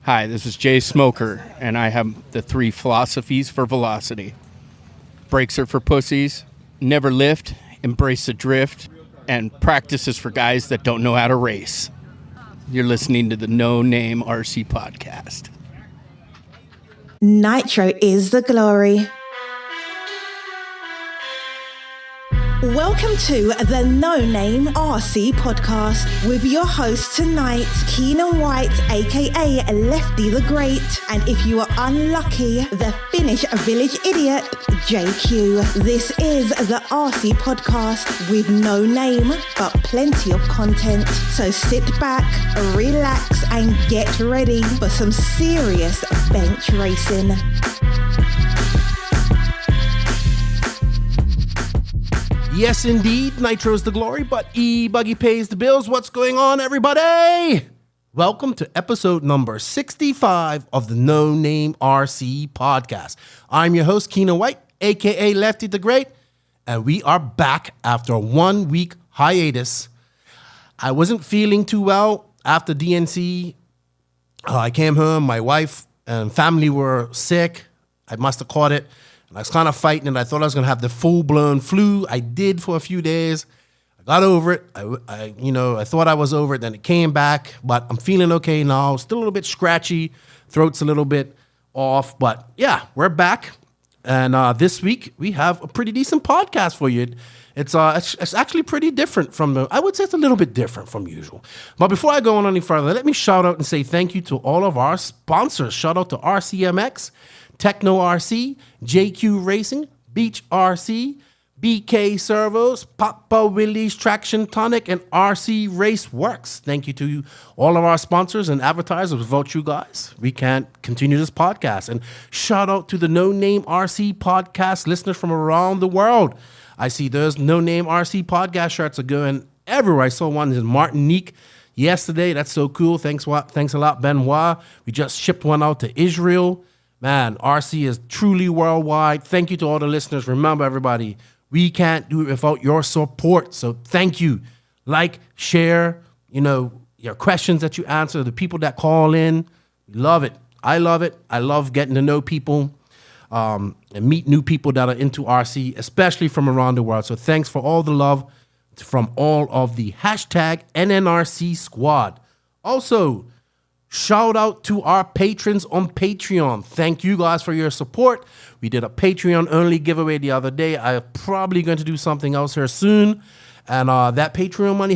Hi, this is Jay Smoker, and I have the 3 philosophies for velocity. Brakes are for pussies, never lift, embrace the drift, and practice is for guys that don't know how to race. You're listening to the No Name RC podcast. Nitro is the glory. Welcome to the No Name RC podcast with your host tonight, Keenan White, aka Lefty the Great, and if you are unlucky, the Finnish village idiot, JQ. This is the RC podcast with no name, but plenty of content. So sit back, relax, and get ready for some serious bench racing. Yes, indeed, Nitro's the glory, but E-Buggy pays the bills. What's going on, everybody? Welcome to episode number 65 of the No Name RC podcast. I'm your host, Keenan White, a.k.a. Lefty the Great, and we are back after a 1-week hiatus. I wasn't feeling too well after DNC. I came home, my wife and family were sick. I must have caught it. And I was kind of fighting, and I thought I was going to have the full-blown flu. I did for a few days. I got over it. I thought I was over it. Then it came back, but I'm feeling okay now. Still a little bit scratchy. Throat's a little bit off. But, yeah, we're back. And this week, we have a pretty decent podcast for you. It's actually pretty different I would say it's a little bit different from usual. But before I go on any further, let me shout out and say thank you to all of our sponsors. Shout out to RCMX, Tekno RC, JQ Racing, Beach RC, BK Servos, Papa Willie's Traction Tonic, and RC Race Works. Thank you to all of our sponsors and advertisers. Without you guys, we can't continue this podcast. And shout out to the No Name RC podcast listeners from around the world. I see those No Name RC podcast shirts are going everywhere. I saw one in Martinique yesterday. That's so cool. Thanks a lot, Benoit. We just shipped one out to Israel. Man, RC is truly worldwide. Thank you to all the listeners. Remember, everybody, we can't do it without your support. So thank you. Like, share, your questions that you answer, the people that call in. We love it. I love it. I love getting to know people and meet new people that are into RC, especially from around the world. So thanks for all the love from all of the hashtag NNRC Squad. Also, shout out to our patrons on Patreon. Thank you guys for your support. We did a Patreon-only giveaway the other day. I'm probably going to do something else here soon. And that Patreon money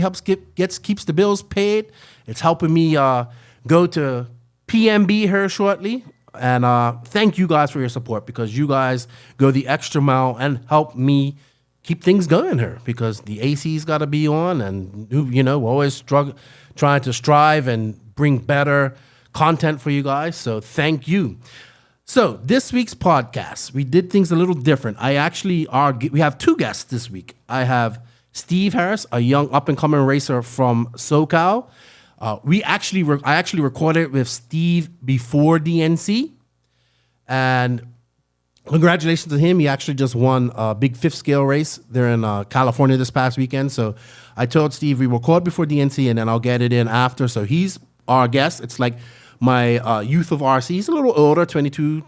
keeps the bills paid. It's helping me go to PMB here shortly. And thank you guys for your support, because you guys go the extra mile and help me keep things going here, because the AC's got to be on, and we're always trying to strive and bring better content for you guys. So thank you. So this week's podcast, we did things a little different. We have 2 guests this week. I have Steve Harris, a young up-and-coming racer from SoCal. I actually recorded with Steve before DNC, and congratulations to him. He actually just won a big 5th scale race there in California this past weekend. So I told Steve we record before DNC, and then I'll get it in after. So he's our guest. It's like my youth of RC. He's a little older, 22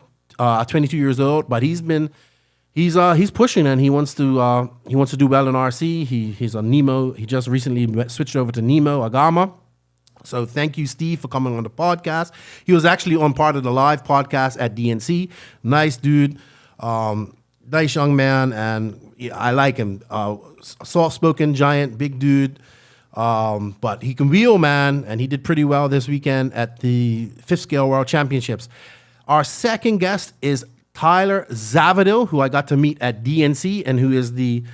years old, but he's pushing, and he wants to do well in RC. He's on Nemo. He just recently switched over to Nemo Agama. So thank you, Steve, for coming on the podcast. He was actually on part of the live podcast at DNC. Nice dude, nice young man, and I like him. Soft-spoken, giant, big dude, but he can wheel, man, and he did pretty well this weekend at the 5th Scale World Championships. Our second guest is Tyler Zavadil, who I got to meet at DNC, and who is the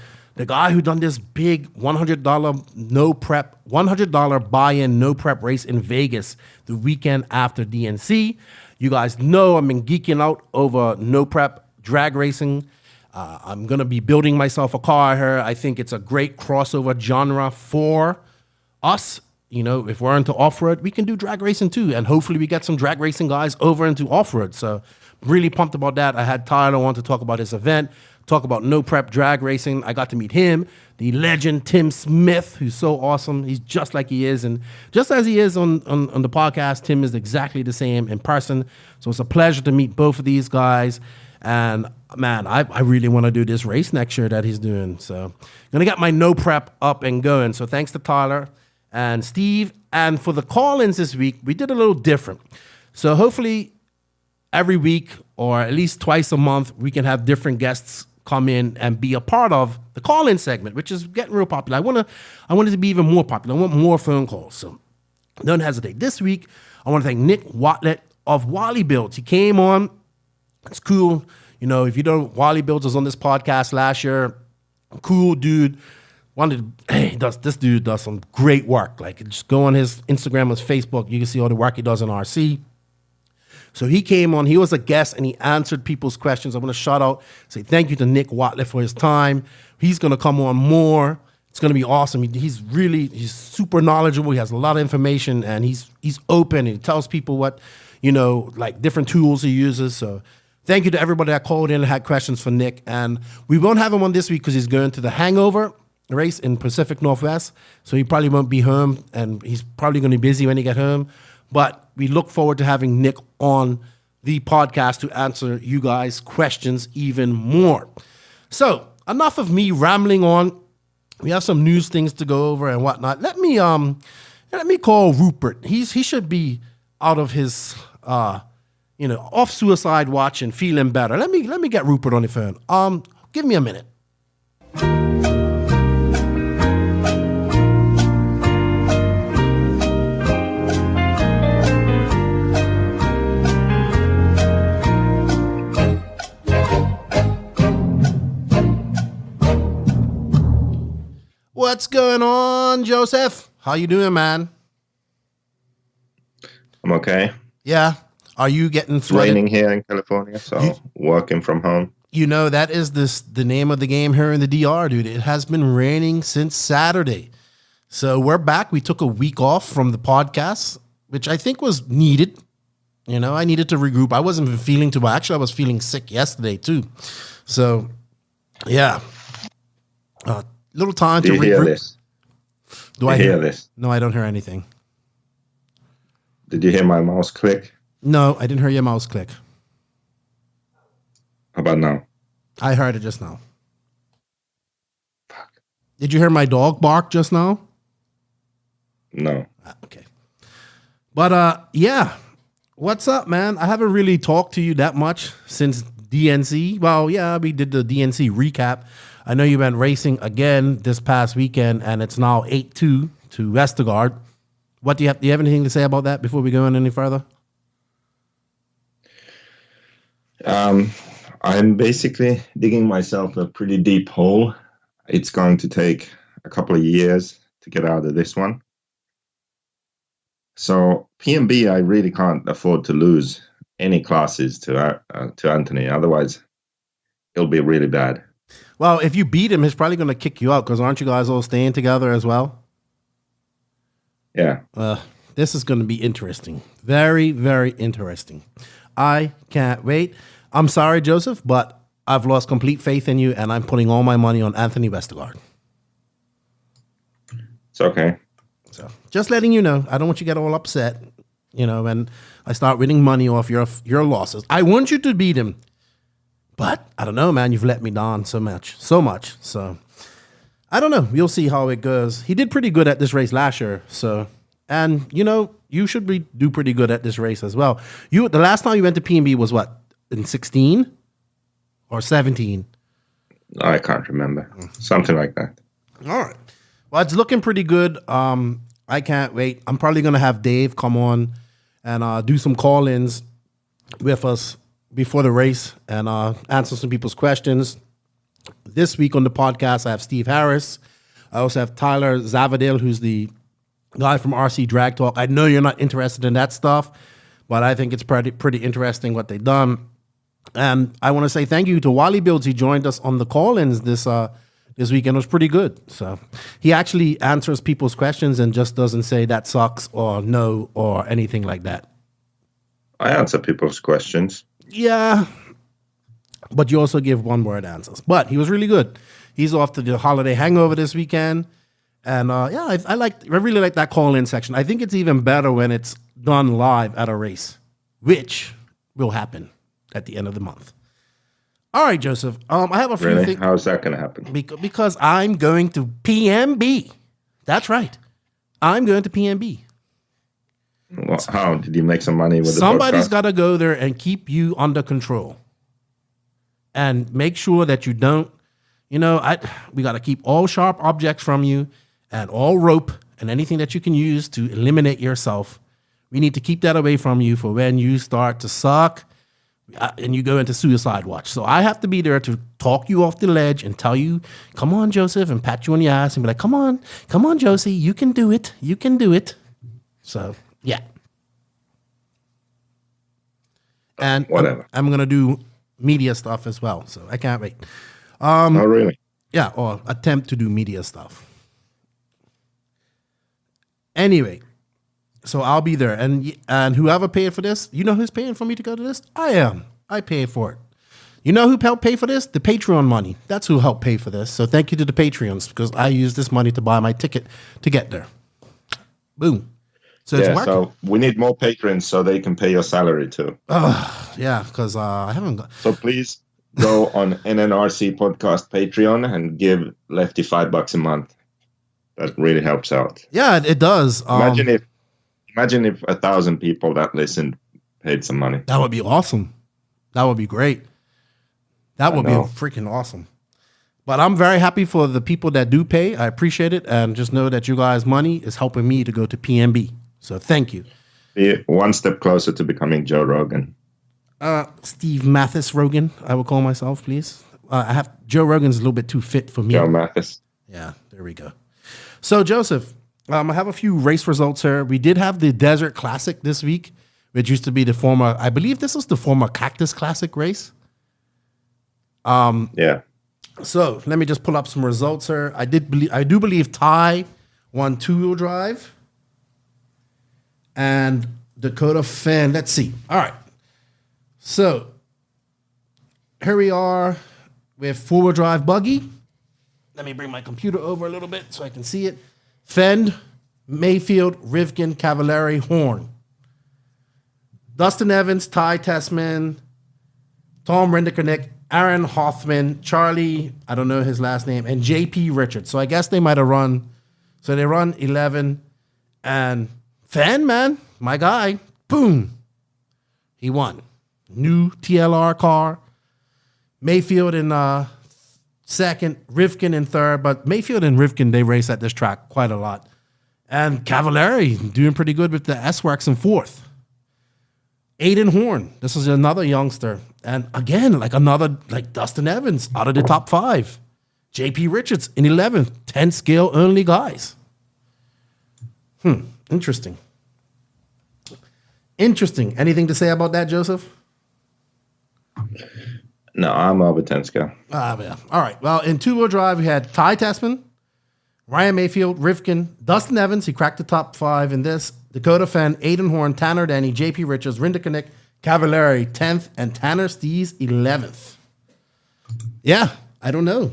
guy who done this big $100 $100 buy-in no prep race in Vegas the weekend after DNC. You guys know I've been geeking out over no prep drag racing. I'm gonna be building myself a car here. I think it's a great crossover genre for us. If we're into off-road, we can do drag racing too, and hopefully we get some drag racing guys over into off-road. So really pumped about that. I had Tyler on to talk about his event, talk about no prep drag racing. I got to meet him, the legend Tim Smith, who's so awesome. He's just like he is. And just as he is on the podcast, Tim is exactly the same in person. So it's a pleasure to meet both of these guys. And man, I really want to do this race next year that he's doing. So I'm going to get my no prep up and going. So thanks to Tyler and Steve. And for the call-ins this week, we did a little different. So hopefully every week or at least twice a month, we can have different guests come in and be a part of the call-in segment, which is getting real popular. I want it to be even more popular. I want more phone calls. So don't hesitate. This week, I want to thank Nick Watlett of Wallie Builds. He came on. It's cool. You know, if you don't, Wallie Builds was on this podcast last year. Cool dude. This dude does some great work. Like, just go on his Instagram, his Facebook. You can see all the work he does in RC. So he came on. He was a guest, and he answered people's questions. I want to shout out, say thank you to Nick Watlett for his time. He's going to come on more. It's going to be awesome. He's super knowledgeable. He has a lot of information, and he's open, and he tells people what, you know, like different tools he uses. So thank you to everybody that called in and had questions for Nick. And we won't have him on this week because he's going to the Hangover race in Pacific Northwest. So he probably won't be home, and he's probably going to be busy when he gets home. But we look forward to having Nick on the podcast to answer you guys' questions even more. So enough of me rambling on. We have some news things to go over and whatnot. Let me call Rupert. He should be out of his off suicide watch and feeling better. Let me get Rupert on the phone. Give me a minute. What's going on, Joseph? How you doing, man? I'm okay. Yeah. Are you getting It's flooded? raining here in California, so working from home. You know, that is the name of the game here in the DR, dude. It has been raining since Saturday. So we're back. We took a week off from the podcast, which I think was needed. You know, I needed to regroup. I wasn't even feeling too well. Actually, I was feeling sick yesterday, too. So, yeah. Little time Do to you hear regroup. this? Do you I hear this? No, I don't hear anything. Did you hear my mouse click? No, I didn't hear your mouse click. How about now? I heard it just now. Fuck. Did you hear my dog bark just now? No. Okay. But yeah. What's up, man? I haven't really talked to you that much since DNC. Well, yeah, we did the DNC recap. I know you went racing again this past weekend, and it's now 8-2 to Vestergaard. What do you have? Do you have anything to say about that before we go in any further? I'm basically digging myself a pretty deep hole. It's going to take a couple of years to get out of this one. So PMB, I really can't afford to lose any classes to Anthony. Otherwise, it'll be really bad. Well, if you beat him, he's probably going to kick you out because aren't you guys all staying together as well? Yeah. This is going to be interesting. Very, very interesting. I can't wait. I'm sorry, Joseph, but I've lost complete faith in you, and I'm putting all my money on Anthony Vestergaard. It's okay. So just letting you know, I don't want you to get all upset, you know, and I start winning money off your losses. I want you to beat him. But I don't know, man. You've let me down so much. So I don't know. We'll see how it goes. He did pretty good at this race last year. So, and you know, you should do pretty good at this race as well. The last time you went to PNB was what, in 16 or 17? I can't remember. Something like that. All right. Well, it's looking pretty good. I can't wait. I'm probably gonna have Dave come on and do some call-ins with us before the race and answer some people's questions. This week on the podcast, I have Steve Harris. I also have Tyler Zavadil, who's the guy from RC Drag Talk. I know you're not interested in that stuff, but I think it's pretty interesting what they've done. And I want to say thank you to Wallie Builds. He joined us on the call-ins this weekend. It was pretty good. So he actually answers people's questions and just doesn't say that sucks or no or anything like that. I answer people's questions. Yeah, but you also give one-word answers. But he was really good. He's off to the holiday hangover this weekend. And I really like that call-in section. I think it's even better when it's done live at a race, which will happen at the end of the month. All right, Joseph. I have a few Really? things. How's that going to happen? Because I'm going to PMB. That's right. I'm going to PMB. Well, how? Did you make some money with the podcast? Somebody's got to go there and keep you under control. And make sure that you don't, we got to keep all sharp objects from you and all rope and anything that you can use to eliminate yourself. We need to keep that away from you for when you start to suck and you go into suicide watch. So I have to be there to talk you off the ledge and tell you, come on, Joseph, and pat you on the ass and be like, come on, Josie, you can do it. You can do it. So, yeah. And whatever. I'm going to do media stuff as well. So I can't wait. Oh, really? Yeah, or attempt to do media stuff. Anyway, so I'll be there. And whoever paid for this, you know who's paying for me to go to this? I am. I paid for it. You know who helped pay for this? The Patreon money. That's who helped pay for this. So thank you to the Patreons because I used this money to buy my ticket to get there. Boom. So it's working. So we need more patrons so they can pay your salary too. Yeah, because I haven't got... So please go on NNRC Podcast Patreon and give Lefty $5 a month. That really helps out. Yeah, it does. Imagine if 1,000 people that listened paid some money. That would be awesome. That would be great. That would be freaking awesome. But I'm very happy for the people that do pay. I appreciate it. And just know that you guys' money is helping me to go to PMB. So thank you. Be one step closer to becoming Joe Rogan. Steve Mathis Rogan, I will call myself, please. Joe Rogan's a little bit too fit for me. Joe Mathis. Yeah, there we go. So, Joseph, I have a few race results here. We did have the Desert Classic this week, which used to be the former, I believe this was the former Cactus Classic race. Yeah. So, let me just pull up some results here. I do believe Ty won two-wheel drive. And Dakota Finn, let's see. All right. So, here we are with four-wheel drive buggy. Let me bring my computer over a little bit so I can see it. Fend, Mayfield, Rivkin, Cavallari, Horn. Dustin Evans, Ty Tessman, Tom Rendikernick, Aaron Hoffman, Charlie, I don't know his last name, and JP Richards. So I guess they might have run. So they run 11. And Fend, man, my guy, boom, he won. New TLR car. Mayfield in second, Rivkin in third, but Mayfield and Rivkin, they race at this track quite a lot. And Cavallari doing pretty good with the S-Works in fourth. Aiden Horn, this is another youngster. And again, like Dustin Evans out of the top five. JP Richards in 11th, 10 scale only guys. Interesting. Interesting. Anything to say about that, Joseph? No, I'm over 10 scale. Yeah. All right. Well, in two-wheel drive, we had Ty Tessman, Ryan Mayfield, Rivkin, Dustin Evans. He cracked the top five in this. Dakota Fenn, Aiden Horn, Tanner Denny, JP Richards, Rinderknick, Cavallari 10th, and Tanner Stees 11th. Yeah, I don't know.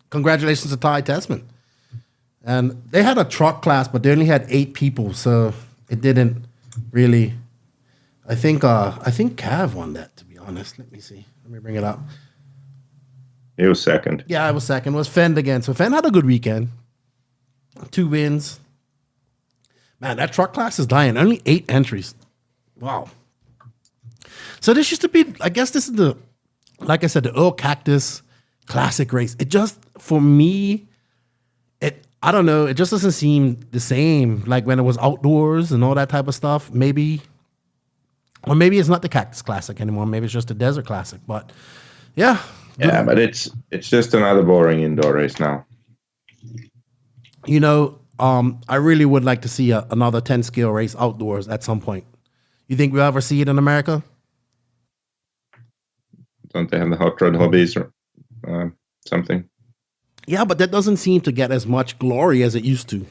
Congratulations to Ty Tessman. And they had a truck class, but they only had 8 people, so it didn't really. I think Cav won that, to be honest. Let me see. Let me bring it up. He was second. Yeah, I was second. It was Fend again. So Fend had a good weekend. 2 wins. Man, that truck class is dying. Only 8 entries. Wow. So this used to be, I guess this is like I said, the Earl Cactus Classic race. It just, for me, I don't know, it just doesn't seem the same like when it was outdoors and all that type of stuff. Maybe, or maybe it's not the Cactus Classic anymore. Maybe it's just the Desert Classic. But yeah. Yeah, but it's just another boring indoor race now. You know, I really would like to see another 10 scale race outdoors at some point. You think we'll ever see it in America? Don't they have the hot rod hobbies or something? Yeah, but that doesn't seem to get as much glory as it used to.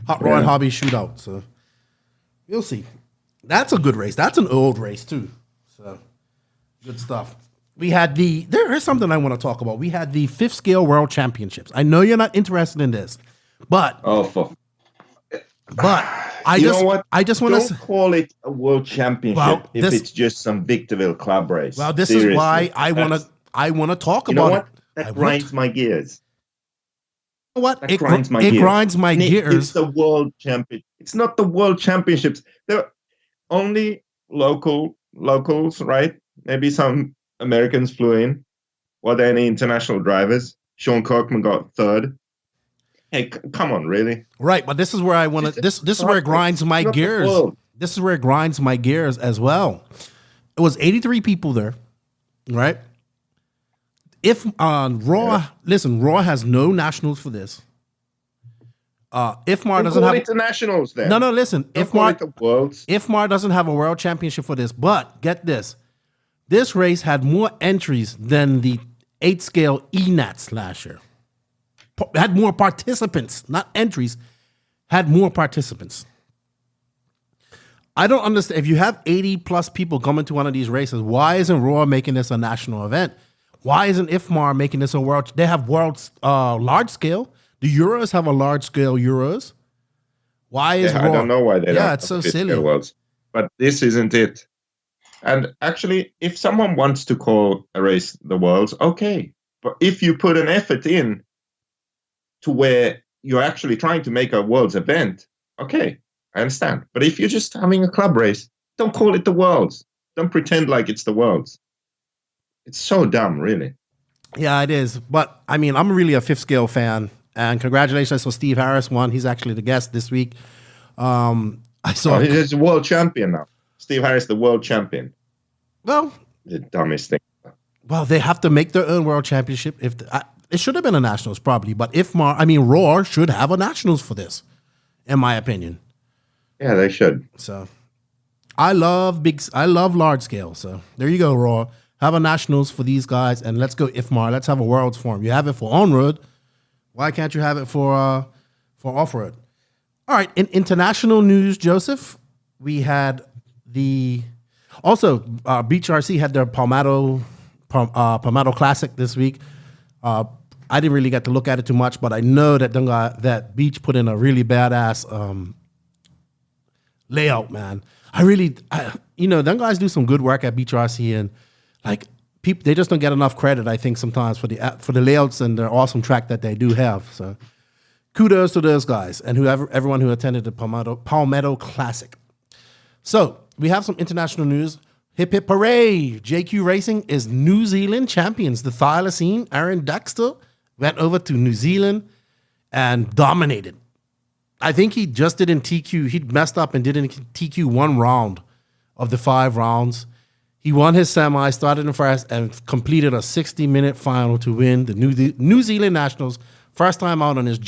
Hot Rod Hobby Shootout. So we'll see. That's a good race. That's an old race too. So good stuff. We had there is something I want to talk about. We had the 5th scale world championships. I know you're not interested in this, but I just want to call it a world championship if it's just some Victorville club race. Well, this Seriously. is why I want to talk about it. That grinds my gears. You know what? It grinds my gears. It grinds my gears. It's the world champion. It's not the world championships. They're only locals, right? Maybe some Americans flew in. Were there any international drivers? Sean Kirkman got 3rd. Hey, come on, really? Right, but this is where I want to. This is where it grinds my gears. This is where it grinds my gears as well. It was 83 people there, right? If Raw, listen, Raw has no nationals for this. IFMAR doesn't have internationals. Then no. Listen, IFMAR doesn't have a world championship for this. But get this, this race had more entries than the 8 scale ENATs last year. Had more participants, not entries. Had more participants. I don't understand. If you have 80 plus people coming to one of these races, why isn't Raw making this a national event? Why isn't IFMAR making this a world? They have world large scale. The Euros have a large scale Euros. Why is Raw? I don't know why they don't. Yeah, it's so silly. Worlds. But this isn't it. And actually, if someone wants to call a race the Worlds, okay. But if you put an effort in to where you're actually trying to make a Worlds event, okay, I understand. But if you're just having a club race, don't call it the Worlds. Don't pretend like it's the Worlds. It's so dumb, really. Yeah, it is. But, I mean, I'm really a 5th scale fan. And congratulations to Steve Harris won. He's actually the guest this week. He's a world champion now. Steve Harris, the world champion. Well, the dumbest thing. Well, they have to make their own world championship. It should have been a nationals probably, but Raw should have a nationals for this, in my opinion. Yeah, they should. So, I love large scale. So there you go, Raw. Have a nationals for these guys, and let's go IFMAR. Let's have a worlds for them. You have it for on-road. Why can't you have it for off-road? All right, in international news, Joseph, we had Beach RC had their Palmetto Classic this week. I didn't really get to look at it too much, but I know that Beach put in a really badass layout, man. Them guys do some good work at Beach RC, and like they just don't get enough credit, I think, sometimes for the layouts and their awesome track that they do have. So kudos to those guys and everyone who attended the Palmetto Classic. So we have some international news. Hip hip hooray! JQ Racing is New Zealand champions. The thylacine, Aaron Dexter, went over to New Zealand and dominated. I think he just did in TQ. He messed up and did in TQ 1 round of the 5 rounds. He won his semi, started in first, and completed a 60-minute final to win the New Zealand Nationals. First time out on his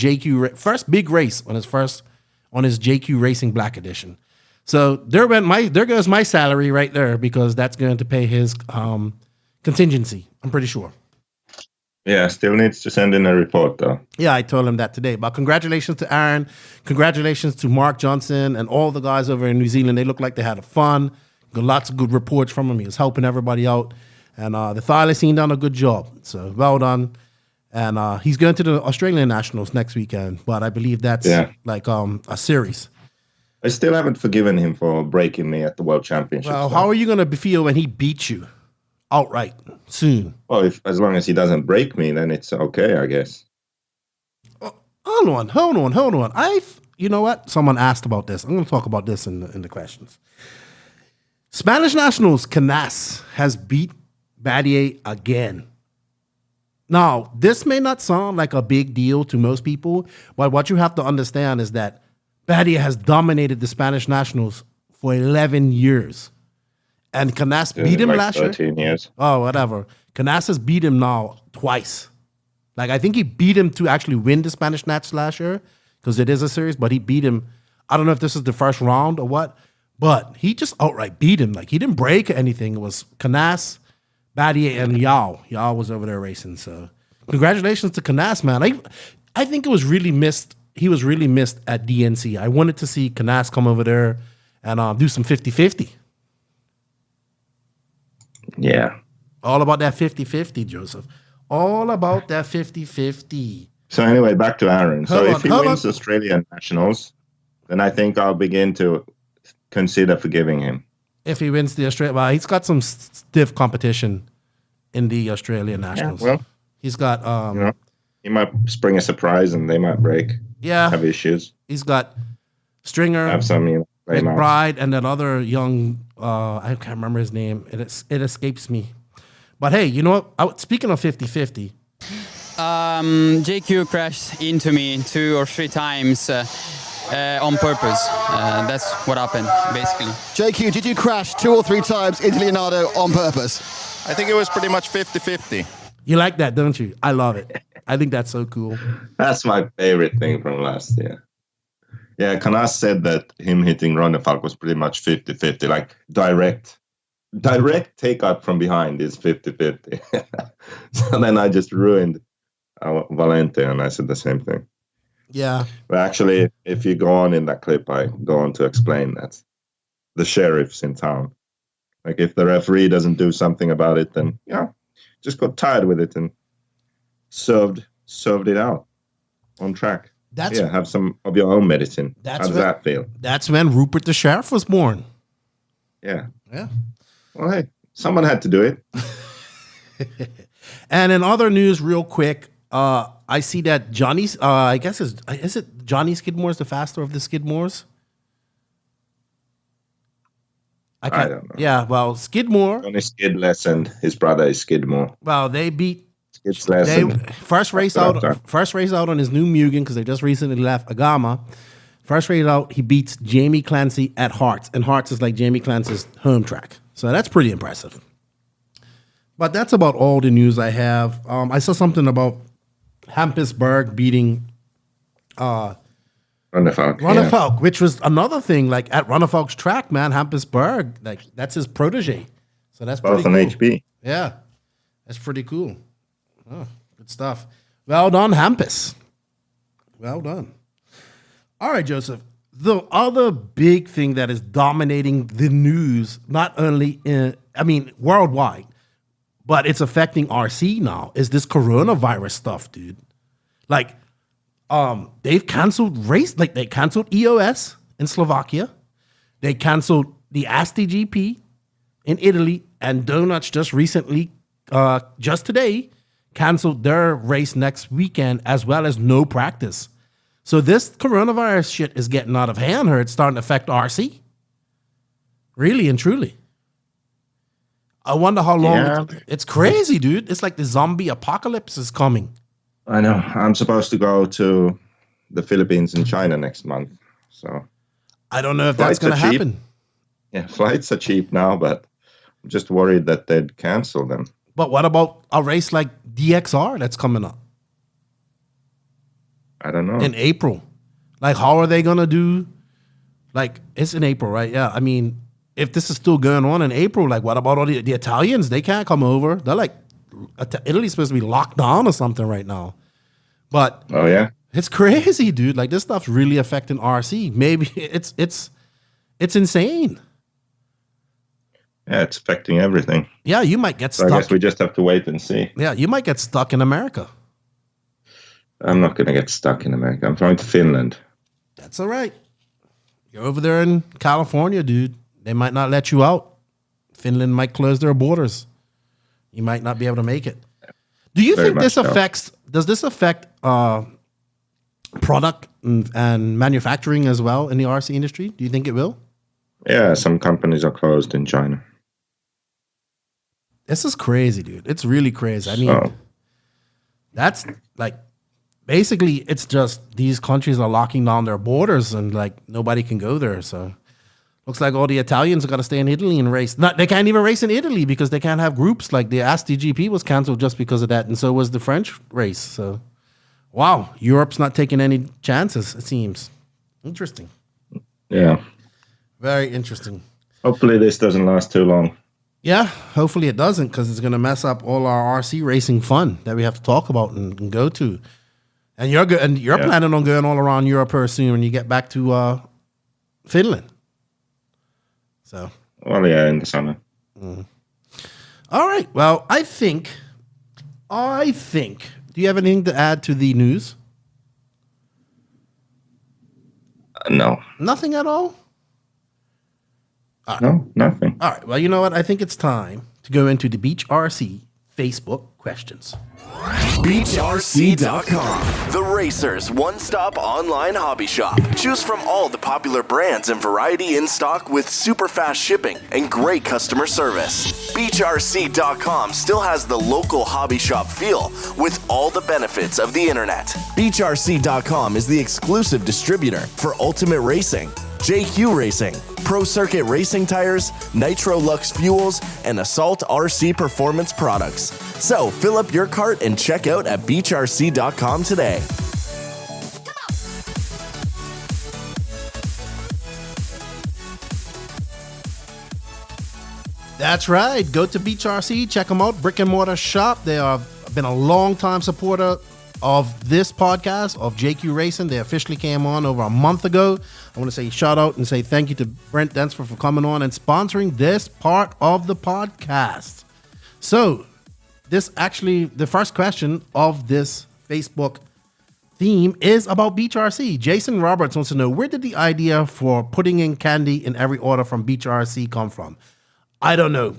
first big race on his JQ Racing Black Edition. So there goes my salary right there, because that's going to pay his contingency, I'm pretty sure. Yeah, still needs to send in a report, though. Yeah, I told him that today. But congratulations to Aaron. Congratulations to Mark Johnson and all the guys over in New Zealand. They look like they had fun. Got lots of good reports from him. He was helping everybody out. And the thylacine done a good job. So well done. And he's going to the Australian Nationals next weekend. But I believe that's like a series. I still haven't forgiven him for breaking me at the World Championships. Well, how are you going to feel when he beats you outright soon? Well, as long as he doesn't break me, then it's okay, I guess. Hold on. You know what? Someone asked about this. I'm going to talk about this in the questions. Spanish Nationals, Canas has beat Badier again. Now, this may not sound like a big deal to most people, but what you have to understand is that Badier has dominated the Spanish Nationals for 11 years. And Canas beat him last year. 13 years. Oh, whatever. Canas has beat him now twice. Like, I think he beat him to actually win the Spanish Nats last year, because it is a series, but he beat him. I don't know if this is the first round or what, but he just outright beat him. Like, he didn't break anything. It was Canas, Badier, and Yao. Yao was over there racing. So congratulations to Canas, man. I think it was really missed. He was really missed at DNC. I wanted to see Canas come over there and do some 50-50. Yeah. All about that 50-50, Joseph. All about that 50-50. So anyway, back to Aaron. Hold If he on. wins Australian Nationals, then I think I'll begin to consider forgiving him. If he wins the Australian, well, he's got some stiff competition in the Australian Nationals. Yeah, well, he's got he might spring a surprise and they might break. Yeah, have issues. He's got Stringer, have some McBride, and that other young. I can't remember his name. It escapes me. But hey, you know what? Speaking of 50-50. JQ crashed into me 2 or 3 times on purpose. That's what happened, basically. JQ, did you crash 2 or 3 times into Leonardo on purpose? I think it was pretty much 50-50. You like that, don't you? I love it. I think that's so cool. That's my favorite thing from last year. Yeah, Canas said that him hitting Ronnefalk was pretty much 50-50, like direct takeout from behind is 50-50. So then I just ruined Valente, and I said the same thing. Yeah. But actually, if you go on in that clip, I go on to explain that the sheriff's in town. Like, if the referee doesn't do something about it, then, just got tired with it and served it out on track. Have some of your own medicine. How does that feel? That's when Rupert the Sheriff was born. Yeah. Yeah. Well, hey, someone had to do it. And in other news, real quick, I see that Johnny's, I guess is it Johnny Skidmore's the faster of the Skidmores? I don't know. Yeah, well, Skidmore. Johnny Skidless and his brother is Skidmore. Well, they beat Skidless. First race out on his new Mugen because they just recently left Agama. First race out, he beats Jamie Clancy at Hearts, and Hearts is like Jamie Clancy's home track. So that's pretty impressive. But that's about all the news I have. I saw something about Hampusberg beating Ronnefalk, which was another thing. Like at Ronnefalk's track, man, Hampusberg, like that's his protege. So that's both pretty on cool. HB. Yeah, that's pretty cool. Oh, good stuff. Well done, Hampus. Well done. All right, Joseph. The other big thing that is dominating the news, not only worldwide, but it's affecting RC now, is this coronavirus stuff, dude. Like, they've canceled race, like they canceled EOS in Slovakia. They canceled the Asti GP in Italy, and Donuts just recently, just today, canceled their race next weekend, as well as no practice. So this coronavirus shit is getting out of hand here. It's starting to affect RC. Really and truly. I wonder how long. It's crazy, dude. It's like the zombie apocalypse is coming. I know. I'm supposed to go to the Philippines and China next month. So I don't know if that's going to happen. Yeah, flights are cheap now, but I'm just worried that they'd cancel them. But what about a race like DXR that's coming up? I don't know. In April. Like, how are they going to do? Like, it's in April, right? Yeah. I mean, if this is still going on in April, like, what about all the Italians? They can't come over. They're like, Italy's supposed to be locked down or something right now. But oh yeah, it's crazy, dude. Like, this stuff's really affecting RC. Maybe it's insane. Yeah, it's affecting everything. Yeah, you might get stuck. I guess we just have to wait and see. Yeah, you might get stuck in America. I'm not going to get stuck in America. I'm going to Finland. That's all right. You're over there in California, dude. They might not let you out. Finland might close their borders. You might not be able to make it. Do you think this affects? Does this affect product and manufacturing as well in the RC industry? Do you think it will? Yeah, some companies are closed in China. This is crazy, dude. It's really crazy. I mean, that's like basically it's just these countries are locking down their borders and like nobody can go there. So looks like all the Italians are going to stay in Italy and race. They can't even race in Italy because they can't have groups. Like the Asti GP was canceled just because of that, and so was the French race. So, wow, Europe's not taking any chances, it seems. Interesting. Yeah. Very interesting. Hopefully this doesn't last too long. Yeah, hopefully it doesn't because it's going to mess up all our RC racing fun that we have to talk about and go to. And you're good, and you're planning on going all around Europe here soon when you get back to Finland. So, well, yeah, in the summer. All right. Well, I think. Do you have anything to add to the news? No. Nothing at all? No, nothing. All right. Well, you know what? I think it's time to go into the Beach RC Facebook questions. BeachRC.com, the racers' one-stop online hobby shop. Choose from all the popular brands and variety in stock with super fast shipping and great customer service. BeachRC.com still has the local hobby shop feel with all the benefits of the internet. BeachRC.com is the exclusive distributor for Ultimate Racing, JQ Racing, Pro Circuit Racing Tires, Nitro Lux Fuels, and Assault RC Performance products. So fill up your cart and check out at BeachRC.com today. That's right. Go to Beach RC, check them out. Brick and mortar shop. They have been a long-time supporter of this podcast, of JQ Racing. They officially came on over a month ago. I want to say shout out and say thank you to Brent Densford for coming on and sponsoring this part of the podcast. So, this actually, the first question of this Facebook theme is about Beach RC. Jason Roberts wants to know, where did the idea for putting in candy in every order from Beach RC come from? I don't know.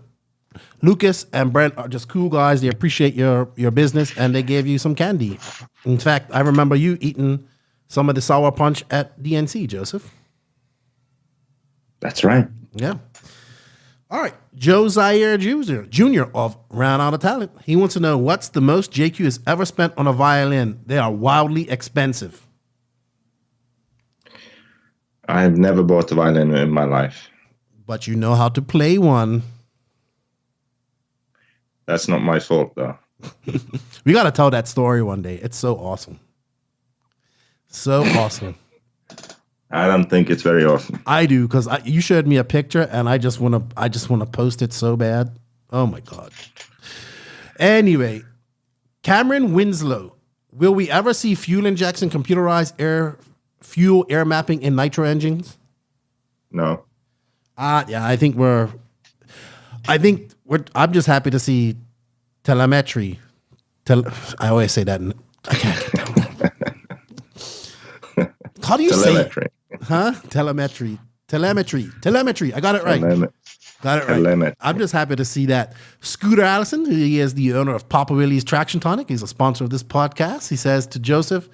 Lucas and Brent are just cool guys. They appreciate your business, and they gave you some candy. In fact, I remember you eating some of the sour punch at DNC, Joseph. That's right. Yeah. All right. Joe Zaire Jr. of Ran Out of Talent. He wants to know, what's the most JQ has ever spent on a violin? They are wildly expensive. I've never bought a violin in my life. But you know how to play one. That's not my fault, though. We got to tell that story one day. It's so awesome. So awesome. I don't think it's very awesome. I do, because you showed me a picture, and I just want to post it so bad. Oh my God. Anyway, Cameron Winslow. Will we ever see fuel injection computerized fuel air mapping in nitro engines? No. Yeah, I'm just happy to see telemetry. I always say that. I can't get that. How do you telemetry. Say it? Huh? Telemetry. I got it right. Got it right. Telemetry. I'm just happy to see that. Scooter Allison, who he is the owner of Papa Willie's Traction Tonic. He's a sponsor of this podcast. He says to Joseph,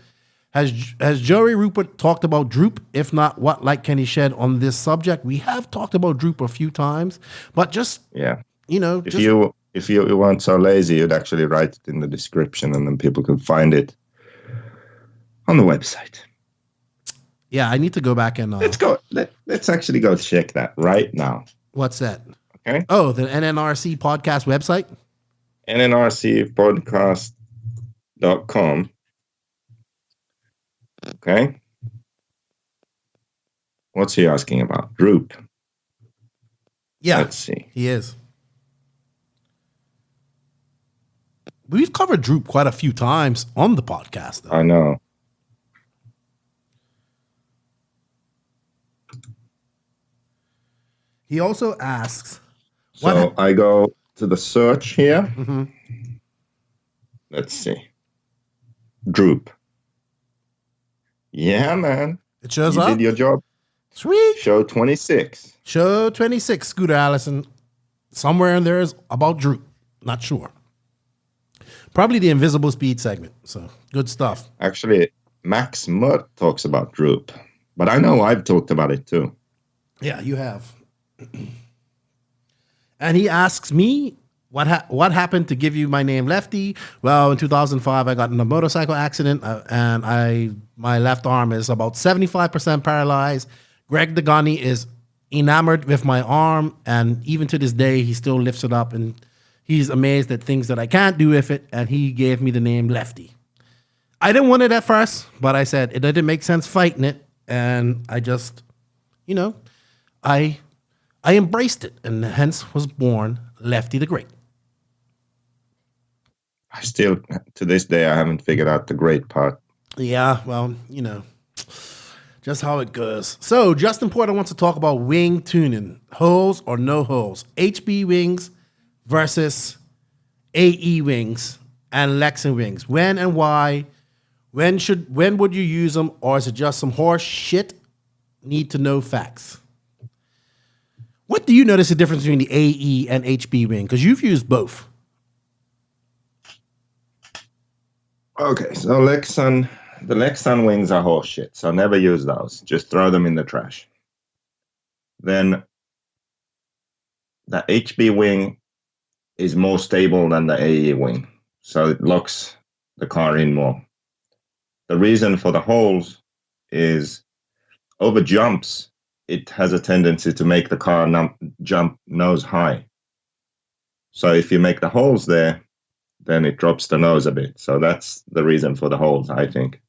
Has Joey Rupert talked about Droop? If not, what light can he shed on this subject? We have talked about Droop a few times, but just, if you weren't so lazy, you'd actually write it in the description, and then people could find it on the website. Yeah, I need to go back and let's go. Let's actually go check that right now. What's that? Okay. Oh, the NNRC podcast website. NNRCpodcast.com. Okay. What's he asking about? Droop. Yeah. Let's see. He is. We've covered Droop quite a few times on the podcast, though. I know. He also asks. So I go to the search here. Mm-hmm. Let's see. Droop. Yeah, man. It shows you up. You did your job. Sweet. Show 26. Show 26, Scooter Allison. Somewhere in there is about Droop. Not sure. Probably the invisible speed segment. So good stuff. Actually, Max Mudd talks about Droop. But I know I've talked about it too. Yeah, you have. And he asks me, what happened to give you my name Lefty? Well, in 2005, I got in a motorcycle accident, and my left arm is about 75% paralyzed. Greg Degani is enamored with my arm, and even to this day, he still lifts it up, and he's amazed at things that I can't do with it, and he gave me the name Lefty. I didn't want it at first, but I said it didn't make sense fighting it, and I just, I embraced it, and hence was born Lefty the Great. I still, to this day, I haven't figured out the great part. Yeah, well, just how it goes. So Justin Porter wants to talk about wing tuning. Holes or no holes. HB wings versus AE wings and Lexan wings? When and why? When would you use them, or is it just some horse shit? Need to know facts. What do you notice the difference between the AE and HB wing? Because you've used both. Okay, so the Lexan wings are horseshit, so never use those. Just throw them in the trash. Then the HB wing is more stable than the AE wing, so it locks the car in more. The reason for the holes is over jumps, it has a tendency to make the car jump nose high. So if you make the holes there, then it drops the nose a bit. So that's the reason for the holes, I think.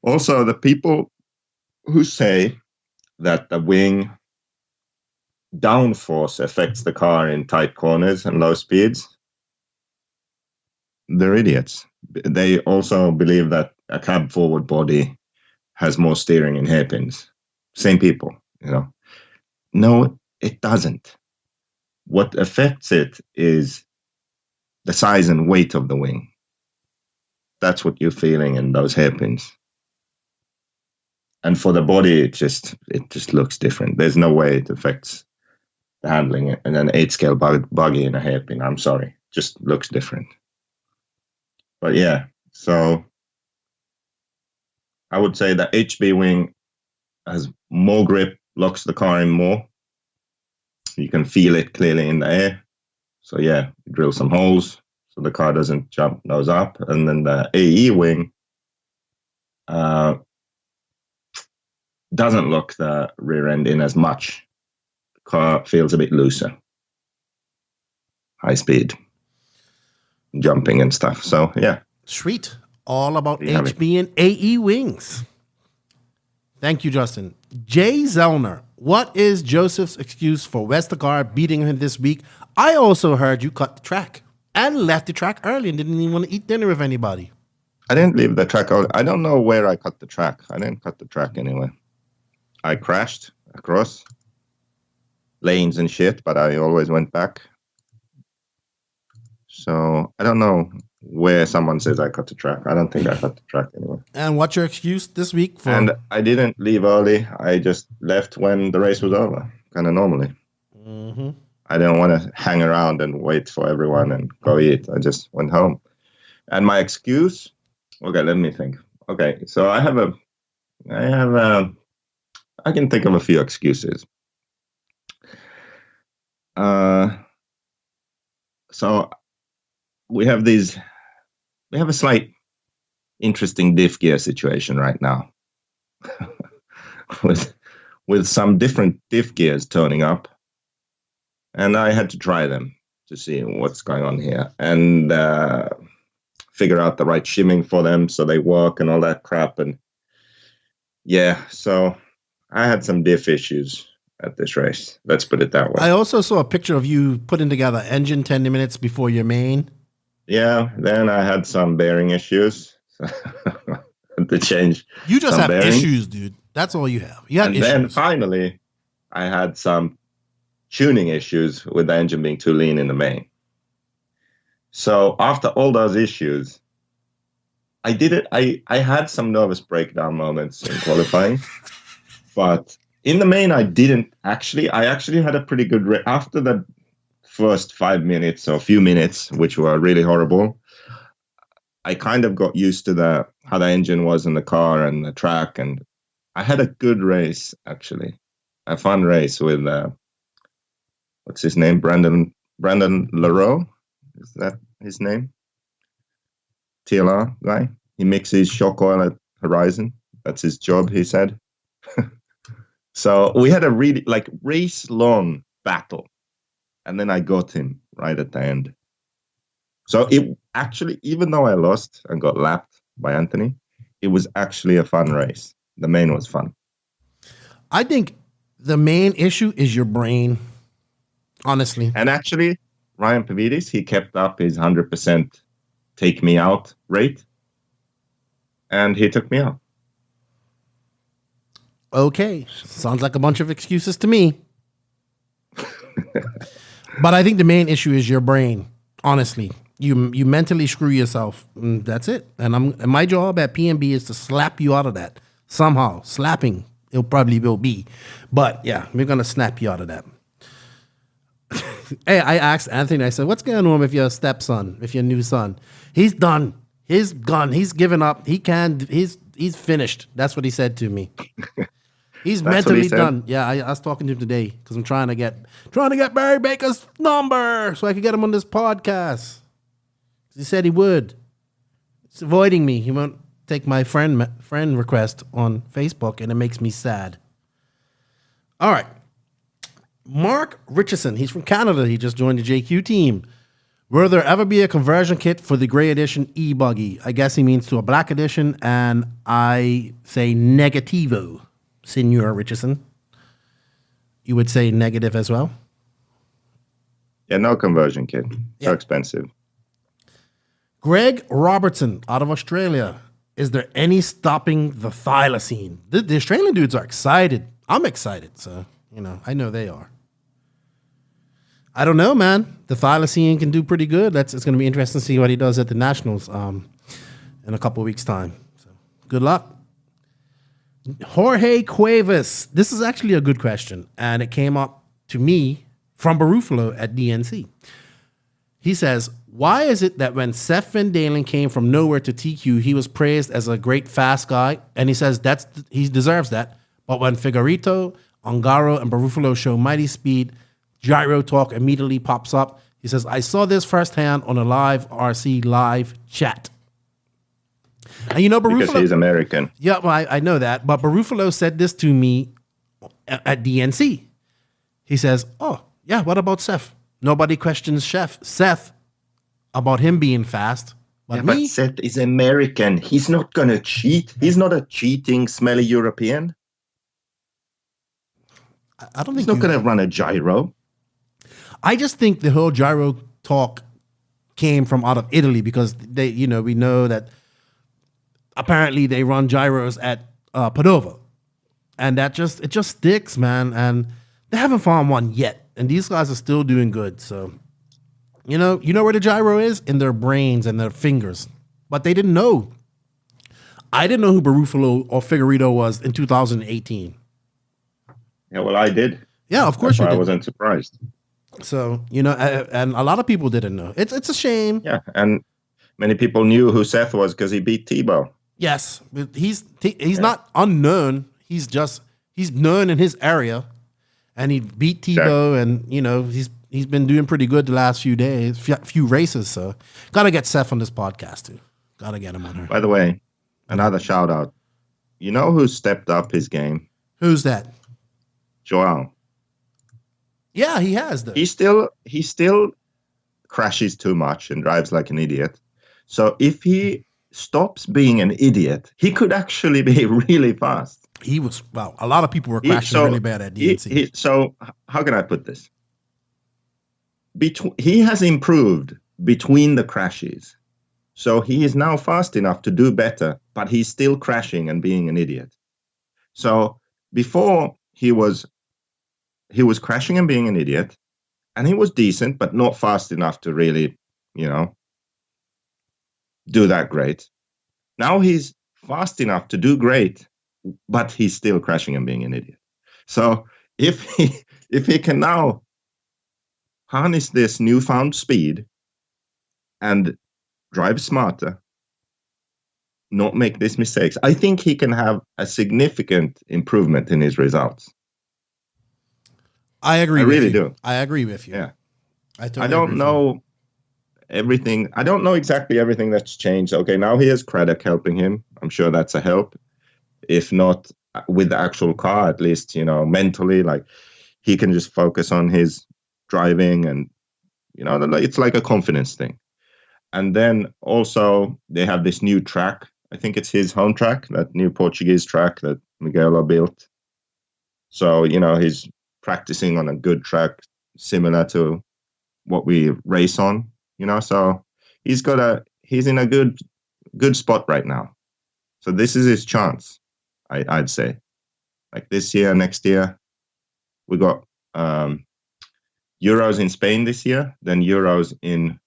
Also, the people who say that the wing downforce affects the car in tight corners and low speeds, they're idiots. They also believe that a cab forward body has more steering in hairpins. Same people, No, it doesn't. What affects it is the size and weight of the wing. That's what you're feeling in those hairpins. And for the body, it just looks different. There's no way it affects the handling and an 8-scale buggy in a hairpin. I'm sorry, just looks different. But yeah, so I would say the HB wing has more grip, locks the car in more. You can feel it clearly in the air. So yeah, drill some holes so the car doesn't jump nose up. And then the AE wing doesn't lock the rear end in as much. The car feels a bit looser. High speed, jumping and stuff. So yeah. Sweet. All about HB and AE wings. Thank you, Justin. Jay Zellner, what is Joseph's excuse for Westergaard beating him this week? I also heard you cut the track and left the track early and didn't even want to eat dinner with anybody. I didn't leave the track out. I don't know where I cut the track. I didn't cut the track anyway. I crashed across lanes and shit, but I always went back. So I don't know where someone says I cut the track. I don't think I cut the track anyway. And what's your excuse this week? And I didn't leave early. I just left when the race was over, kind of normally. Mm-hmm. I didn't want to hang around and wait for everyone and go eat. I just went home. And my excuse, okay, let me think. Okay, so I can think of a few excuses. So we have a slight interesting diff gear situation right now with some different diff gears turning up, and I had to try them to see what's going on here and figure out the right shimming for them so they work and all that crap. And yeah, so I had some diff issues at this race. Let's put it that way. I also saw a picture of you putting together engine 10 minutes before your main. Yeah, then I had some bearing issues. To change. You just have bearings. issues, dude. That's all you have. You have and issues. Then finally, I had some tuning issues with the engine being too lean in the main. So after all those issues, I did it. I had some nervous breakdown moments in qualifying, but in the main, I didn't actually. I actually had a pretty good race after the first 5 minutes or few minutes, which were really horrible. I kind of got used to how the engine was in the car and the track, and I had a good race actually, a fun race with what's his name, Brandon Leroux, is that his name? TLR guy. He mixes shock oil at Horizon. That's his job, he said. So we had a really race long battle, and then I got him right at the end. So it actually, even though I lost and got lapped by Anthony, it was actually a fun race. The main was fun. I think the main issue is your brain, honestly. And actually, Ryan Pavidis, he kept up his 100% take me out rate, and he took me out. Okay. Sounds like a bunch of excuses to me. But I think the main issue is your brain. Honestly, you mentally screw yourself. And that's it. And my job at PNB is to slap you out of that somehow. Slapping, it probably will be. But yeah, we're gonna snap you out of that. Hey, I asked Anthony. I said, "What's going on with your stepson? With your new son?" He's done. He's gone. He's given up. He can't. He's finished. That's what he said to me. He's mentally done. Yeah, I was talking to him today because I'm trying to get Barry Baker's number so I could get him on this podcast. He said he would. He's avoiding me. He won't take my friend request on Facebook, and it makes me sad. All right. Mark Richardson. He's from Canada. He just joined the JQ team. Will there ever be a conversion kit for the gray edition e-buggy? I guess he means to a black edition, and I say negativo, Senor Richardson. You would say negative as well? Yeah, no conversion kit. So expensive. Greg Robertson out of Australia. Is there any stopping the thylacine? The Australian dudes are excited. I'm excited, so, I know they are. I don't know, man. The thylacine can do pretty good. It's going to be interesting to see what he does at the Nationals in a couple of weeks' time. So, good luck. Jorge Cuevas. This is actually a good question, and it came up to me from Barufalo at DNC. He says, why is it that when Seth Van Dalen came from nowhere to TQ, he was praised as a great fast guy, and he says he deserves that, but when Figueredo, Ongaro, and Barufalo show mighty speed, gyro talk immediately pops up. He says, I saw this firsthand on a live RC live chat. And Barufalo... Because he's American. Yeah, well, I know that. But Barufalo said this to me at DNC. He says, oh, yeah, what about Seth? Nobody questions Seth about him being fast. But But Seth is American. He's not going to cheat. He's not a cheating, smelly European. I don't think he's not going to run a gyro. I just think the whole gyro talk came from out of Italy because they, we know that apparently they run gyros at Padova, and it just sticks, man. And they haven't found one yet, and these guys are still doing good. So, you know where the gyro is? In their brains and their fingers, but they didn't know. I didn't know who Barufalo or Figueredo was in 2018. Yeah, well, I did. Yeah, of course you did. I wasn't surprised. So, and a lot of people didn't know. It's a shame. Yeah, and many people knew who Seth was because he beat Tebow. Yes, but he's not unknown. He's known in his area, and he beat Tebow, and he's been doing pretty good the last few days, few races. So, gotta get Seth on this podcast too. Gotta get him on her. By the way, another shout out. You know who stepped up his game? Who's that? Joao. Yeah, he has though. He still crashes too much and drives like an idiot. So if he stops being an idiot, he could actually be really fast. A lot of people were crashing really bad at DNC. So how can I put this? He has improved between the crashes. So he is now fast enough to do better, but he's still crashing and being an idiot. So before he was crashing and being an idiot, and he was decent, but not fast enough to really, do that great. Now he's fast enough to do great, but he's still crashing and being an idiot. So if he can now harness this newfound speed and drive smarter, not make these mistakes, I think he can have a significant improvement in his results. I agree. I really do. I agree with you. Yeah. I don't know everything. I don't know exactly everything that's changed. Okay, now he has Craddock helping him. I'm sure that's a help. If not with the actual car, at least, mentally, like he can just focus on his driving and, it's like a confidence thing. And then also they have this new track. I think it's his home track, that new Portuguese track that Miguel built. So, he's practicing on a good track similar to what we race on, so he's in a good spot right now. So this is his chance, I'd say. Like this year, next year, we got Euros in Spain this year, then Euros in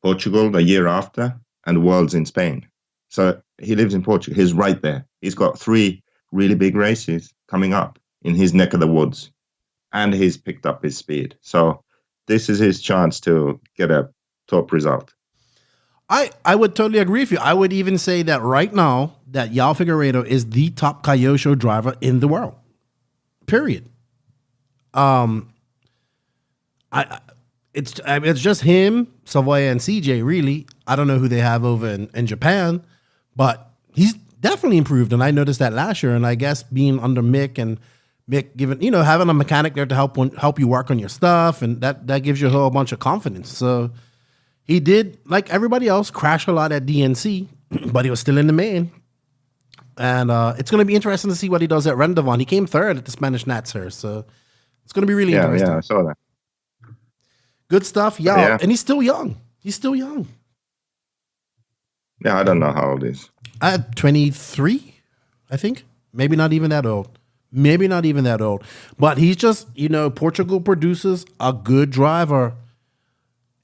Portugal the year after, and Worlds in Spain. So he lives in Portugal. He's right there. He's got 3 really big races coming up in his neck of the woods, and he's picked up his speed. So this is his chance to get a top result. I would totally agree with you. I would even say that right now that Yao Figueiredo is the top Kyosho driver in the world. Period. It's just him, Savoy, and CJ. Really, I don't know who they have over in Japan, but he's definitely improved. And I noticed that last year. And I guess being under Mick and Mick giving, having a mechanic there to help you work on your stuff, and that gives you a whole bunch of confidence. So he did, like everybody else, crash a lot at DNC, but he was still in the main. And it's going to be interesting to see what he does at Rendezvous. He came 3rd at the Spanish Nats here, so it's going to be really interesting. Yeah, I saw that. Good stuff, yeah. And he's still young. Yeah, I don't know how old he is. 23, I think. Maybe not even that old. But he's just, Portugal produces a good driver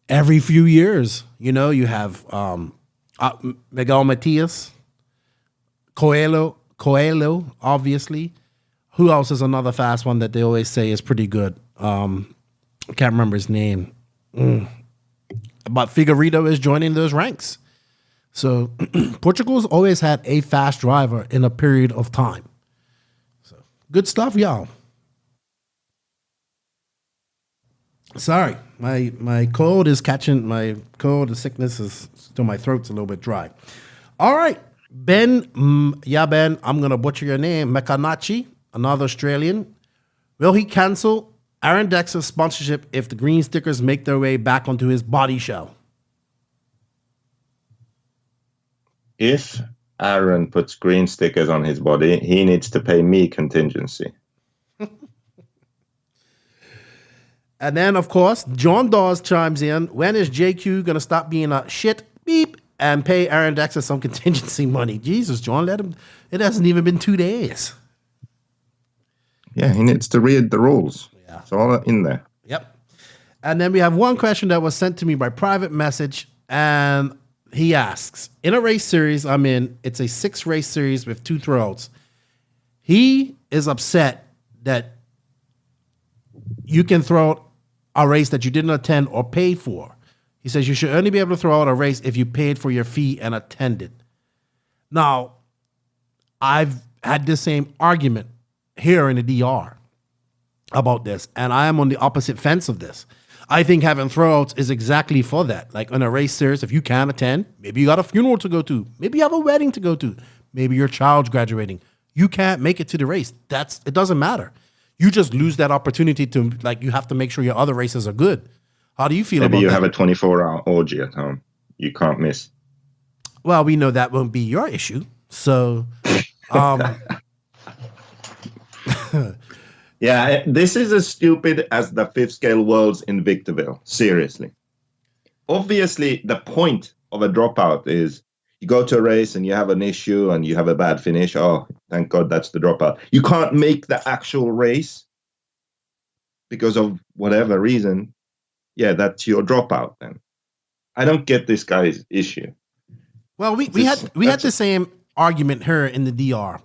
every few years. You have Miguel Matias, Coelho, obviously. Who else is another fast one that they always say is pretty good? I can't remember his name. But Figueiredo is joining those ranks. So Portugal's always had a fast driver in a period of time. So good stuff, y'all. Sorry, my cold is catching. My cold, the sickness is still, my throat's a little bit dry. All right, Ben, Ben, I'm going to butcher your name. Mekanachi, another Australian. Will he cancel Aaron Dexter's sponsorship if the green stickers make their way back onto his body shell? If Aaron puts green stickers on his body, he needs to pay me contingency. And then, of course, John Dawes chimes in. When is JQ going to stop being a shit beep and pay Aaron Dexter some contingency money? Jesus, John, let him. It hasn't even been 2 days. Yeah, he needs to read the rules. Yeah. It's all in there. Yep. And then we have one question that was sent to me by private message. And he asks, in a race series I'm in, it's a 6-race series with 2 throwouts. He is upset that you can throw out a race that you didn't attend or paid for. He says you should only be able to throw out a race if you paid for your fee and attended. Now, I've had the same argument here in the DR about this, and I am on the opposite fence of this. I think having throwouts is exactly for that. Like in a race series, if you can't attend, maybe you got a funeral to go to, maybe you have a wedding to go to, maybe your child's graduating, you can't make it to the race. It doesn't matter. You just lose that opportunity to, you have to make sure your other races are good. How do you feel about that? Maybe you have a 24-hour orgy at home. You can't miss. Well, we know that won't be your issue. So, yeah, this is as stupid as the 5th scale Worlds in Victorville. Seriously. Obviously, the point of a dropout is you go to a race and you have an issue and you have a bad finish. Oh, thank God that's the dropout. You can't make the actual race because of whatever reason. Yeah, that's your dropout then. I don't get this guy's issue. Well, we had the same argument here in the DR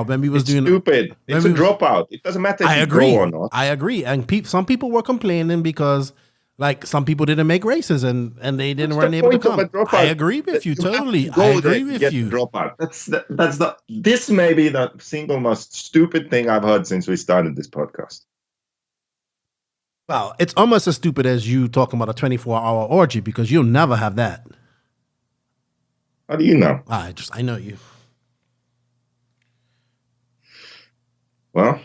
when we was doing stupid. It's a dropout. It doesn't matter if you go or not. I agree. And some people were complaining because some people didn't make races and they didn't weren't able to come. I agree with you totally. I agree with you. Dropout. This may be the single most stupid thing I've heard since we started this podcast. Well, it's almost as stupid as you talking about a 24-hour orgy because you'll never have that. How do you know? I know you. Well.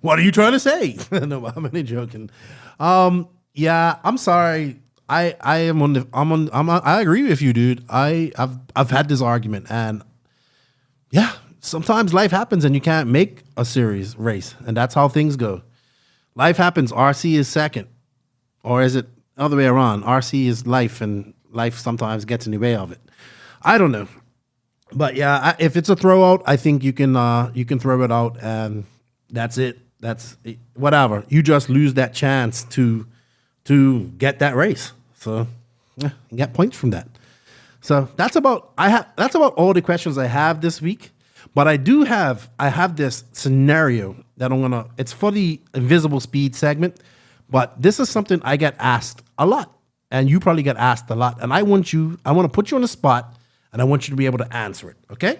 What are you trying to say? No, I'm only joking. Yeah, I'm sorry. I agree with you, dude. I've had this argument, and yeah, sometimes life happens and you can't make a series race, and that's how things go. Life happens. RC is second, or is it other way around? RC is life, and life sometimes gets in the way of it. I don't know, but yeah, if it's a throwout, I think you can throw it out, and That's it. That's it. Whatever. You just lose that chance to get that race. So yeah, you get points from that. So that's about all the questions I have this week. But I have this scenario that it's for the invisible speed segment, but this is something I get asked a lot, and you probably get asked a lot. And I want to put you on the spot, and I want you to be able to answer it. Okay?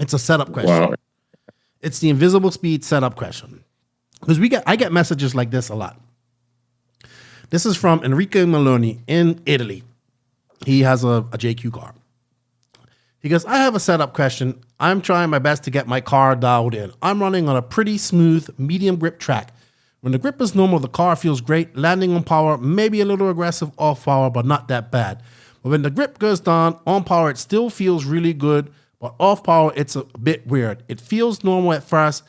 It's a setup question. Wow. It's the invisible speed setup question. Because I get messages like this a lot. This is from Enrico Maloney in Italy. He has a JQ car. He goes, I have a setup question. I'm trying my best to get my car dialed in. I'm running on a pretty smooth, medium grip track. When the grip is normal, the car feels great. Landing on power, maybe a little aggressive off power, but not that bad. But when the grip goes down, on power, it still feels really good. But off power, it's a bit weird. It feels normal at first,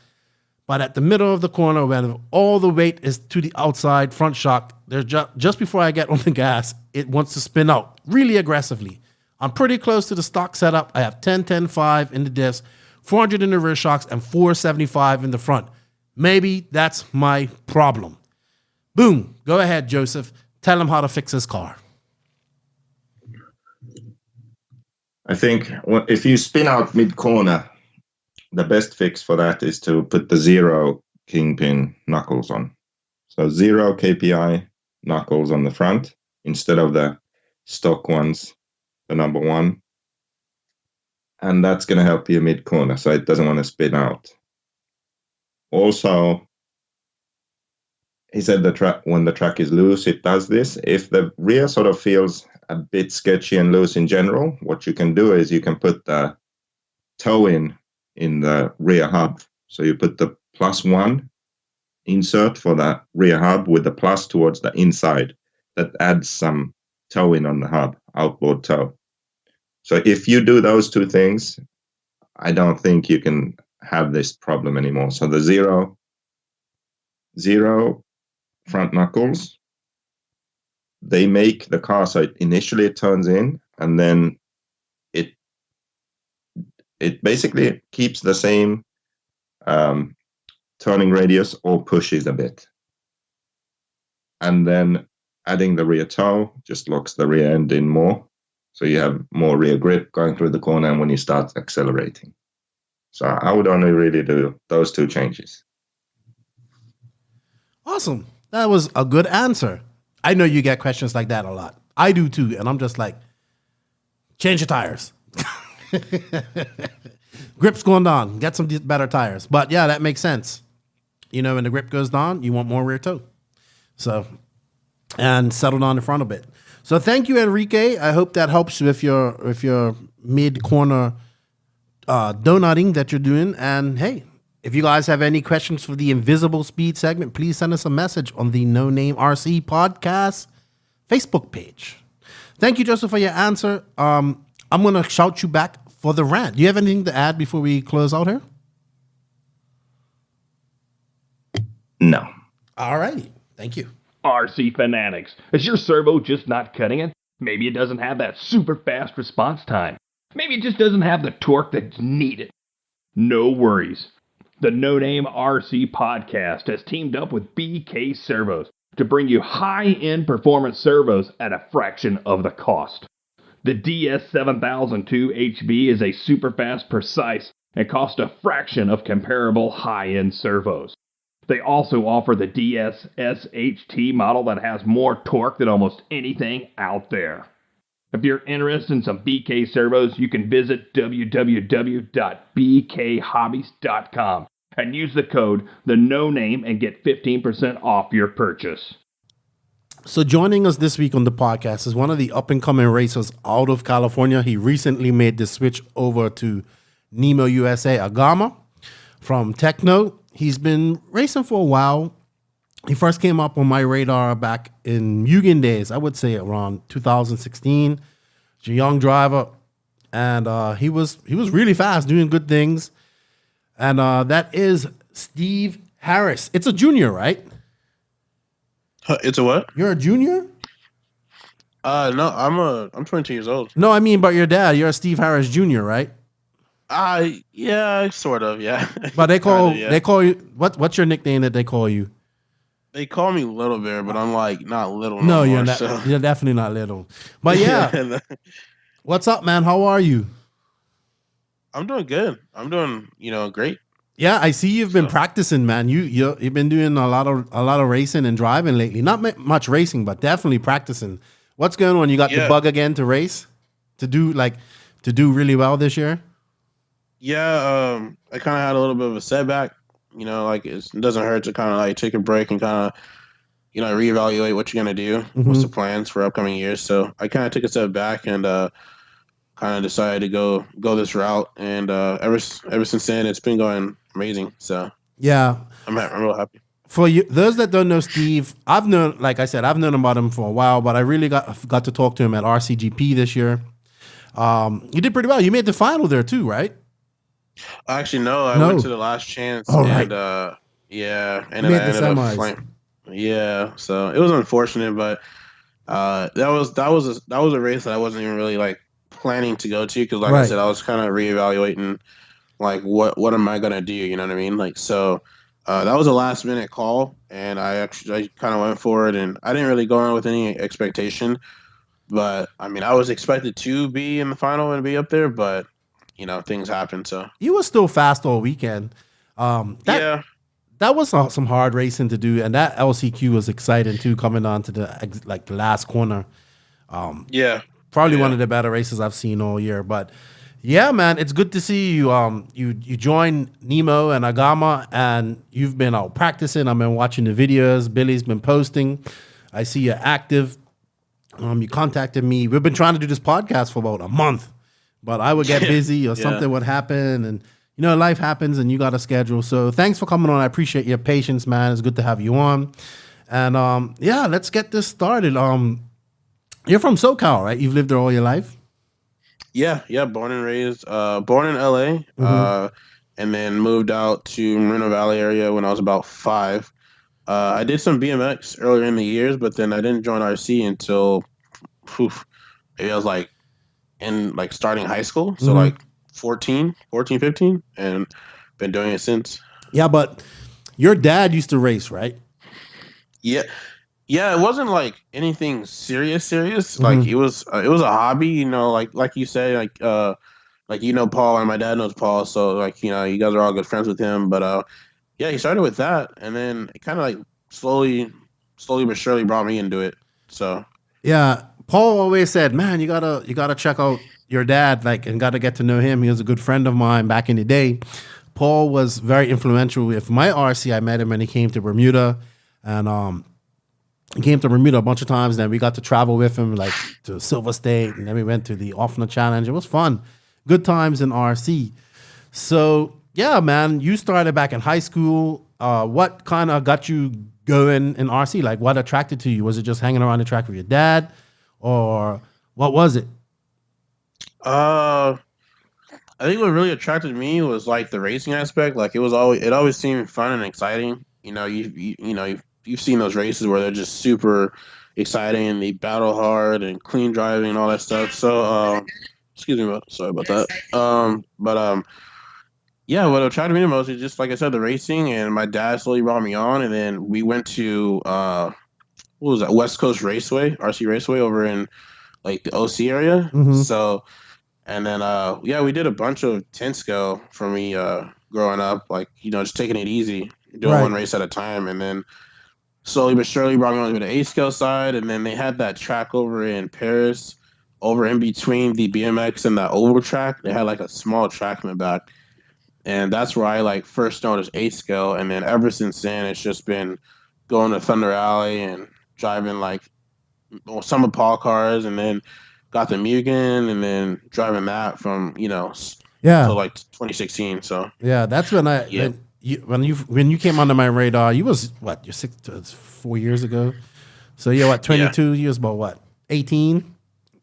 but at the middle of the corner, when all the weight is to the outside front shock, there's just before I get on the gas, it wants to spin out really aggressively. I'm pretty close to the stock setup. I have 10, 10, 5 in the diffs, 400 in the rear shocks, and 475 in the front. Maybe that's my problem. Boom. Go ahead, Joseph. Tell him how to fix his car. I think if you spin out mid-corner, the best fix for that is to put the 0 kingpin knuckles on. So 0 KPI knuckles on the front instead of the stock ones, the number 1. And that's going to help you mid-corner so it doesn't want to spin out. Also, he said when the track is loose, it does this. If the rear sort of feels a bit sketchy and loose in general, what you can do is you can put the toe in the rear hub. So you put the +1 insert for the rear hub with the plus towards the inside. That adds some toe in on the hub, outboard toe. So if you do those two things, I don't think you can have this problem anymore. So the 0 front knuckles, they make the car so initially it turns in, and then it basically keeps the same turning radius or pushes a bit. And then adding the rear toe just locks the rear end in more. So you have more rear grip going through the corner and when you start accelerating. So I would only really do those two changes. Awesome. That was a good answer. I know you get questions like that a lot. I do too. And I'm just like, change your tires. Grip's going down. Get some better tires. But yeah, that makes sense. You know, when the grip goes down, you want more rear toe. So, and settle down the front a bit. So thank you, Enrique. I hope that helps with your mid-corner donutting that you're doing. And hey, if you guys have any questions for the Invisible Speed segment, please send us a message on the No Name RC Podcast Facebook page. Thank you, Joseph, for your answer. I'm going to shout you back for the rant. Do you have anything to add before we close out here? No. All righty. Thank you. RC Fanatics. Is your servo just not cutting it? Maybe it doesn't have that super fast response time. Maybe it just doesn't have the torque that's needed. No worries. The No Name RC Podcast has teamed up with BK Servos to bring you high-end performance servos at a fraction of the cost. The DS7002 HV is a super fast, precise, and costs a fraction of comparable high-end servos. They also offer the DS-SHT model that has more torque than almost anything out there. If you're interested in some BK servos, you can visit www.bkhobbies.com and use the code TheNoName and get 15% off your purchase. So joining us this week on the podcast is one of the up-and-coming racers out of California. He recently made the switch over to Nemo USA Agama from Tekno. He's been racing for a while. He first came up on my radar back in Mugen days, I would say around 2016. He's a young driver, and he was really fast, doing good things. And that is Steve Harris. It's a junior, right? It's a what? You're a junior? No, I'm 22 years old. No, I mean, but your dad, you're a Steve Harris Jr., right? Yeah, sort of, yeah. But they call Kinda, yeah. they call you what's your nickname that they call you? They call me Little Bear, but I'm like not little No, no you're more. not. So You're definitely not little. But yeah, what's up, man? How are you? I'm doing good. I'm doing, great. Yeah, I see you've been So practicing, man. You've been doing a lot of racing and driving lately. Not much racing, but definitely practicing. What's going on? You got the yeah, bug again to race, to do really well this year. yeah. I kind of had a little bit of a setback. Like it doesn't hurt to kind of like take a break and kind of reevaluate what you're gonna do. What's the plans for upcoming years? So I kind of took a step back and kind of decided to go this route. And ever since then, it's been going amazing. So Yeah. I'm real happy. For you, those that don't know Steve, like I said, I've known about him for a while, but I really got to talk to him at RCGP this year. You did pretty well. You made the final there too, right? Actually, no. I went to the last chance, All and right. yeah, and You then made I the ended up semis. flying. Yeah, so it was unfortunate, but that was a race that I wasn't even really like planning to go to because, like I Right. said, I was kind of reevaluating like what am I gonna do? You know what I mean? Like so. That was a last minute call, and I kind of went for it, and I didn't really go in with any expectation. But I mean, I was expected to be in the final and be up there, but things happen. So You were still fast all weekend. That yeah, that was some hard racing to do, and that LCQ was exciting too, coming on to the last corner. yeah, Probably one yeah. of the better races I've seen all year. But yeah, man, it's good to see you. You joined Nemo and Agama, and you've been out practicing. I've been watching the videos. Billy's been posting. I see you're active. You contacted me. We've been trying to do this podcast for about a month, but I would get busy or Yeah. something would happen, and life happens, and you got a schedule. So thanks for coming on. I appreciate your patience, man. It's good to have you on. And yeah, let's get this started. You're from SoCal, right? You've lived there all your life. Yeah. Born and raised, born in LA, and then moved out to Moreno Valley area when I was about 5. I did some BMX earlier in the years, but then I didn't join RC until maybe I was like in like starting high school. So like 14, 15, and been doing it since. Yeah, but your dad used to race, right? Yeah. Yeah, it wasn't like anything serious. Like it was a hobby, like you say, like Paul and my dad knows Paul, so like you guys are all good friends with him. But yeah, he started with that, and then it kind of like slowly but surely brought me into it. So Yeah, Paul always said, "Man, you gotta check out your dad, like, and gotta get to know him." He was a good friend of mine back in the day. Paul was very influential with my RC. I met him when he came to Bermuda, and he came to Bermuda a bunch of times. Then we got to travel with him, like to Silver State, and then we went to the Offner Challenge. It was fun, good times in RC. So yeah, man, you started back in high school. What kind of got you going in RC? Like, what attracted to you? Was it just hanging around the track with your dad, or what was it? I think what really attracted me was like the racing aspect. Like it always seemed fun and exciting. You've seen those races where they're just super exciting and they battle hard and clean driving and all that stuff. So excuse me, sorry about that. But yeah, what attracted me the most is just like I said, the racing, and my dad slowly brought me on, and then we went to what was that, West Coast Raceway, RC Raceway over in like the OC area. So and then yeah, we did a bunch of 10 scale for me growing up, like just taking it easy, doing one race at a time, and then slowly but surely brought me on to the 8 scale side, and then they had that track over in Paris, over in between the BMX and that oval track. They had like a small track in the back, and that's where I like first noticed 8 scale, and then ever since then it's just been going to Thunder Alley and driving like some of Paul cars, and then got the Mugen, and then driving that from Yeah, till like 2016. So yeah, that's when yeah. when you came onto my radar. You was what? You're 4 years ago. So you're what? 22 years, about what? 18,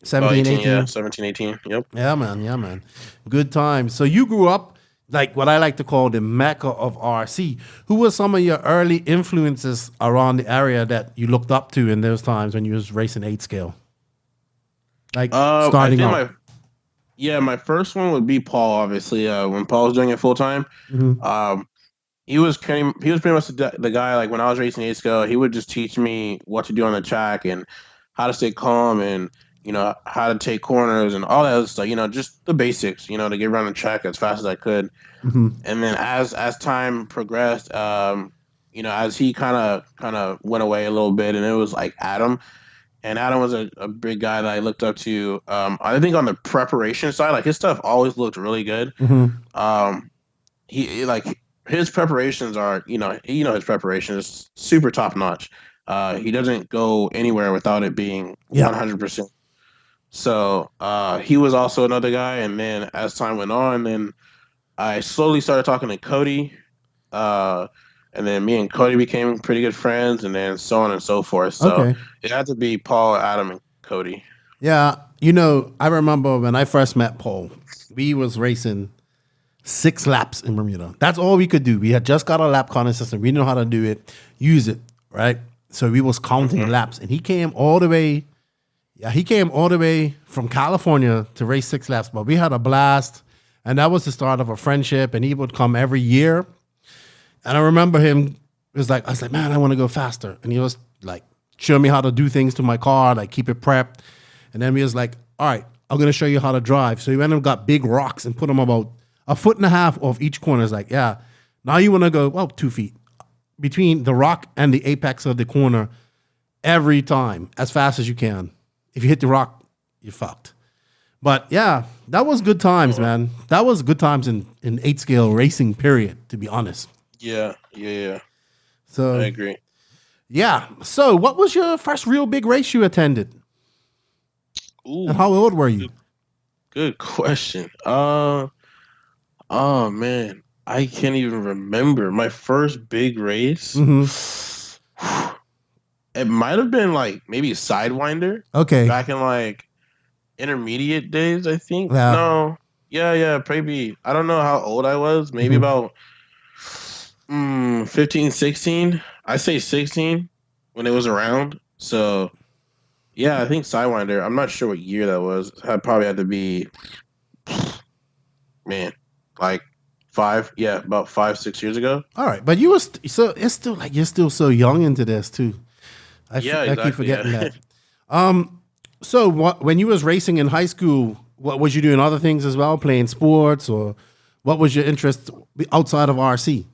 17, 18. Yeah, 17, 18. Yep. Yeah, man. Yeah, man. Good times. So you grew up like what I like to call the Mecca of RC. Who were some of your early influences around the area that you looked up to in those times when you was racing 8 scale? Like starting out. Yeah, my first one would be Paul. Obviously, when Paul was doing it full time, he was pretty much the guy. Like when I was racing ASCO, he would just teach me what to do on the track and how to stay calm and how to take corners and all that other stuff. Just the basics. To get around the track as fast as I could. And then as time progressed, as he kind of went away a little bit, and it was like Adam. And Adam was a big guy that I looked up to. I think on the preparation side, like his stuff always looked really good. He like his preparations are, his preparation is super top notch. He doesn't go anywhere without it being 100%. So he was also another guy. And then as time went on, then I slowly started talking to Cody. And then me and Cody became pretty good friends, and then so on and so forth. So it had to be Paul, Adam, and Cody. Yeah, I remember when I first met Paul, we was racing 6 laps in Bermuda. That's all we could do. We had just got a lap counting system. We knew how to do it, use it, right? So we was counting laps, and he came all the way. Yeah, he came all the way from California to race 6 laps. But we had a blast, and that was the start of a friendship. And he would come every year. And I remember him, I was like, man, I want to go faster. And he was like, show me how to do things to my car, like keep it prepped. And then he was like, all right, I'm going to show you how to drive. So he went and got big rocks and put them about 1.5 foot off each corner. It's like, yeah, now you want to go, 2 feet between the rock and the apex of the corner every time as fast as you can. If you hit the rock, you're fucked. But yeah, that was good times, man. That was good times in 8-scale racing, period, to be honest. Yeah. So I agree. Yeah. So what was your first real big race you attended? Ooh, and how old were you? Good question. Oh man, I can't even remember my first big race. It might have been like maybe Sidewinder. Okay. Back in like intermediate days, I think. Yeah. No. Yeah, maybe. I don't know how old I was. Maybe about 15, 16. I say 16 when it was around. So, yeah, I think Sidewinder. I'm not sure what year that was. It probably had to be, man, like 5. Yeah, about 5, 6 years ago. All right, but you was so it's still like you're still so young into this too. I keep forgetting that. So when you was racing in high school, what was you doing? Other things as well, playing sports, or what was your interest outside of RC?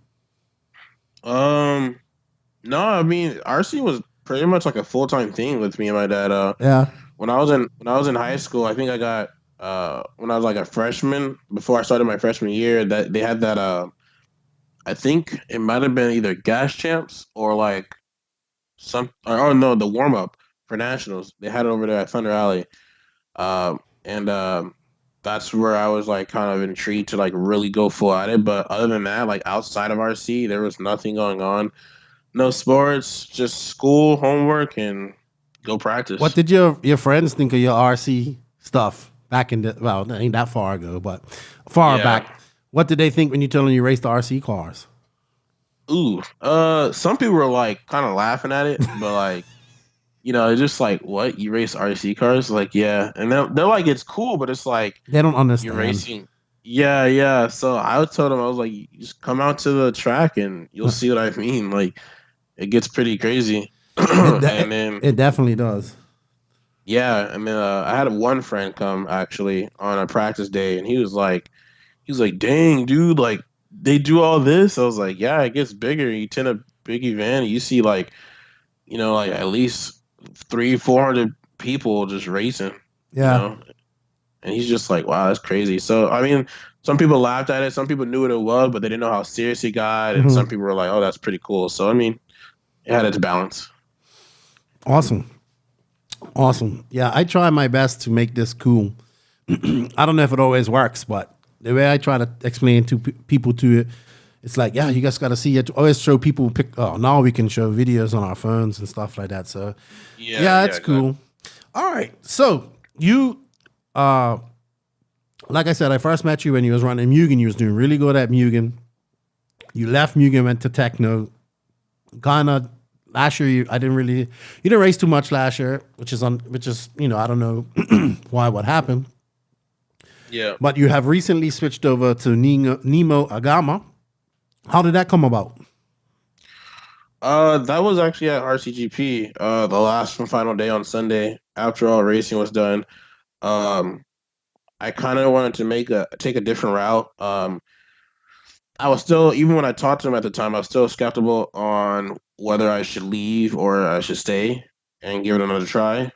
No, I mean RC was pretty much like a full-time thing with me and my dad. Yeah. When I was in high school, I think I got when I was like a freshman, before I started my freshman year, that they had that I think it might have been either gas champs or like the warm up for nationals. They had it over there at Thunder Alley. And that's where I was like kind of intrigued to like really go full at it. But other than that, like outside of RC, there was nothing going on. No sports, just school, homework, and go practice. What did your friends think of your RC stuff back in it ain't that far ago, but far back. What did they think when you told them you raced the RC cars? Ooh, some people were like kind of laughing at it, but like, just like, what, you race RC cars? Like, yeah. And they're like, it's cool, but it's like, they don't understand. You're racing. Yeah. So I told them, I was like, you just come out to the track and you'll see what I mean. Like, it gets pretty crazy. It definitely does. Yeah. I mean, I had one friend come actually on a practice day, and he was like, dang, dude, like, they do all this? I was like, yeah, it gets bigger. You attend a big event, and you see like, like at least 300-400 people just racing. Yeah. And he's just like, wow, that's crazy. So, I mean, some people laughed at it. Some people knew what it was, but they didn't know how serious he got. And some people were like, oh, that's pretty cool. So, I mean, it had its balance. Awesome. Yeah, I try my best to make this cool. I don't know if it always works, but the way I try to explain to people to it, it's like, yeah, you guys got to see it. Always show people now we can show videos on our phones and stuff like that. So yeah, it's cool. All right. So you, like I said, I first met you when you was running Mugen. You was doing really good at Mugen. You left Mugen, went to Tekno. Kinda last year, you didn't race too much last year, which is I don't know what happened. Yeah. But you have recently switched over to Nemo Agama. How did that come about? That was actually at RCGP, the last and final day on Sunday after all racing was done. I kind of wanted to take a different route. I was still, even when I talked to him at the time, I was still skeptical on whether I should leave or I should stay and give it another try.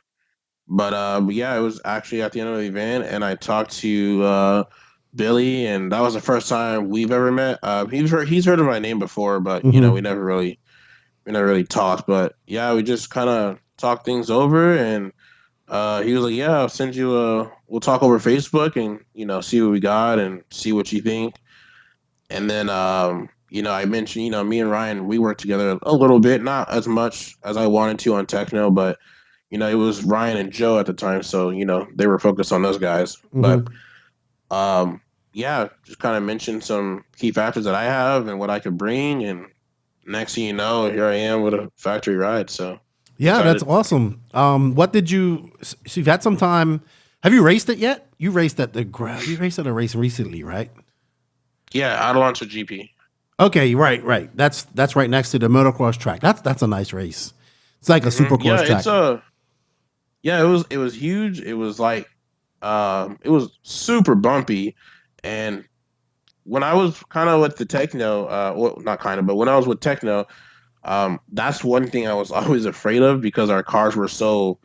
But yeah, it was actually at the end of the event, and I talked to Billy, and that was the first time we've ever met. He's heard of my name before, but you know, we never really talked. But yeah, we just kind of talked things over, and he was like, "Yeah, I'll send you we'll talk over Facebook, and you know, see what we got and see what you think." And then you know, I mentioned, you know, me and Ryan, we worked together a little bit, not as much as I wanted to on Tekno, but you know, it was Ryan and Joe at the time, so you know, they were focused on those guys. But yeah, just kind of mentioned some key factors that I have and what I could bring, and next thing you know, here I am with a factory ride. So yeah, excited. that's awesome. What did you? So you've had some time. Have you raced it yet? You raced at you raced at a race recently, right? Yeah, Adelanto GP. Okay, right. That's right next to the motocross track. That's a nice race. It's like a supercross track. It was huge. It was like it was super bumpy, and when I was kind of with the Tekno, well, not kind of, but when I was with Tekno, that's one thing I was always afraid of because our cars were so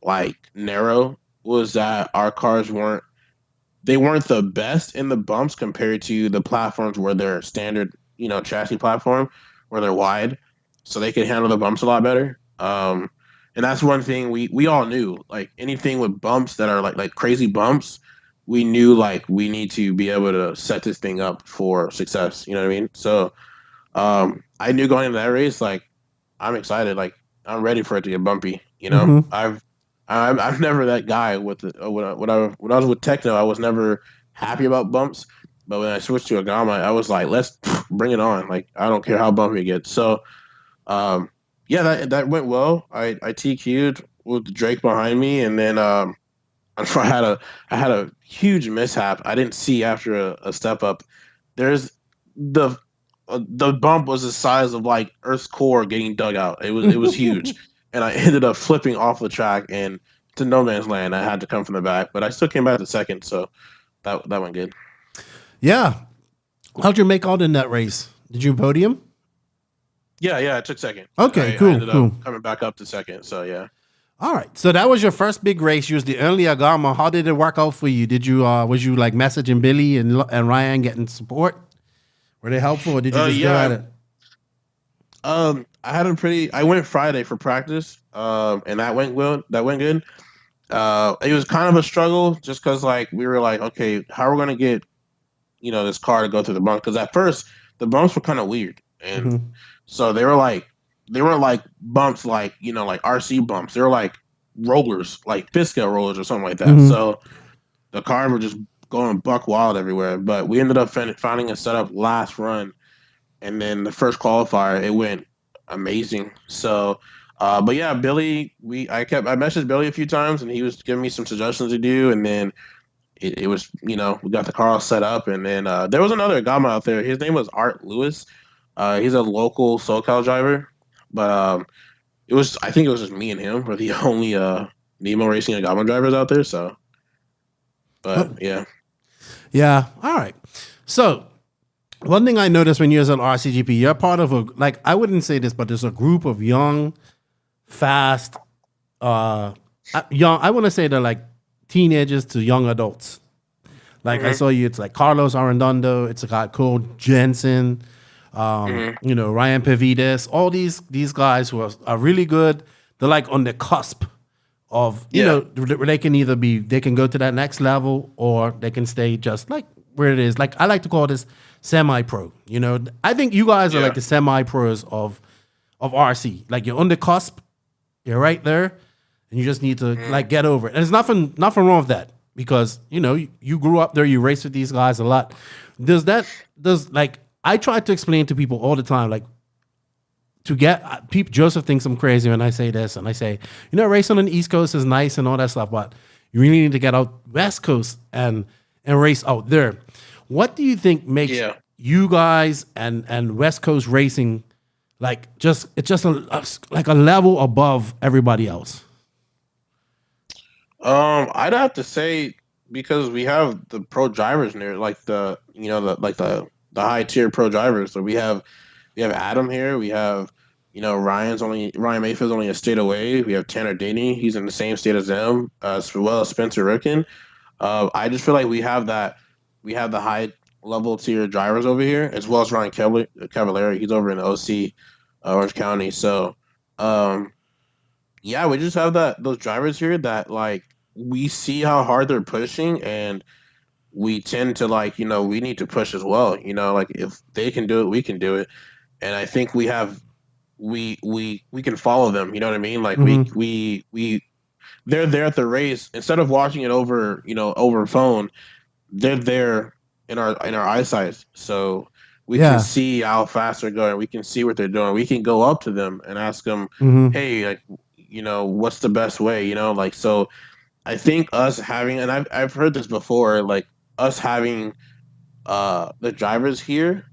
like narrow. Was that our cars weren't the best in the bumps compared to the platforms where they're standard, you know, chassis platform where they're wide, so they could handle the bumps a lot better. And that's one thing we all knew. Like anything with bumps that are like crazy bumps, we knew like we need to be able to set this thing up for success. You know what I mean? So I knew going into that race, like I'm excited. Like I'm ready for it to get bumpy. You know, I'm never that guy with the when I was with Tekno, I was never happy about bumps. But when I switched to Agama, I was like, let's bring it on. Like I don't care how bumpy it gets. So yeah, that went well. I TQ'd with Drake behind me, and then I had a huge mishap. I didn't see after a step up. There's the bump was the size of like Earth's core getting dug out. It was huge. And I ended up flipping off the track and to no man's land. I had to come from the back, but I still came back to second, so that went good. Yeah. How'd you make out in that race? Did you podium? Yeah, I took second. Okay, I cool. ended up coming back up to second, so yeah. All right. So that was your first big race. You was the only Agama. How did it work out for you? Did you was you like messaging Billy and Ryan getting support? Were they helpful, or did you just go at it? I went Friday for practice, and that went well. That went good. It was kind of a struggle just because like we were like, okay, how are we gonna get, you know, this car to go through the bumps? Because at first the bumps were kind of weird, and so they weren't like bumps like, you know, like RC bumps. They were like rollers, like pit scale rollers or something like that. So the cars were just going buck wild everywhere. But we ended up finding a setup last run, and then the first qualifier, it went amazing. So, but yeah, Billy, I messaged Billy a few times, and he was giving me some suggestions to do, and then it was, you know, we got the car all set up, and then there was another Gama out there. His name was Art Lewis. He's a local SoCal driver, but I think it was just me and him were the only Nemo Racing and Gama drivers out there. So, but yeah, all right. So one thing I noticed when you was on RCGP, you're part of a, like, I wouldn't say this, but there's a group of young, fast, I want to say they're like teenagers to young adults. Like I saw you, it's like Carlos Arredondo, it's a guy called Jensen, you know, Ryan Pavides, all these guys who are really good. They're like on the cusp of, you know, they can go to that next level, or they can stay just like where it is. Like I like to call this semi-pro. You know, I think you guys are like the semi-pros of RC. Like you're on the cusp, you're right there, and you just need to like get over it. And there's nothing wrong with that, because you know you grew up there, you raced with these guys a lot. Like I try to explain to people all the time, like to get people. Joseph thinks I'm crazy when I say this, and I say, you know, racing on the East Coast is nice and all that stuff, but you really need to get out West Coast and and race out there. What do you think makes you guys and West Coast racing it's just like a level above everybody else? I'd have to say because we have the pro drivers near, like the high tier pro drivers. So we have Adam here. We have Ryan Mayfield's only a state away. We have Tanner Denny. He's in the same state as them, as well as Spencer Ricken. I just feel like we have the high level tier drivers over here, as well as Ryan Cavallari. He's over in OC, Orange County. So, we just have those drivers here that like we see how hard they're pushing, and we tend to we need to push as well. Like if they can do it, we can do it. And I think we can follow them. You know what I mean? Like they're there at the race instead of watching it over phone. They're there in our eyesight, so we can see how fast they're going. We can see what they're doing. We can go up to them and ask them, "Hey, like, what's the best way?" So I think us having, and I've heard this before, like us having the drivers here,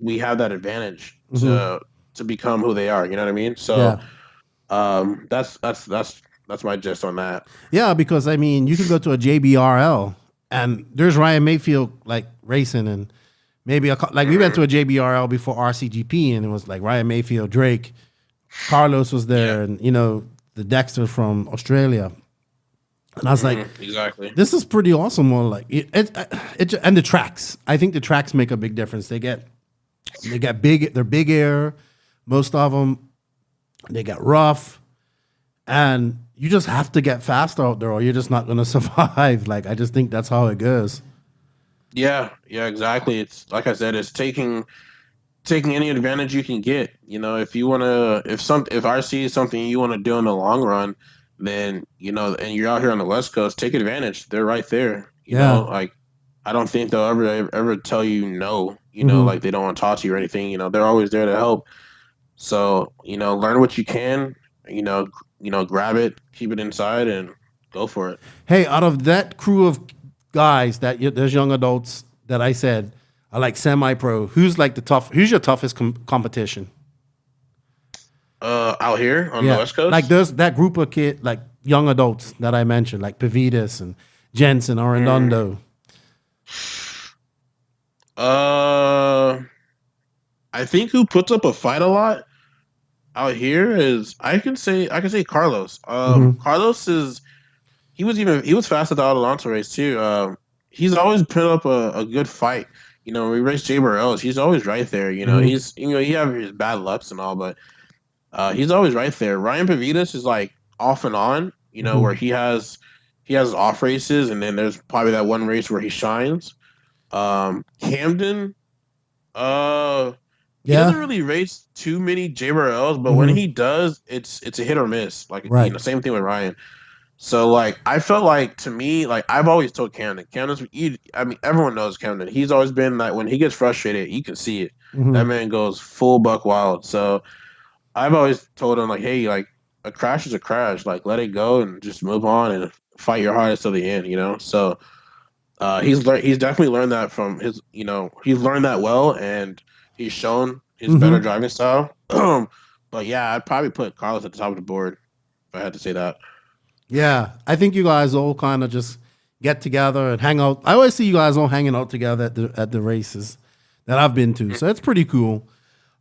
we have that advantage to become who they are. You know what I mean? So that's my gist on that. Yeah, because I mean, you can go to a JBRL and there's Ryan Mayfield like racing, and maybe we went to a JBRL before RCGP, and it was like Ryan Mayfield, Drake, Carlos was there, and the Dexter from Australia. And I was like, exactly, this is pretty awesome. Well, like it, and the tracks. I think the tracks make a big difference. They get big. They're big air, most of them. They get rough, and you just have to get fast out there, or you're just not going to survive. Like I just think that's how it goes. Yeah, exactly. It's like I said, it's taking any advantage you can get. If RC is something you want to do in the long run, then and you're out here on the West Coast, take advantage. They're right there. You know, like I don't think they'll ever tell you no. Like they don't want to talk to you or anything. They're always there to help. So learn what you can. Grab it, keep it inside, and go for it. Hey, out of that crew of guys those young adults that I said are like semi-pro, who's your toughest competition? Out here on the West Coast? Like that group of like young adults that I mentioned, like Pavitas and Jensen, Arredondo. I think who puts up a fight a lot out here is I can say Carlos. Carlos he was fast at the Adelanto race too. He's always put up a good fight. We race JBRLs. He's always right there. He's he have his bad lucks and all, but he's always right there. Ryan Pavitas is like off and on. Where he has off races, and then there's probably that one race where he shines. Camden, he doesn't really race too many JBRLs, but when he does, it's a hit or miss. Like same thing with Ryan. So like I felt like, to me, like I've always told Camden, everyone knows Camden. He's always been like, when he gets frustrated, you can see it. That man goes full buck wild. So I've always told him like, hey, like a crash is a crash. Like let it go and just move on and fight your hardest till the end. So he's definitely learned that from his. He's learned that well, and he's shown his better driving style. But yeah, I'd probably put Carlos at the top of the board if I had to say that. Yeah, I think you guys all kind of just get together and hang out. I always see you guys all hanging out together at the races that I've been to, so it's pretty cool.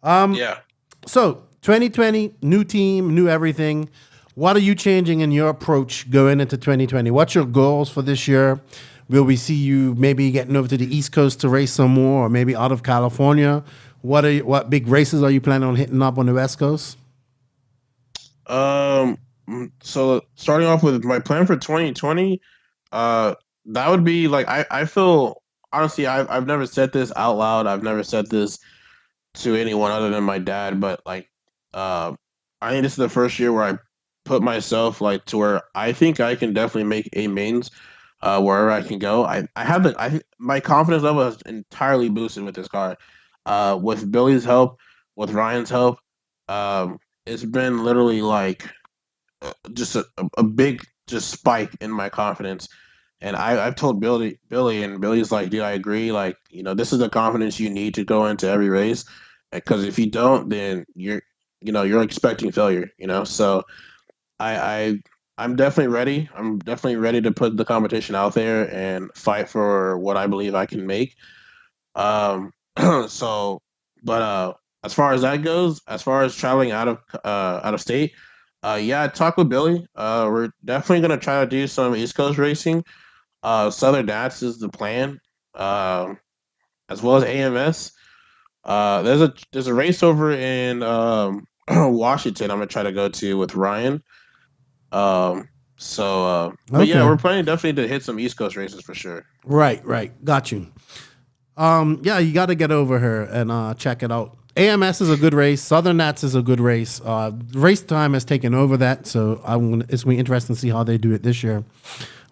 So 2020, new team, new everything. What are you changing in your approach going into 2020? What's your goals for this year? Will we see you maybe getting over to the East Coast to race some more, or maybe out of California? What big races are you planning on hitting up on the West Coast? So starting off with my plan for 2020, that would be like I feel, honestly, I've never said this out loud. I've never said this to anyone other than my dad, but like I think this is the first year where I put myself like to where I think I can definitely make a mains wherever I can go. My confidence level is entirely boosted with this car. With Billy's help, with Ryan's help, it's been literally like just a big spike in my confidence. And I've told Billy, and Billy's like, dude, I agree. Like, this is the confidence you need to go into every race, because if you don't, then you're expecting failure. So I I'm definitely ready. I'm definitely ready to put the competition out there and fight for what I believe I can make. Um, so, but as far as that goes, as far as traveling out of state, yeah, I talked with Billy. We're definitely gonna try to do some East Coast racing. Southern Nats is the plan, as well as AMS. There's a race over in Washington. I'm gonna try to go to with Ryan. But yeah, Okay. we're planning definitely to hit some East Coast races for sure. Right. Got you. Yeah, you got to get over here and check it out. AMS is a good race. Southern Nats is a good race. Race Time has taken over that, so it's going to be interesting to see how they do it this year.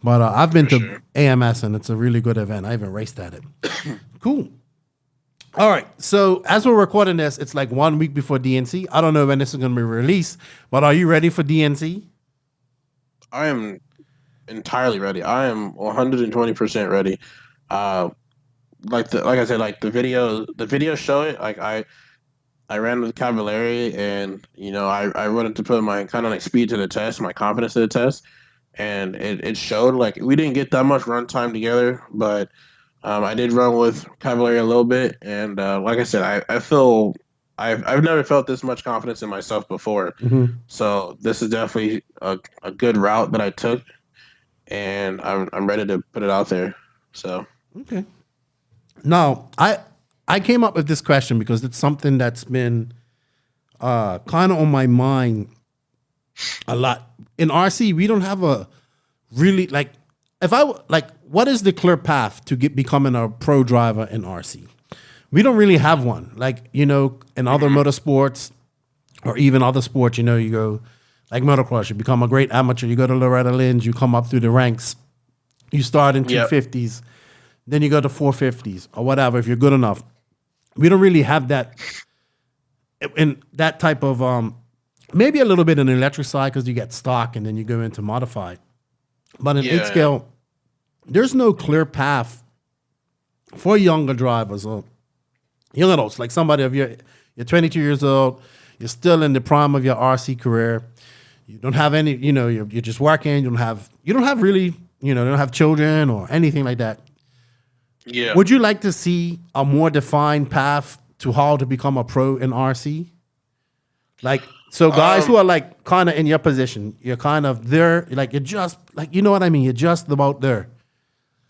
But I've been to AMS, and it's a really good event. I even raced at it. Cool. All right, so as we're recording this, it's like 1 week before DNC. I don't know when this is going to be released, but are you ready for DNC? I am entirely ready. I am 120% ready. Like I said, like the videos show it. Like I ran with Cavallari, and I wanted to put my kind of like speed to the test, my confidence to the test, and it showed. Like, we didn't get that much run time together, but I did run with Cavallari a little bit, and like I said, I feel I've never felt this much confidence in myself before. So this is definitely a good route that I took, and I'm ready to put it out there. So okay. Now, I came up with this question because it's something that's been kind of on my mind a lot. In RC, we don't have a really what is the clear path to becoming a pro driver in RC? We don't really have one. Like, in other motorsports or even other sports, you go like motocross, you become a great amateur, you go to Loretta Lynn's, you come up through the ranks, you start in 250s, then you go to 450s or whatever if you're good enough. We don't really have that in that type of maybe a little bit in the electric side because you get stock and then you go into modified. But in 8 scale, there's no clear path for younger drivers or young adults, like somebody of you're 22 years old, you're still in the prime of your RC career. You don't have any, you're just working. You don't have really, don't have children or anything like that. Yeah. Would you like to see a more defined path to how to become a pro in RC? Like, so guys who are like kind of in your position, you're kind of there, like you're just like, you know what I mean? You're just about there.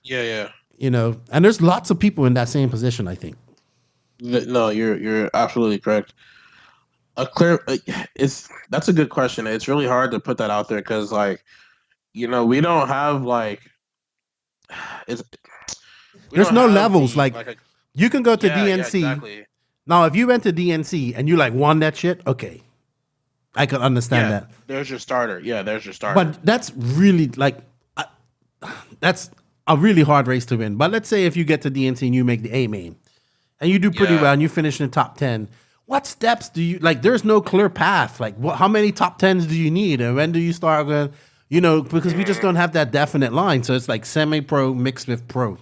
Yeah. And there's lots of people in that same position, I think. No, you're absolutely correct. That's a good question. It's really hard to put that out there because, like, we don't have like there's no levels. You can go to DNC. Yeah, exactly. Now, if you went to DNC and you like won that shit, okay, I can understand that. There's your starter. Yeah, there's your starter. But that's really that's a really hard race to win. But let's say if you get to DNC and you make the A main and you do pretty well and you finish in the top 10, what steps do you like? There's no clear path. Like, how many top 10s do you need, and when do you start going? Because we just don't have that definite line. So it's like semi-pro mixed with pro.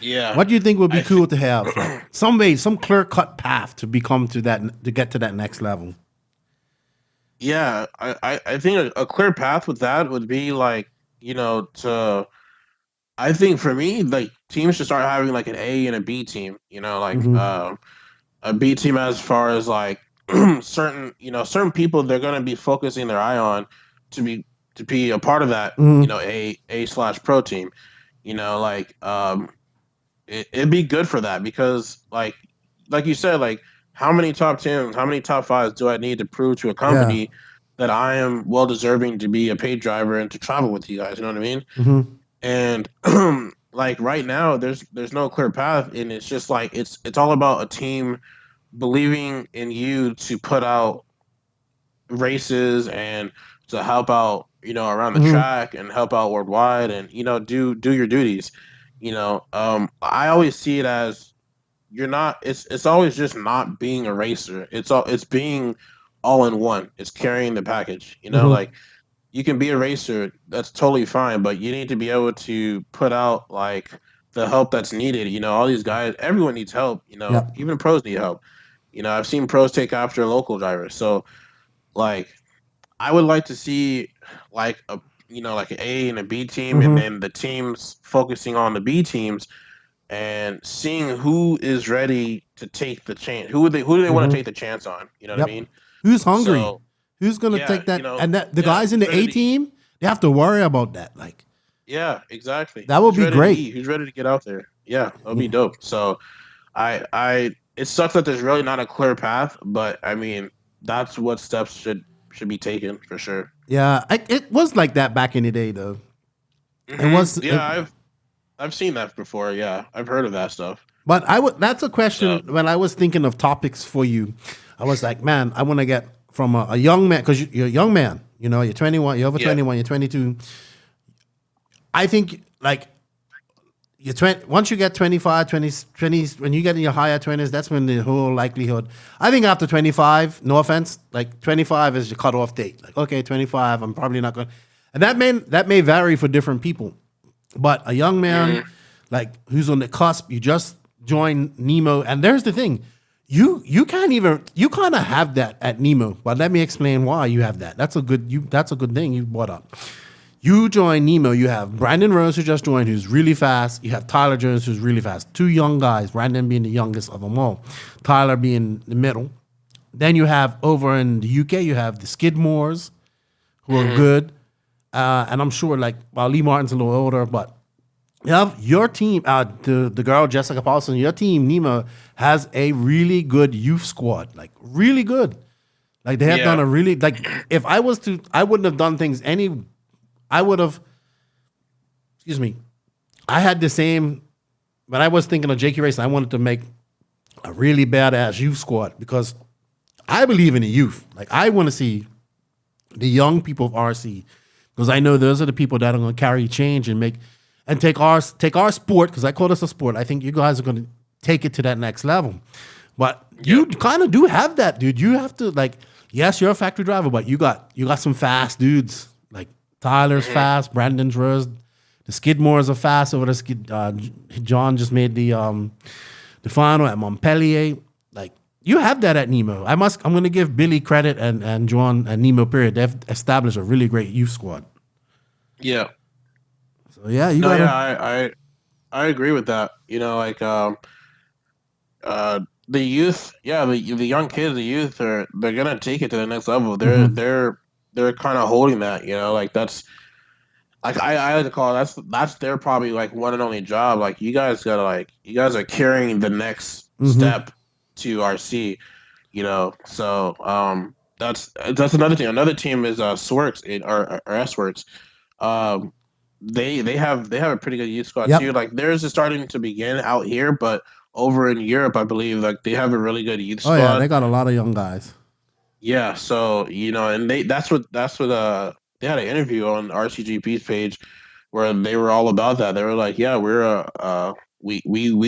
Yeah. What do you think would be cool to have? Like, some clear-cut path to get to that next level. Yeah, I think a clear path with that would be like, I think for me, like, teams should start having like an A and a B team, a B team as far as like certain people they're going to be focusing their eye on to be a part of that, A/pro team, it'd be good for that because like you said, like, how many top 10s, how many top 5s do I need to prove to a company that I am well deserving to be a paid driver and to travel with you guys? You know what I mean? Mm-hmm. And like right now, there's no clear path, and it's just like it's all about a team believing in you to put out races and to help out, around the track and help out worldwide and do your duties. I always see it as you're not. It's always just not being a racer. It's being all in one. It's carrying the package. Like you can be a racer. That's totally fine, but you need to be able to put out like the help that's needed. You know, all these guys, everyone needs help. You know, Yep. even pros need help. You know, I've seen pros take after local drivers. So, like, I would like to see like a like an A and a B team, and then the teams focusing on the B teams and seeing who is ready to take the chance. Who do they want to take the chance on? You know what I mean? Who's hungry? So, Who's gonna yeah, take that? you know, And that the yeah, guys in the ready A to- team, they have to worry about that. Like, Yeah, exactly. That would Who's be ready to great. eat? Who's ready to get out there? Yeah, that'll be dope. So, it sucks that there's really not a clear path, but I mean, that's what steps should be taken for sure. yeah, it was like that back in the day, though. It was. Yeah, I've seen that before. Yeah, I've heard of that stuff. But that's a question when I was thinking of topics for you. I was like, man, I want to get from a young man, because you're a young man. You know, you're 21, you're over 21, you're 22. I think like once you get 25, 20, when you get in your higher 20s, that's when the whole likelihood. I think after 25, no offense, like 25 is your cutoff date. Like, okay, 25, I'm probably not going to. And that may vary for different people. But a young man, like, who's on the cusp, you just joined Nemo. And there's the thing. You kind of have that at Nemo. But let me explain why you have that. That's a good thing you brought up. You join Nemo, you have Brandon Rose, who just joined, who's really fast. You have Tyler Jones, who's really fast. Two young guys, Brandon being the youngest of them all, Tyler being the middle. Then you have over in the UK, you have the Skidmores, who are good. And I'm sure, like, Lee Martin's a little older, but you have your team, the girl, Jessica Paulson, your team, Nemo, has a really good youth squad, like, really good. Like, they have done a really, like, if I was to, I wouldn't have done things I would have, I had the same, when I was thinking of JQ Racing, I wanted to make a really badass youth squad because I believe in the youth. Like, I want to see the young people of RC because I know those are the people that are going to carry change and take our sport, because I call this a sport. I think you guys are going to take it to that next level. But you kind of do have that, dude. You have to, like, yes, you're a factory driver, but you got some fast dudes. Like, Tyler's fast, Brandon's Rose, the Skidmores are fast over the Skid. John just made the final at Montpellier. Like, you have that at Nemo. I'm going to give Billy credit and John and Nemo period. They've established a really great youth squad. Yeah. So yeah, you got. I agree with that. You know, like the youth, the young kids, the youth they're gonna take it to the next level. They're kind of holding that, you know, like that's like I like to call it, that's their probably like one and only job. Like, you guys are carrying the next step to RC, you know. So that's another thing. Another team is Swerks or S-Works. They have a pretty good youth squad too. Like, theirs is starting to begin out here, but over in Europe, I believe, like, they have a really good youth squad. Oh yeah, they got a lot of young guys. Yeah, so, you know, and that's what they had an interview on RCGP's page where they were all about that. They were like, yeah, we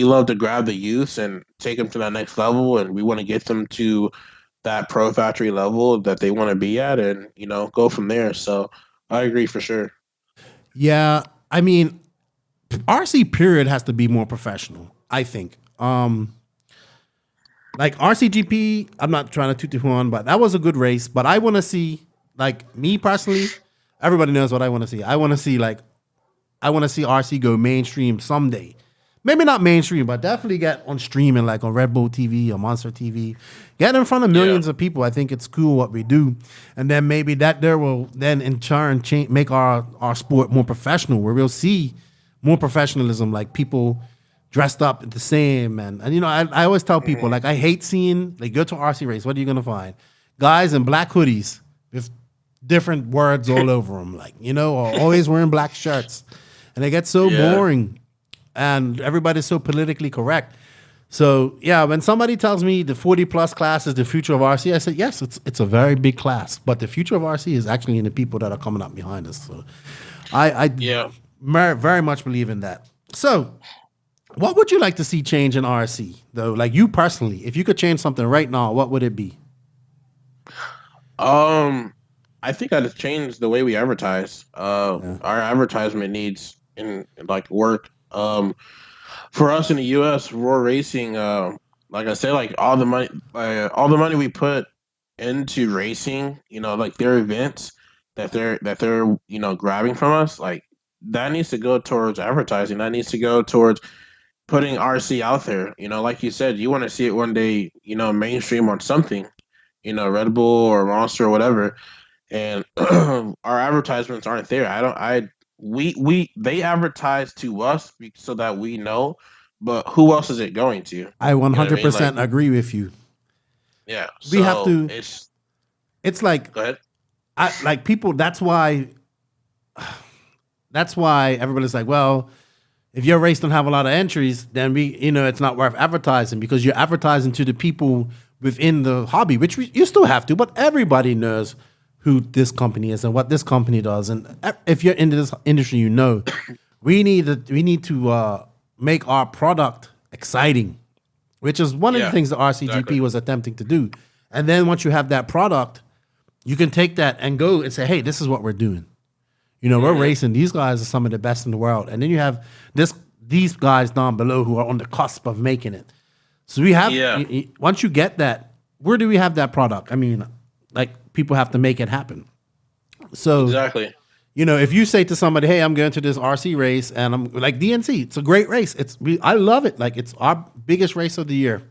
love to grab the youth and take them to that next level, and we want to get them to that pro factory level that they want to be at, and, you know, go from there. So I agree for sure. Yeah, I mean, RC period has to be more professional, I think. Like, RCGP, I'm not trying to toot the horn, but that was a good race. But I want to see, like, me personally, everybody knows what I want to see. I want to see RC go mainstream someday. Maybe not mainstream, but definitely get on streaming, like on Red Bull TV or Monster TV. Get in front of millions of people. I think it's cool what we do. And then maybe that there will then in turn make our sport more professional, where we'll see more professionalism, like people dressed up the same. And you know, I always tell people, like, I hate seeing, like, go to RC race, what are you going to find? Guys in black hoodies with different words all over them, like, you know, or always wearing black shirts. And they get so boring. And everybody's so politically correct. So, yeah, when somebody tells me the 40-plus class is the future of RC, I say, yes, it's a very big class. But the future of RC is actually in the people that are coming up behind us. So I very much believe in that. So what would you like to see change in RC, though? Like, you personally, if you could change something right now, what would it be? I think I just changed the way we advertise. Our advertisement needs in like work. For us in the U.S., Roar Racing, like I said, like all the money we put into racing, like their events that they're grabbing from us, like that needs to go towards advertising. That needs to go towards putting RC out there. Like you said, you want to see it one day, mainstream on something, Red Bull or Monster or whatever. And our advertisements aren't there. They advertise to us so that we know, but who else is it going to? I 100% agree with you. Yeah, we have to. It's like, go ahead. Like people. That's why everybody's like, well, if your race don't have a lot of entries, then it's not worth advertising, because you're advertising to the people within the hobby, which you still have to, but everybody knows who this company is and what this company does. And if you're into this industry, we need to make our product exciting, which is one of the things the RCGP was attempting to do. And then once you have that product, you can take that and go and say, hey, this is what we're doing. We're racing. These guys are some of the best in the world. And then you have these guys down below who are on the cusp of making it. So we have, once you get that, where do we have that product? I mean, like, people have to make it happen. So exactly. If you say to somebody, hey, I'm going to this RC race, and I'm like, DNC, it's a great race. I love it. Like, it's our biggest race of the year.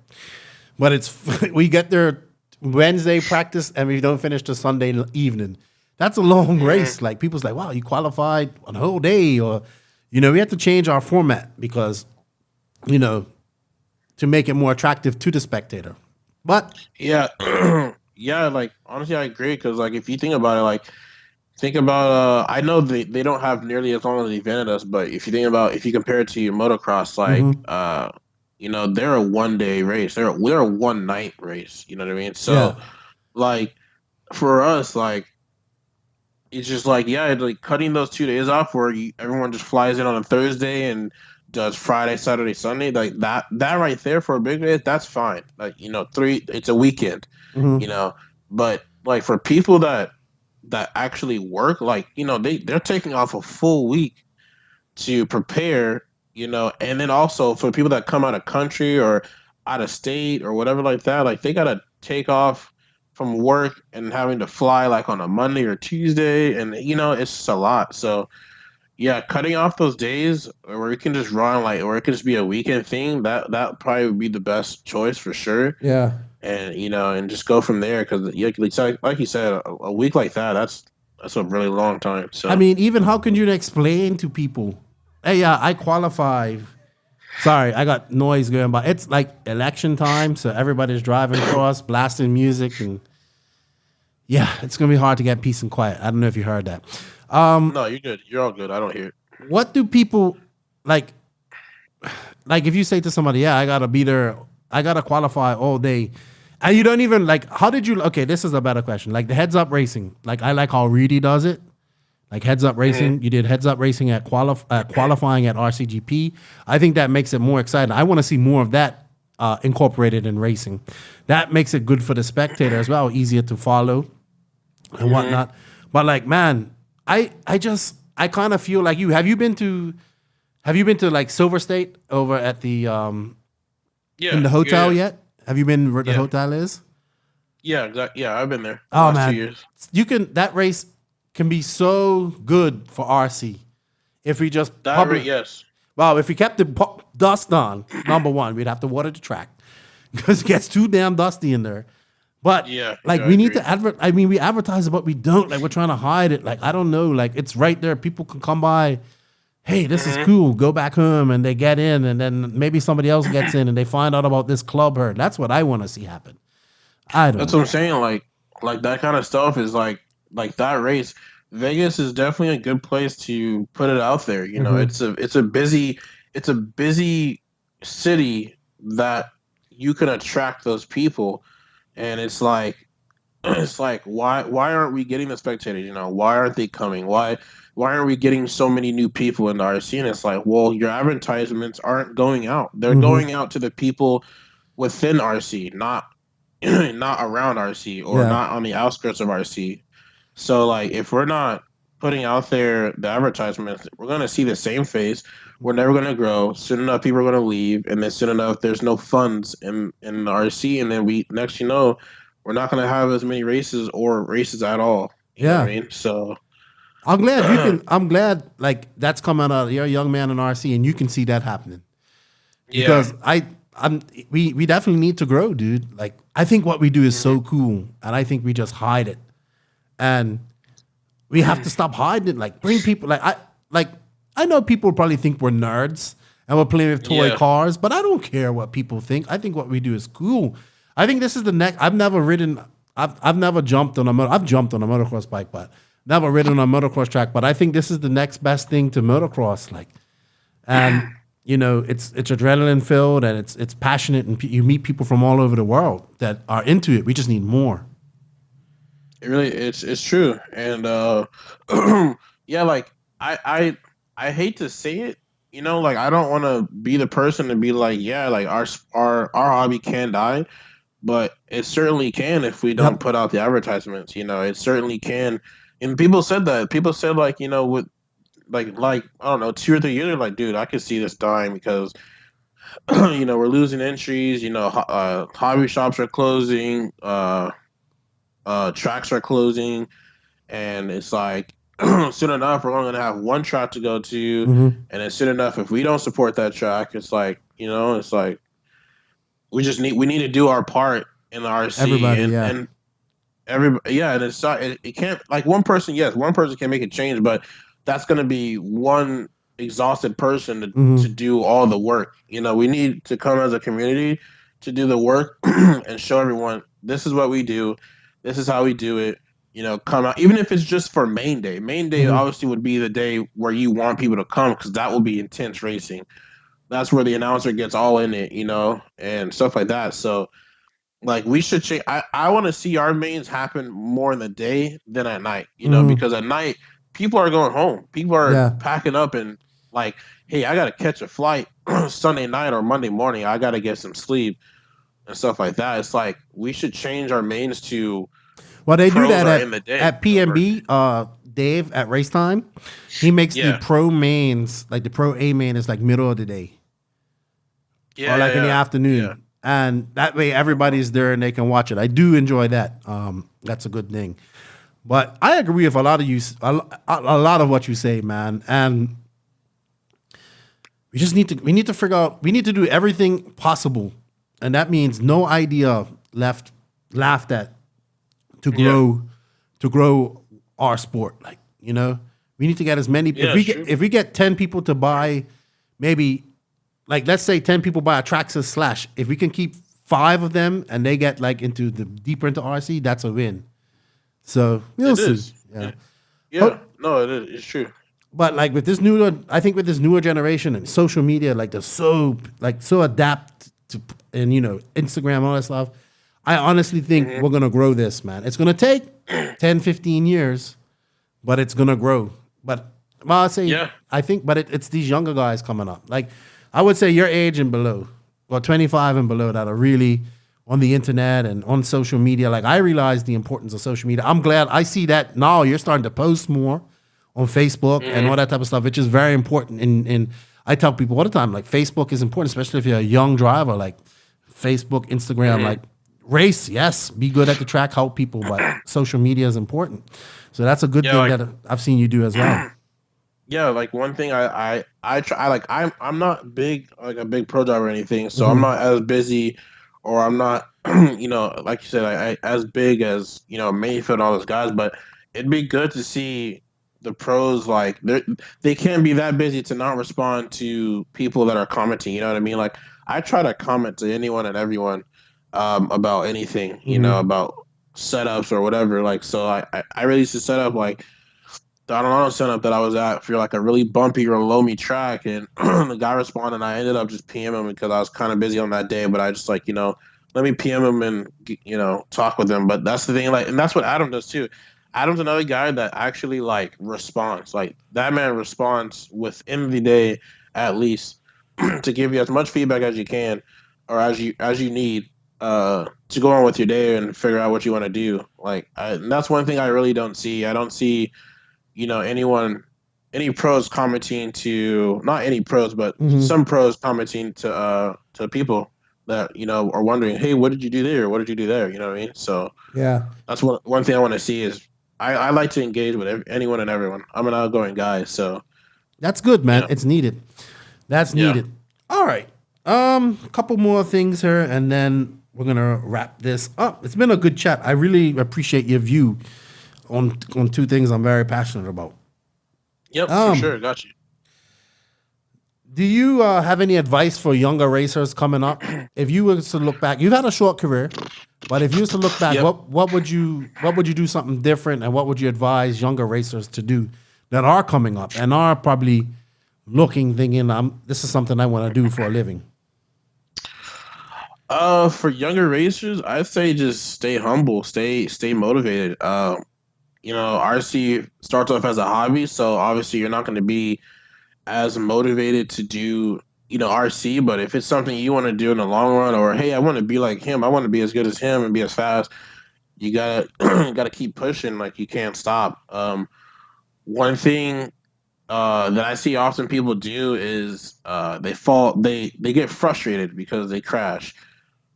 But we get there Wednesday practice and we don't finish till Sunday evening. That's a long race. Like, people's like, wow, you qualified a whole day, or we have to change our format because, to make it more attractive to the spectator. But yeah, yeah, like, honestly, I agree, because like, if you think about it, like, I know they don't have nearly as long of an event as us, but if you compare it to motocross, like, they're a 1 day race. They're a 1 night race. You know what I mean? So, like, for us, like, it's just like, like cutting those 2 days off where everyone just flies in on a Thursday and does Friday, Saturday, Sunday, like that right there for a big race, that's fine. Like, it's a weekend, but like for people that actually work, like, they're taking off a full week to prepare, and then also for people that come out of country or out of state or whatever like that, like they got to take off from work and having to fly like on a Monday or Tuesday, and it's just a lot. So yeah, cutting off those days where you can just run, like, or it could just be a weekend thing, that probably would be the best choice for sure. Yeah. And and just go from there, because like you said, a week like that's a really long time. So I mean, even how can you explain to people, hey, I qualified. Sorry, I got noise going by. It's like election time, so everybody's driving across, blasting music, and it's gonna be hard to get peace and quiet. I don't know if you heard that. No, you're good. You're all good. I don't hear it. What do people like? Like, if you say to somebody, I gotta be there, I gotta qualify all day, and you don't even like, how did you? Okay, this is a better question. Like the heads up racing, like I like how Reedy does it. Like heads up racing, you did heads up racing at qualifying at RCGP. I think that makes it more exciting. I want to see more of that incorporated in racing. That makes it good for the spectator as well, easier to follow and whatnot. But like, man, I kind of feel like you. Have you been to like Silver State over at the in the hotel yet? Have you been where the hotel is? Yeah, exactly. Yeah, I've been there. Oh last man, 2 years. That race can be so good for RC if we just yes. Well, if we kept the dust on, number one, we'd have to water the track because it gets too damn dusty in there. But we need to advertise. I mean, we advertise it, but we don't. Like, we're trying to hide it. Like, I don't know. Like, it's right there. People can come by. Hey, this is cool. Go back home, and they get in, and then maybe somebody else gets in, and they find out about this club herd. That's what I want to see happen. That's what I'm saying. Like that kind of stuff is like that race. Vegas is definitely a good place to put it out there. It's a busy city that you can attract those people, and it's like why aren't we getting the spectators? Why aren't they coming? Why aren't we getting so many new people in the RC? And it's like, well, your advertisements aren't going out. They're going out to the people within RC, not around RC or not on the outskirts of RC. So like if we're not putting out there the advertisements, we're gonna see the same face. We're never gonna grow. Soon enough, people are gonna leave, and then soon enough, there's no funds in the RC, and then we next you know, we're not gonna have as many races or races at all. You know what I mean? So I'm glad you can. I'm glad like that's coming out. You're a young man in RC, and you can see that happening. Because we definitely need to grow, dude. Like I think what we do is so cool, and I think we just hide it, and we have to stop hiding it. Like bring people. I know people probably think we're nerds and we're playing with toy cars, but I don't care what people think. I think what we do is cool. I think this is the next. I've never ridden. I've never jumped on a motor. I've jumped on a motocross bike, but never ridden on a motocross track. But I think this is the next best thing to motocross. Like, and you know, it's adrenaline filled and it's passionate, and you meet people from all over the world that are into it. We just need more. it really it's true, and yeah, like I hate to say it, you know, like I don't want to be the person to be like, yeah, like our hobby can die, but it certainly can if we don't put out the advertisements. You know, it certainly can. And people said that. People said like, you know, with like I don't know, 2 or 3 years, like, dude, I could see this dying because you know we're losing entries. You know, hobby shops are closing, tracks are closing, and it's like soon enough we're only gonna have one track to go to, and then soon enough if we don't support that track, it's like, you know, it's like we need to do our part in the RC. Everybody, and everybody, and it's not, it can't, like one person can make a change, but that's gonna be one exhausted person to do all the work. You know, we need to come as a community to do the work and show everyone this is what we do, this is how we do it. You know, come out, even if it's just for main day. Main day obviously would be the day where you want people to come because that will be intense racing. That's where the announcer gets all in it, you know, and stuff like that. So, like, we should change. I want to see our mains happen more in the day than at night, you know, because at night people are going home. People are packing up and like, hey, I got to catch a flight Sunday night or Monday morning. I got to get some sleep and stuff like that. It's like we should change our mains to. Well, they do that at PMB. Dave at Race Time, he makes the pro mains, like the pro A main is like middle of the day, or like in the afternoon, and that way everybody's there and they can watch it. I do enjoy that. That's a good thing. But I agree with a lot of you, a lot of what you say, man. And we need to figure out. We need to do everything possible, and that means no idea laughed at. To grow our sport, like, you know, we need to get as many. If we get 10 people to buy, maybe, like, let's say 10 people buy a Traxxas Slash. If we can keep 5 of them and they get like deeper into RC, that's a win. So we'll see. No, it is. It's true. But like with this newer generation and social media, like they're so adapt to, and you know, Instagram, all that stuff. I honestly think we're going to grow this, man. It's going to take 10, 15 years, but it's going to grow. But I think it's these younger guys coming up. Like, I would say your age and below, or 25 and below, that are really on the internet and on social media. Like, I realize the importance of social media. I'm glad I see that now you're starting to post more on Facebook and all that type of stuff, which is very important. And I tell people all the time, like, Facebook is important, especially if you're a young driver. Like, Facebook, Instagram, like, race, yes, be good at the track, help people, but social media is important. So that's a good thing that I've seen you do as well. Yeah, like one thing I try, like I'm not big, like a big pro driver or anything, so I'm not as busy, or I'm not, you know, like you said, I as big as, you know, Mayfield and all those guys. But it'd be good to see the pros, like they can't be that busy to not respond to people that are commenting. You know what I mean? Like I try to comment to anyone and everyone. About anything, you know, about setups or whatever. Like, so I released a setup, like, I don't know, setup that I was at for like a really bumpy or loamy track, and the guy responded, and I ended up just PM him because I was kind of busy on that day, but I just like, you know, let me PM him and, you know, talk with him. But that's the thing, like, and that's what Adam does too. Adam's another guy that actually like responds. Like that man responds within the day at least to give you as much feedback as you can or as you need. to go on with your day and figure out what you want to do. Like, and that's one thing I really don't see. I don't see, any pros commenting to, not any pros, but some pros commenting to people that, are wondering, hey, what did you do there? What did you do there? You know what I mean? So Yeah. that's one thing I want to see is I like to engage with anyone and everyone. I'm an outgoing guy, so. That's good, man. It's needed. That's needed. All right. A couple more things here, and then we're gonna wrap this up. It's been a good chat. I really appreciate your view on two things I'm very passionate about. Yep, for sure. Got you. Do you have any advice for younger racers coming up? If you were to look back, you've had a short career, but if you were to look back, what would you do something different, and what would you advise younger racers to do that are coming up and are probably thinking, this is something I want to do for a living? For younger racers, I'd say just stay humble, stay motivated. RC starts off as a hobby, so obviously you're not going to be as motivated to do, RC, but if it's something you want to do in the long run, or hey, I want to be like him, I want to be as good as him and be as fast, you gotta keep pushing. Like, you can't stop. One thing that I see often people do is they get frustrated because they crash,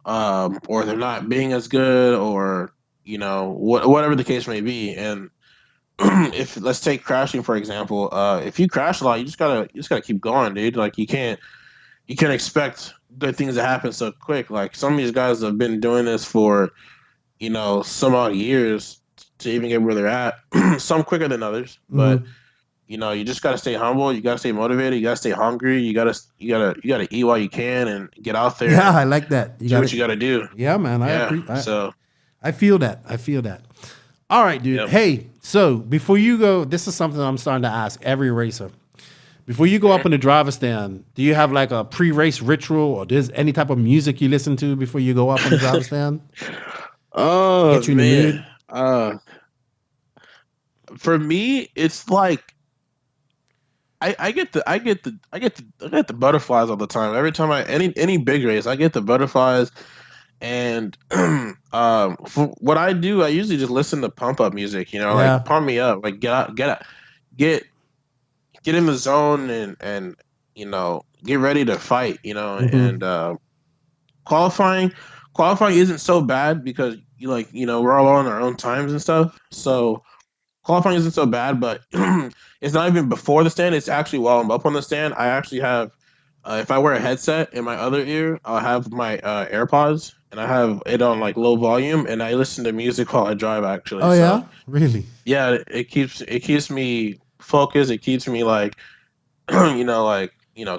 or they're not being as good, or whatever the case may be. And if, let's take crashing for example, if you crash a lot, you just gotta keep going, dude. Like, you can't expect good things to happen so quick. Like, some of these guys have been doing this for some odd years to even get where they're at. Some quicker than others, but you just gotta stay humble. You gotta stay motivated. You gotta stay hungry. You gotta eat while you can and get out there. Yeah, I like that. Do what you gotta do. Yeah, man. I feel that. All right, dude. Yep. Hey, so before you go, this is something I'm starting to ask every racer. Before you go up in the driver's stand, do you have like a pre-race ritual, or there's any type of music you listen to before you go up in the driver's stand? Oh, get you in the mood? For me, it's like I get the butterflies all the time. Every time any big race, I get the butterflies. And for what I do, I usually just listen to pump up music, like pump me up, like get in the zone and get ready to fight, and qualifying isn't so bad because we're all on our own times and stuff. So qualifying isn't so bad, but it's not even before the stand. It's actually while I'm up on the stand. I actually have, if I wear a headset in my other ear, I'll have my AirPods, and I have it on like low volume, and I listen to music while I drive. Actually, oh yeah, really? Yeah, it keeps me focused. It keeps me like,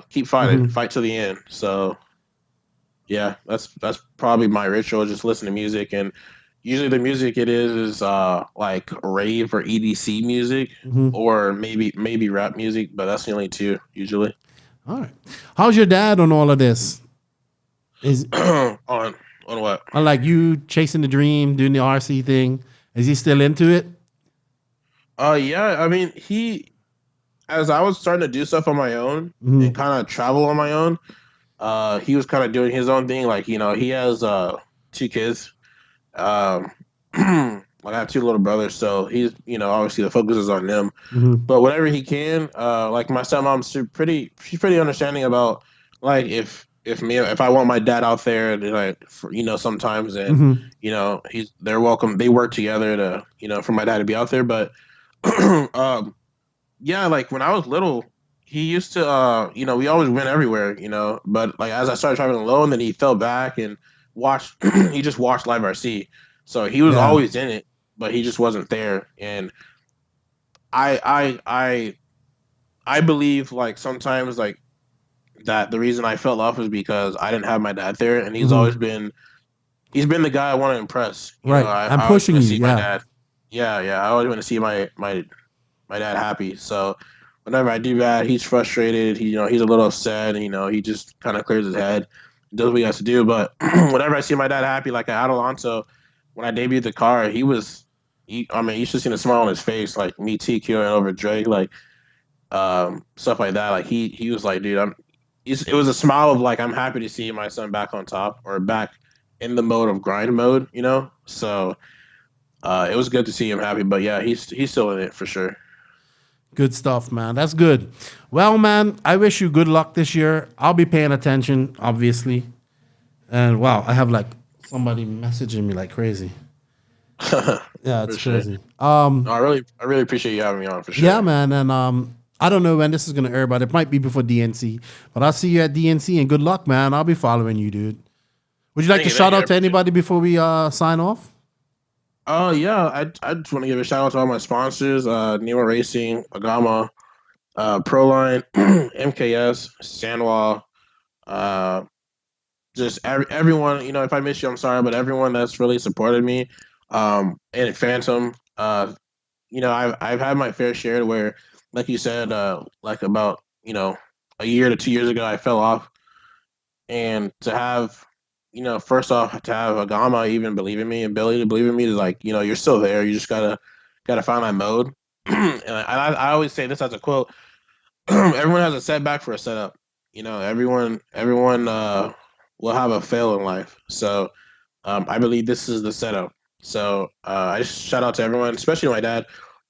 keep fighting, fight to the end. So, yeah, that's probably my ritual. Just listen to music, and usually the music it is like rave or EDC music, or maybe rap music, but that's the only two usually. All right. How's your dad on all of this? Is on what? On like you chasing the dream, doing the RC thing. Is he still into it? Yeah. I mean, as I was starting to do stuff on my own and kind of travel on my own, he was kind of doing his own thing. Like, he has 2 kids. Like, I have 2 little brothers, so he's, obviously the focus is on them. But whatever he can, like my stepmom's she's pretty understanding about, like, if I want my dad out there, like, sometimes, and they're welcome. They work together to, for my dad to be out there. But yeah, like when I was little, he used to, we always went everywhere, But like as I started traveling alone, then he fell back and he just watched Live RC. So he was always in it, but he just wasn't there. And I believe, like, sometimes, like, that the reason I fell off is because I didn't have my dad there, and he's always been the guy I want to impress. Right, I'm pushing you. See my dad. Yeah. I always want to see my dad happy. So whenever I do that, he's frustrated. He's a little upset. And, he just kind of clears his head, does what he has to do. But whenever I see my dad happy, like at Adelanto, when I debuted the car, you should see the smile on his face, like me TQing over Drake, like stuff like that. Like he was like, dude, it was a smile of like, I'm happy to see my son back on top, or back in the mode of grind mode, you know. So it was good to see him happy. But yeah, he's still in it for sure. Good stuff, man. That's good. Well, man, I wish you good luck this year. I'll be paying attention, obviously. And wow, I have like somebody messaging me like crazy. Yeah, it's crazy. No, I really appreciate you having me on for sure. Yeah, man. And I don't know when this is gonna air, but it might be before DNC. But I'll see you at DNC and good luck, man. I'll be following you, dude. Would you like to shout out to anybody before we sign off? Oh yeah, I just want to give a shout out to all my sponsors: Nemo Racing, Agama, Proline, MKS, Sandwall, just everyone. You know, if I miss you, I'm sorry, but everyone that's really supported me, and Phantom. You know, I've had my fair share where, like you said, like about a year to 2 years ago, I fell off, and to have first off, to have Agama even believe in me and Billy to believe in me is like, you're still there. You just gotta find that mode. And I always say this as a quote: everyone has a setback for a setup. Everyone will have a fail in life. So I believe this is the setup. So I just shout out to everyone, especially my dad.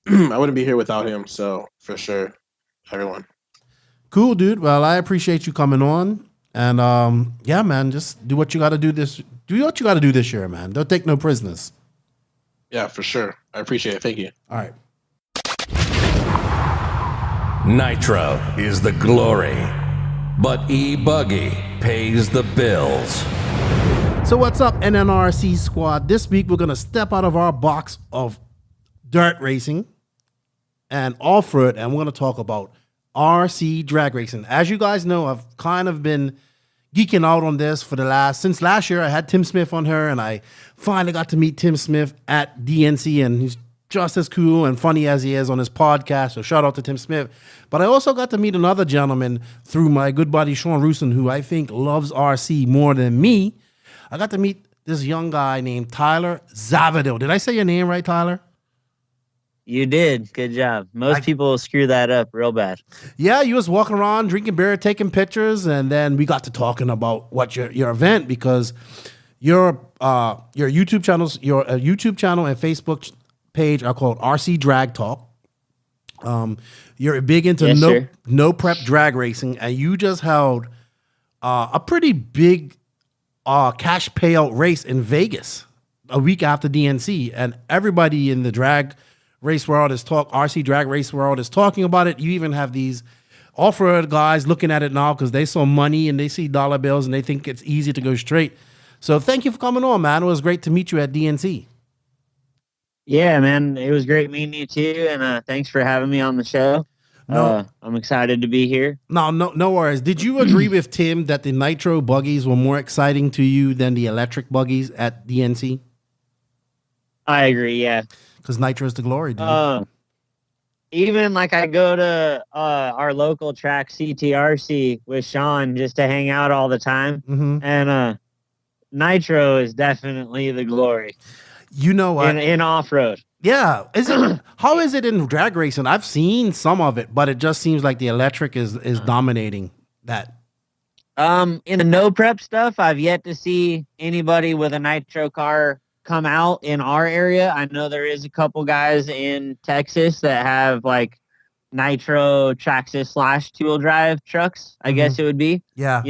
I wouldn't be here without him. So for sure, everyone. Cool, dude. Well, I appreciate you coming on. And yeah, man, just do what you got to do this. Do what you got to do this year, man. Don't take no prisoners. Yeah, for sure. I appreciate it. Thank you. All right. Nitro is the glory, but E-Buggy pays the bills. So what's up, NNRC Squad? This week we're going to step out of our box of dirt racing and off-road, and we're going to talk about RC drag racing. As you guys know, I've kind of been geeking out on this since last year. I had Tim Smith on her, and I finally got to meet Tim Smith at DNC, and he's just as cool and funny as he is on his podcast. So shout out to Tim Smith. But I also got to meet another gentleman through my good buddy Sean Rusin, who I think loves RC more than me. I got to meet this young guy named Tyler Zavadil. Did I say your name right, Tyler? You did. Good job. Most people screw that up real bad. Yeah, you was walking around, drinking beer, taking pictures, and then we got to talking about what your event, because your YouTube channels, your YouTube channel and Facebook page are called RC Drag Talk. You're big into no prep drag racing, and you just held a pretty big cash payout race in Vegas a week after DNC, and everybody in the drag race world RC drag race world is talking about it. You even have these off-road guys looking at it now because they saw money and they see dollar bills and they think it's easy to go straight. So thank you for coming on, man. It was great to meet you at DNC. Yeah, man. It was great meeting you too, and thanks for having me on the show. I'm excited to be here. No worries. Did you agree with Tim that the nitro buggies were more exciting to you than the electric buggies at DNC? I agree, yeah. Because nitro is the glory, dude. Even like I go to our local track CTRC with Sean just to hang out all the time. Mm-hmm. And nitro is definitely the glory. You know what? In off-road. Yeah. How is it in drag racing? I've seen some of it, but it just seems like the electric is dominating that. In the no prep stuff, I've yet to see anybody with a nitro car come out in our area. I know there is a couple guys in Texas that have like nitro Traxxas / two-wheel drive trucks, I guess it would be. Yeah.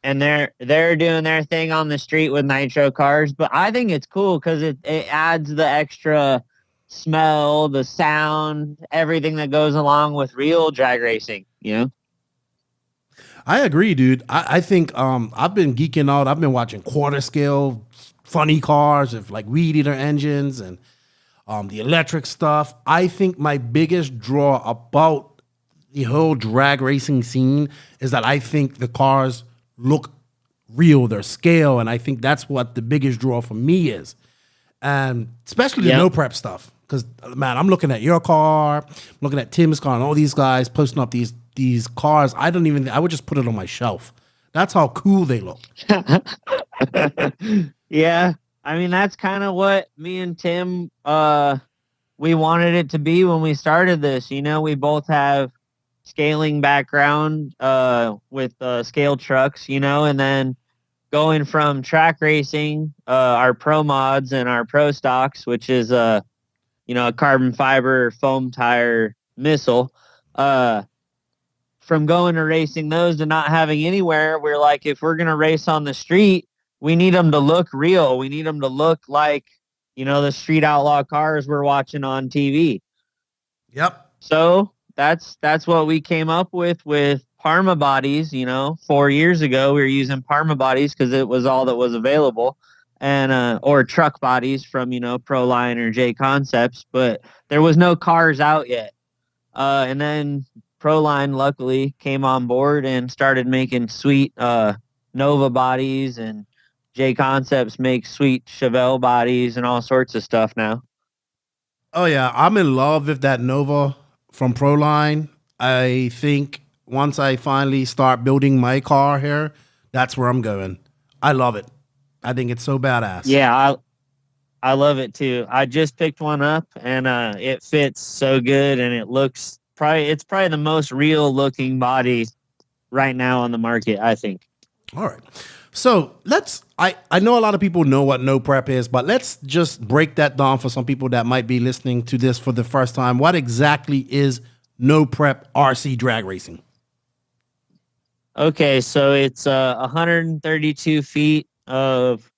And they're doing their thing on the street with nitro cars. But I think it's cool because it adds the extra smell, the sound, everything that goes along with real drag racing, I agree, dude. I think I've been geeking out. I've been watching quarter scale funny cars with like weed eater engines and the electric stuff. I think my biggest draw about the whole drag racing scene is that I think the cars look real, their scale, and I think that's what the biggest draw for me is. And especially the no prep stuff. Because, man, I'm looking at your car, I'm looking at Tim's car, and all these guys posting up these cars. I would just put it on my shelf. That's how cool they look. Yeah. I mean, that's kind of what me and Tim, we wanted it to be when we started this. We both have scaling background with scale trucks, and then going from track racing, our pro mods and our pro stocks, which is a carbon fiber foam tire missile, from going to racing those to not having anywhere, we're like, if we're going to race on the street, we need them to look real. We need them to look like, the street outlaw cars we're watching on TV. Yep. So that's what we came up with Parma bodies. 4 years ago, we were using Parma bodies because it was all that was available, and or truck bodies from, Proline or J Concepts, but there was no cars out yet. And then Proline luckily came on board and started making sweet Nova bodies, and J Concepts makes sweet Chevelle bodies and all sorts of stuff now. Oh yeah, I'm in love with that Nova from Proline. I think once I finally start building my car here, that's where I'm going. I love it. I think it's so badass. Yeah, I love it too. I just picked one up, and it fits so good, and it's probably the most real looking body right now on the market, I think. All right. So I know a lot of people know what no prep is, but let's just break that down for some people that might be listening to this for the first time. What exactly is no prep RC drag racing? Okay, so it's 132 feet of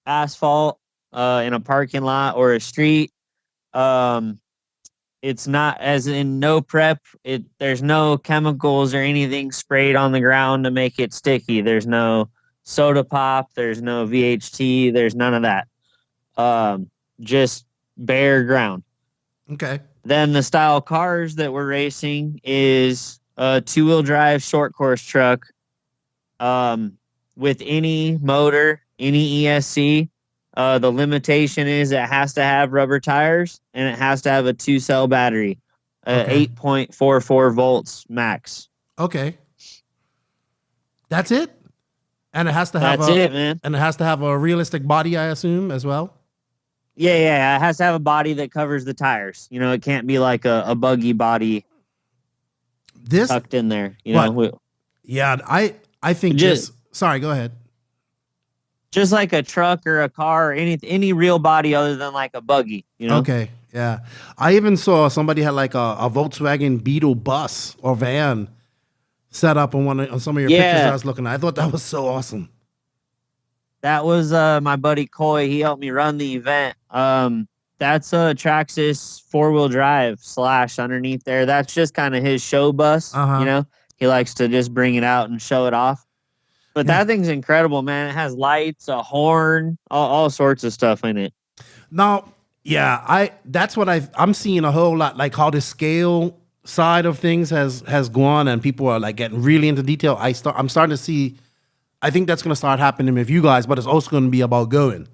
asphalt in a parking lot or a street. It's not as in no prep. There's no chemicals or anything sprayed on the ground to make it sticky. There's no soda pop. There's no VHT. There's none of that. Just bare ground. Okay. Then the style cars that we're racing is a 2-wheel drive short course truck with any motor, any ESC. The limitation is it has to have rubber tires and it has to have a 2-cell battery, 8.44 volts max. Okay. That's it? And it has to have man. And it has to have a realistic body, I assume, as well? Yeah. It has to have a body that covers the tires. It can't be like a buggy body tucked in there. Yeah, I think sorry, go ahead. Just like a truck or a car or any real body other than like a buggy, Okay, yeah. I even saw somebody had like a Volkswagen Beetle bus or van set up on some of your pictures I was looking at. I thought that was so awesome. That was my buddy Coy. He helped me run the event. That's a Traxxas 4-wheel drive / underneath there. That's just kind of his show bus. He likes to just bring it out and show it off. But that thing's incredible, man. It has lights, a horn, all sorts of stuff in it. Now, that's what I'm seeing a whole lot, like how the scale side of things has gone, and people are like getting really into detail. I'm starting to see. I think that's going to start happening with you guys, but it's also going to be about going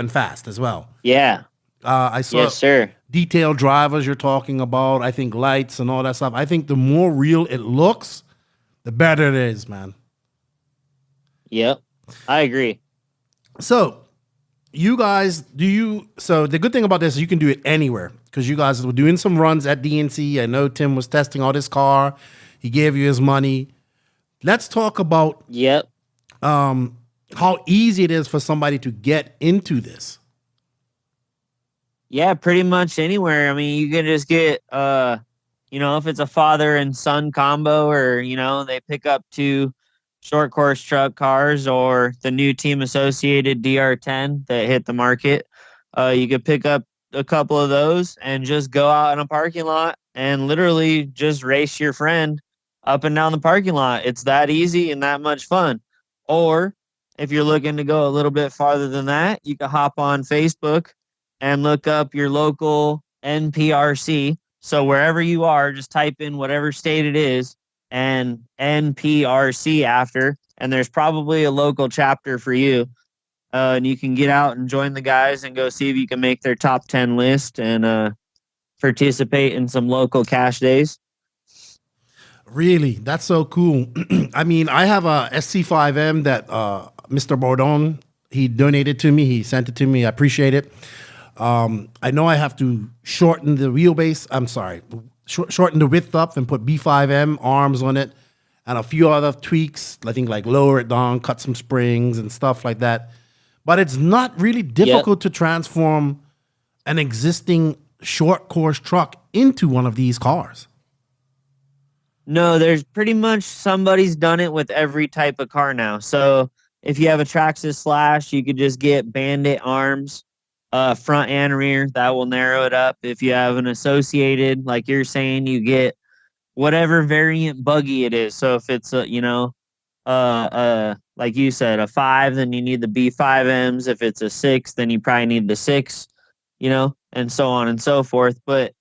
fast as well. Yeah. I saw yes, sir. Detailed drivers you're talking about. I think lights and all that stuff. I think the more real it looks, the better it is, man. Yep, I agree. So, you guys, so the good thing about this is you can do it anywhere, because you guys were doing some runs at DNC. I know Tim was testing out his car. He gave you his money. Let's talk about how easy it is for somebody to get into this. Yeah, pretty much anywhere. I mean, you can just get, if it's a father and son combo, or, they pick up 2 short course truck cars or the new team associated DR10 that hit the market. You could pick up a couple of those and just go out in a parking lot and literally just race your friend up and down the parking lot. It's that easy and that much fun. Or if you're looking to go a little bit farther than that, you can hop on Facebook and look up your local NPRC. So wherever you are, just type in whatever state it is and NPRC after, and there's probably a local chapter for you. And you can get out and join the guys and go see if you can make their top 10 list and participate in some local cash days. Really? That's so cool. I mean, I have a SC5M that Mr. Bordon, he donated to me. He sent it to me. I appreciate it. I know I have to shorten the wheelbase. I'm sorry. Shorten the width up and put B5M arms on it. and a few other tweaks. I think like lower it down, cut some springs and stuff like that. But it's not really difficult to transform an existing short course truck into one of these cars. No, there's pretty much somebody's done it with every type of car now. So if you have a Traxxas Slash, you could just get Bandit arms, front and rear. That will narrow it up. If you have an Associated, like you're saying, you get whatever variant buggy it is. So if it's like you said, a 5, then you need the B5Ms. If it's a 6, then you probably need the 6, and so on and so forth. But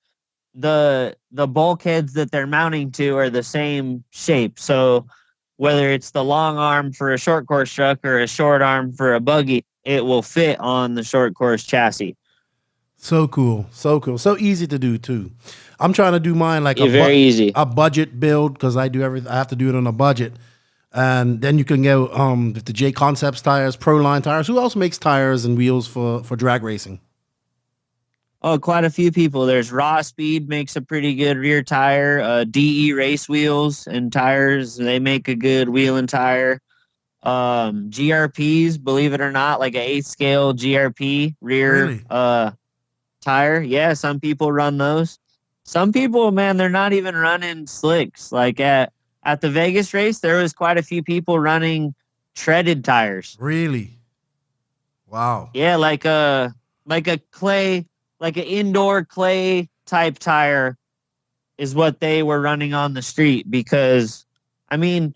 the bulkheads that they're mounting to are the same shape. So whether it's the long arm for a short course truck or a short arm for a buggy, it will fit on the short course chassis. So cool. So cool. So easy to do too. I'm trying to do mine like very easy. A budget build, because I do everything. I have to do it on a budget. And then you can go with the J Concepts tires, Proline tires. Who else makes tires and wheels for drag racing? Oh, quite a few people. There's Raw Speed makes a pretty good rear tire. DE Race Wheels and Tires, they make a good wheel and tire. GRPs, believe it or not, like an 8th scale GRP rear tire. Yeah, some people run those. Some people, man, they're not even running slicks. Like at the Vegas race, there was quite a few people running treaded tires. Really? Wow. Yeah, like a clay, like an indoor clay type tire is what they were running on the street. Because, I mean,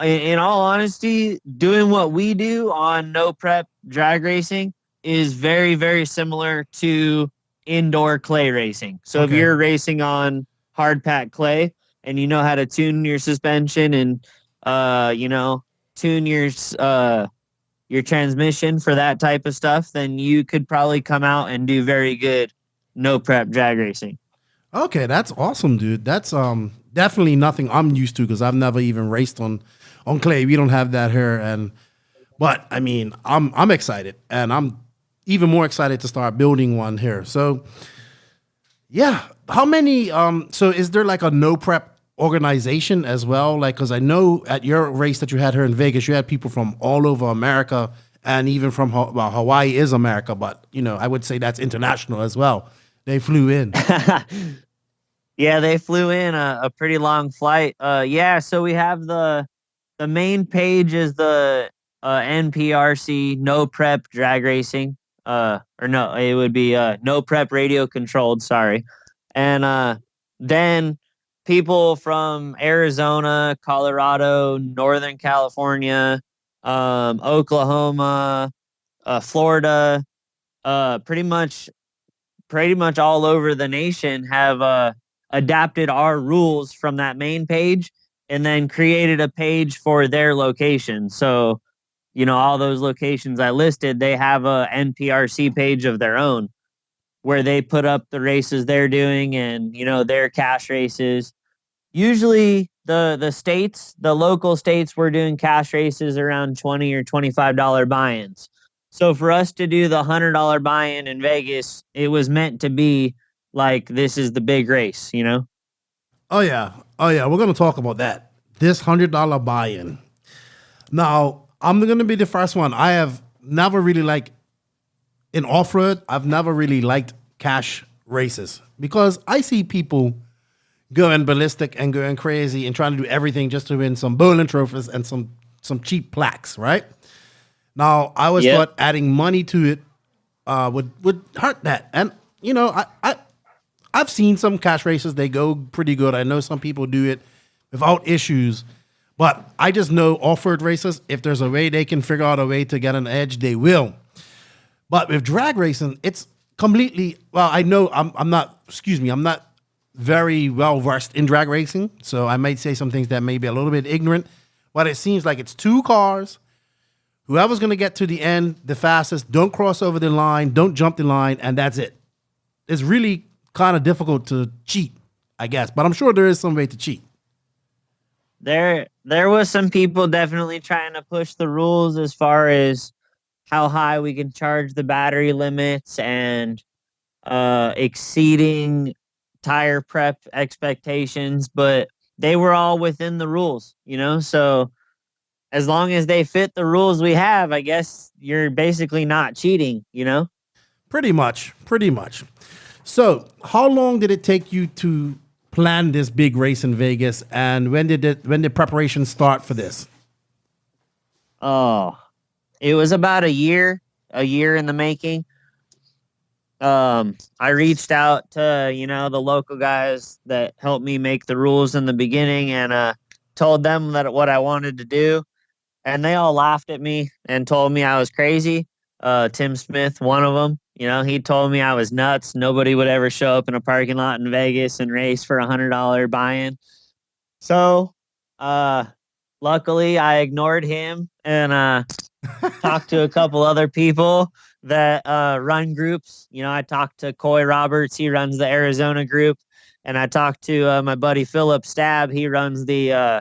in all honesty, doing what we do on no prep drag racing is very, very similar to indoor clay racing. So if you're racing on hard pack clay and you know how to tune your suspension and tune your transmission for that type of stuff, then you could probably come out and do very good no prep drag racing. Okay, that's awesome, dude. That's definitely nothing I'm used to, because I've never even raced on clay. We don't have that here, but I mean, I'm excited, and I'm even more excited to start building one here. So, yeah, how many? So, is there like a no prep organization as well? Like, because I know at your race that you had here in Vegas, you had people from all over America, and even from Hawaii is America, but I would say that's international as well. They flew in. Yeah, they flew in a pretty long flight. So we have the main page is the NPRC No Prep Drag Racing. It would be No Prep Radio Controlled, sorry. And then people from Arizona, Colorado, Northern California, Oklahoma, Florida, pretty much all over the nation have adapted our rules from that main page and then created a page for their location. So, all those locations I listed, they have a NPRC page of their own where they put up the races they're doing and, their cash races. Usually the local states, we're doing cash races around $20 or $25 buy-ins. So for us to do the $100 buy-in in Vegas, it was meant to be like, this is the big race, Oh yeah. We're going to talk about that. This $100 buy-in. Now, I'm going to be the first one. I have never really in off-road, I've never really liked cash races, because I see people going ballistic and going crazy and trying to do everything just to win some bowling trophies and some cheap plaques, right? Now, I always thought adding money to it would hurt that. And, I've seen some cash races. They go pretty good. I know some people do it without issues. But I just know off-road racers, if there's a way they can figure out a way to get an edge, they will. But with drag racing, it's completely, I know I'm not very well versed in drag racing. So I might say some things that may be a little bit ignorant. But it seems like it's two cars. Whoever's going to get to the end the fastest, don't cross over the line, don't jump the line, and that's it. It's really kind of difficult to cheat, I guess. But I'm sure there is some way to cheat. There was some people definitely trying to push the rules as far as how high we can charge the battery limits and exceeding tire prep expectations. But they were all within the rules, so as long as they fit the rules we have, I guess you're basically not cheating, Pretty much. So how long did it take you to plan this big race in Vegas, and when did preparation start for this? Oh, it was about a year in the making. I reached out to, the local guys that helped me make the rules in the beginning, and told them that what I wanted to do. And they all laughed at me and told me I was crazy. Tim Smith, one of them, he told me I was nuts. Nobody would ever show up in a parking lot in Vegas and race for $100 buy-in. So, luckily I ignored him and talked to a couple other people that run groups. I talked to Coy Roberts. He runs the Arizona group. And I talked to my buddy Philip Stab. He runs the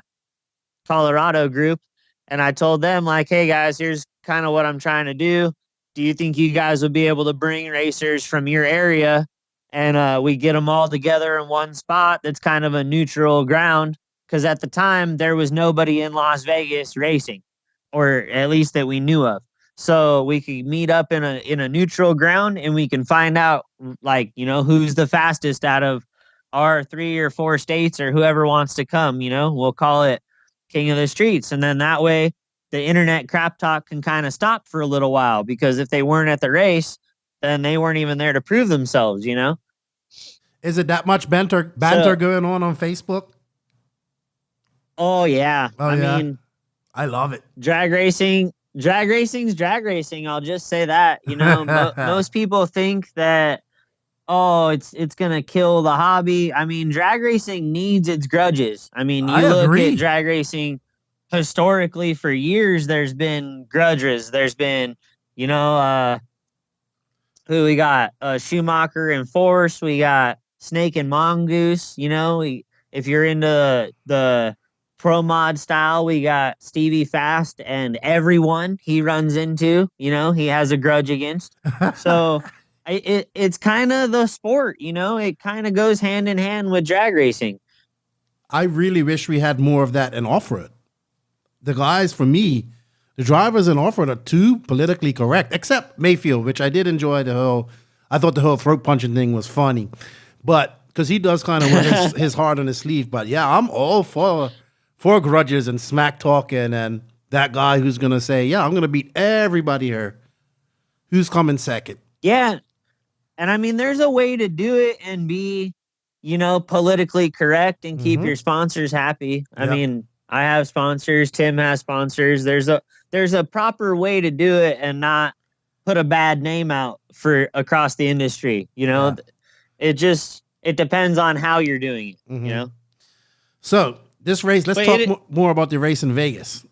Colorado group. And I told them, like, hey, guys, here's kind of what I'm trying to do. Do you think you guys would be able to bring racers from your area and we get them all together in one spot that's kind of a neutral ground? Because at the time, there was nobody in Las Vegas racing, or at least that we knew of. So we could meet up in a neutral ground and we can find out, like, who's the fastest out of our 3 or 4 states or whoever wants to come. We'll call it King of the Streets. And then that way the internet crap talk can kind of stop for a little while, because if they weren't at the race, then they weren't even there to prove themselves, Is it that much banter going on Facebook? Oh yeah. I mean, I love it. Drag racing's drag racing. I'll just say that, most people think that, it's going to kill the hobby. I mean, drag racing needs its grudges. I mean, you look at drag racing historically for years, there's been grudges. There's been, who we got? Schumacher and Force. We got Snake and Mongoose. If you're into the pro mod style, we got Stevie Fast and everyone he runs into, he has a grudge against. So it's kind of the sport, it kind of goes hand in hand with drag racing. I really wish we had more of that in off-road. The guys, for me, the drivers in off-road are too politically correct, except Mayfield, which I did enjoy I thought the whole throat punching thing was funny, but because he does kind of wear his heart on his sleeve. But yeah, I'm all for grudges and smack talking, and that guy who's going to say, yeah, I'm going to beat everybody here. Who's coming second? Yeah. And I mean, there's a way to do it and be, politically correct and keep your sponsors happy. I mean, I have sponsors. Tim has sponsors. There's a proper way to do it and not put a bad name out for across the industry. It depends on how you're doing it, So this race, let's talk more about the race in Vegas.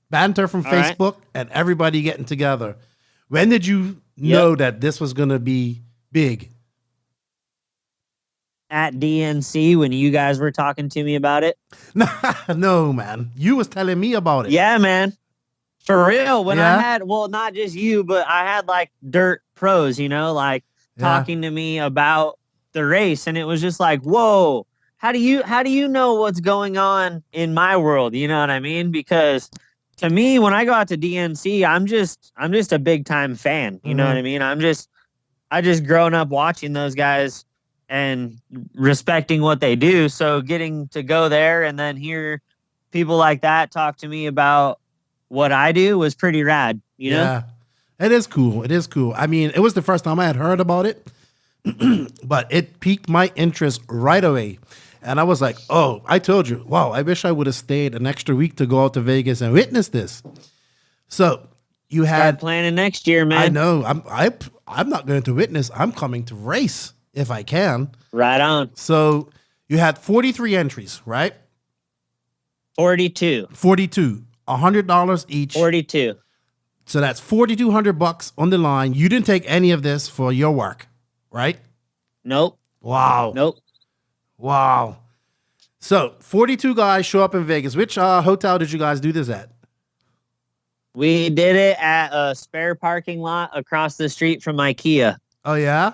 Banter from Facebook and everybody getting together. When did you know that this was going to be big? At DNC, when you guys were talking to me about it. No, man. You was telling me about it. Yeah, man. For real. When I had, not just you, but I had like dirt pros, talking to me about the race. And it was just like, whoa, how do you know what's going on in my world? You know what I mean? Because to me, when I go out to DNC, I'm just a big time fan. You know what I mean? I just grown up watching those guys and respecting what they do. So getting to go there and then hear people like that talk to me about what I do was pretty rad, you know? Yeah, it is cool. It is cool. I mean, it was the first time I had heard about it, but it piqued my interest right away. And I was like, oh, I told you, wow, I wish I would have stayed an extra week to go out to Vegas and witness this. So you had start planning next year, man. I know. I'm not going to witness. I'm coming to race if I can. Right on. So you had 43 entries, right? 42. $100 each. 42. So that's $4,200 on the line. You didn't take any of this for your work, right? Nope. Wow. Nope. Wow. So 42 guys show up in Vegas. Which hotel did you guys do this at? We did it at a spare parking lot across the street from IKEA. Oh, yeah?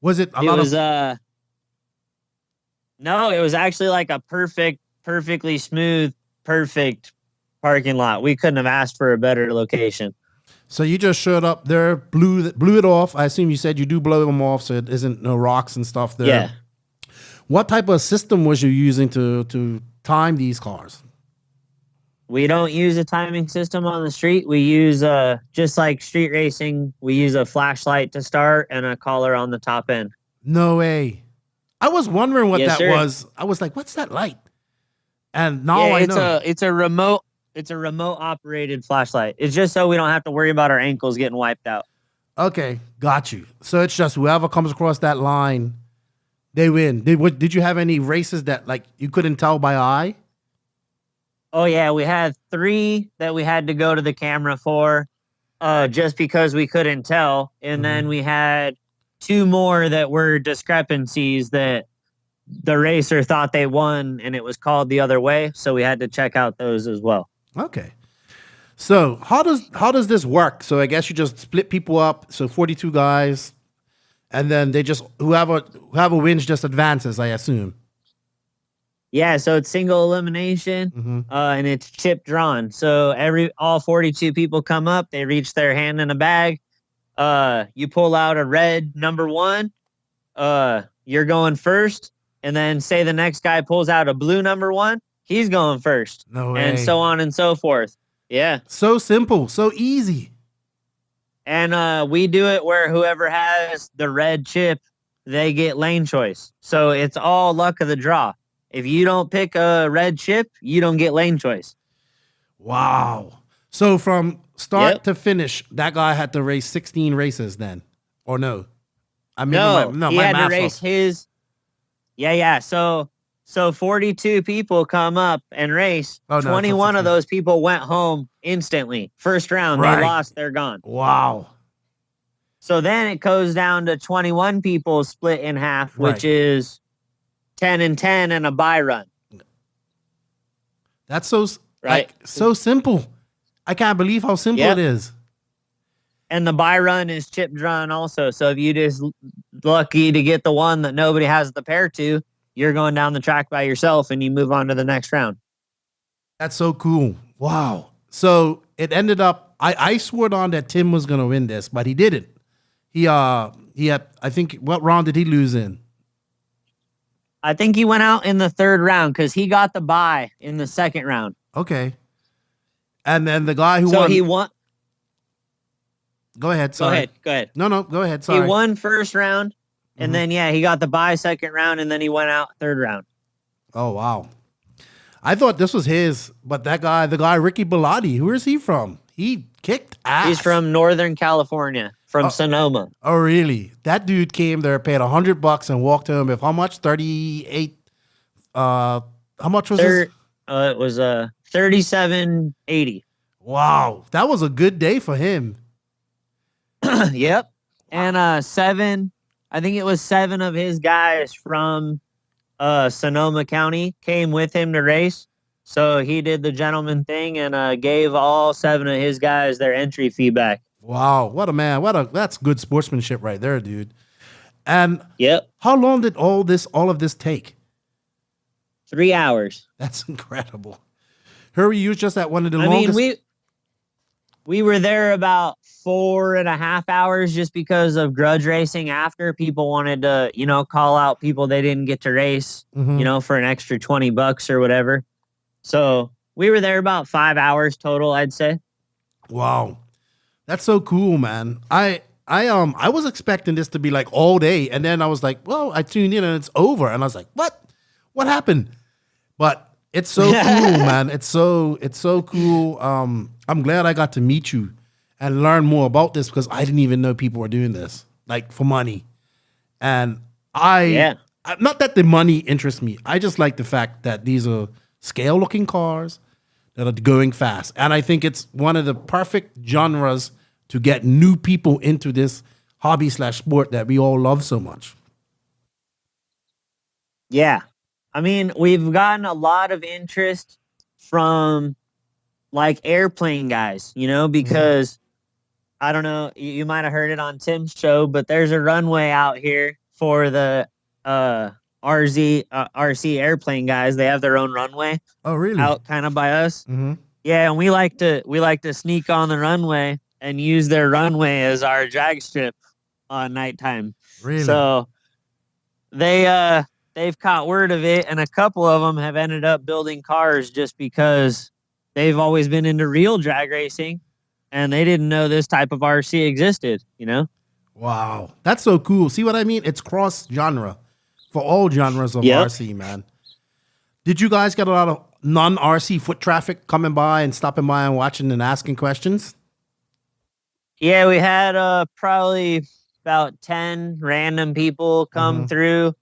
Was it a lot of... No, it was actually like a perfectly smooth, perfect parking lot. We couldn't have asked for a better location. So you just showed up there, blew it off. I assume you said you do blow them off, so it isn't no rocks and stuff there. Yeah. What type of system was you using to time these cars? We don't use a timing system on the street. We use just like street racing. We use a flashlight to start and a collar on the top end. No way. I was wondering what Yes, that sir. was. I was like, "What's that light?" And now I know. It's a remote operated flashlight. It's just so we don't have to worry about our ankles getting wiped out. Okay, got you. So it's just whoever comes across that line, they win. Did you have any races that like you couldn't tell by eye? Oh yeah, we had 3 that we had to go to the camera for, just because we couldn't tell, and then we had 2 more that were discrepancies that the racer thought they won, and it was called the other way, so we had to check out those as well. Okay. So how does this work? So I guess you just split people up. So 42 guys, and then they just whoever wins just advances. I assume. Yeah, so it's single elimination, and it's chip drawn. So all 42 people come up, they reach their hand in a bag. You pull out a red number 1. You're going first, and then say the next guy pulls out a blue number 1, he's going first. No way. And so on and so forth. Yeah. So simple, so easy. And we do it where whoever has the red chip, they get lane choice. So it's all luck of the draw. If you don't pick a red chip, you don't get lane choice. Wow. So from start to finish, that guy had to race 16 races then, or no? I mean, He had to race his. Yeah. So 42 people come up and race. Oh, no, 21 of those people went home instantly. First round, Right. they lost, they're gone. Wow. So then it goes down to 21 people split in half, which is 10 and 10 and a bye run. That's so Right. so simple. I can't believe how simple it is. And the bye run is chip drawn also. So if you just lucky to get the one that nobody has the pair to, you're going down the track by yourself and you move on to the next round. That's so cool. Wow. So it ended up, I swore on that Tim was going to win this, but he didn't. He had, I think, what round did he lose in? I think he went out in the 3rd round because he got the bye in the 2nd round. Okay. And then the guy who So won. he won. Go ahead. Sorry. Go ahead. No, go ahead. Sorry. He won first round, and then he got the bye 2nd round, and then he went out 3rd round. Oh, wow. I thought this was his, but the guy Ricky Bellotti, who is he from? He kicked ass. He's from Northern California, from Sonoma. Oh, really? That dude came there, paid $100 and walked home with how much? 38. How much was this? It was $37.80. Wow, that was a good day for him. Yep. And 7, I think it was 7 of his guys from Sonoma County came with him to race. So he did the gentleman thing and gave all 7 of his guys their entry fee back. Wow, what a man! That's good sportsmanship right there, dude. And yep, how long did all of this take? 3 hours. That's incredible. Hurry, you was just at one of the longest. I mean, we were there about 4.5 hours just because of grudge racing. After people wanted to, call out people they didn't get to race, for an extra $20 or whatever. So we were there about 5 hours total, I'd say. Wow. That's so cool, man. I was expecting this to be like all day, and then I was like, well, I tuned in and it's over, and I was like, what happened? But it's so cool, man. It's so cool. I'm glad I got to meet you and learn more about this because I didn't even know people were doing this like for money. And not that the money interests me. I just like the fact that these are scale-looking cars that are going fast, and I think it's one of the perfect genres to get new people into this hobby/sport that we all love so much. Yeah. I mean, we've gotten a lot of interest from like airplane guys, because I don't know, you might have heard it on Tim's show, but there's a runway out here for the RC airplane guys. They have their own runway. Oh, really? Out kind of by us. Mm-hmm. Yeah, and we like to sneak on the runway and use their runway as our drag strip on nighttime. Really? So they've caught word of it, and a couple of them have ended up building cars just because they've always been into real drag racing, and they didn't know this type of RC existed. Wow, that's so cool. See what I mean? It's cross genre for all genres of RC, man. Did you guys get a lot of non-RC foot traffic coming by and stopping by and watching and asking questions? Yeah, we had probably about 10 random people come through.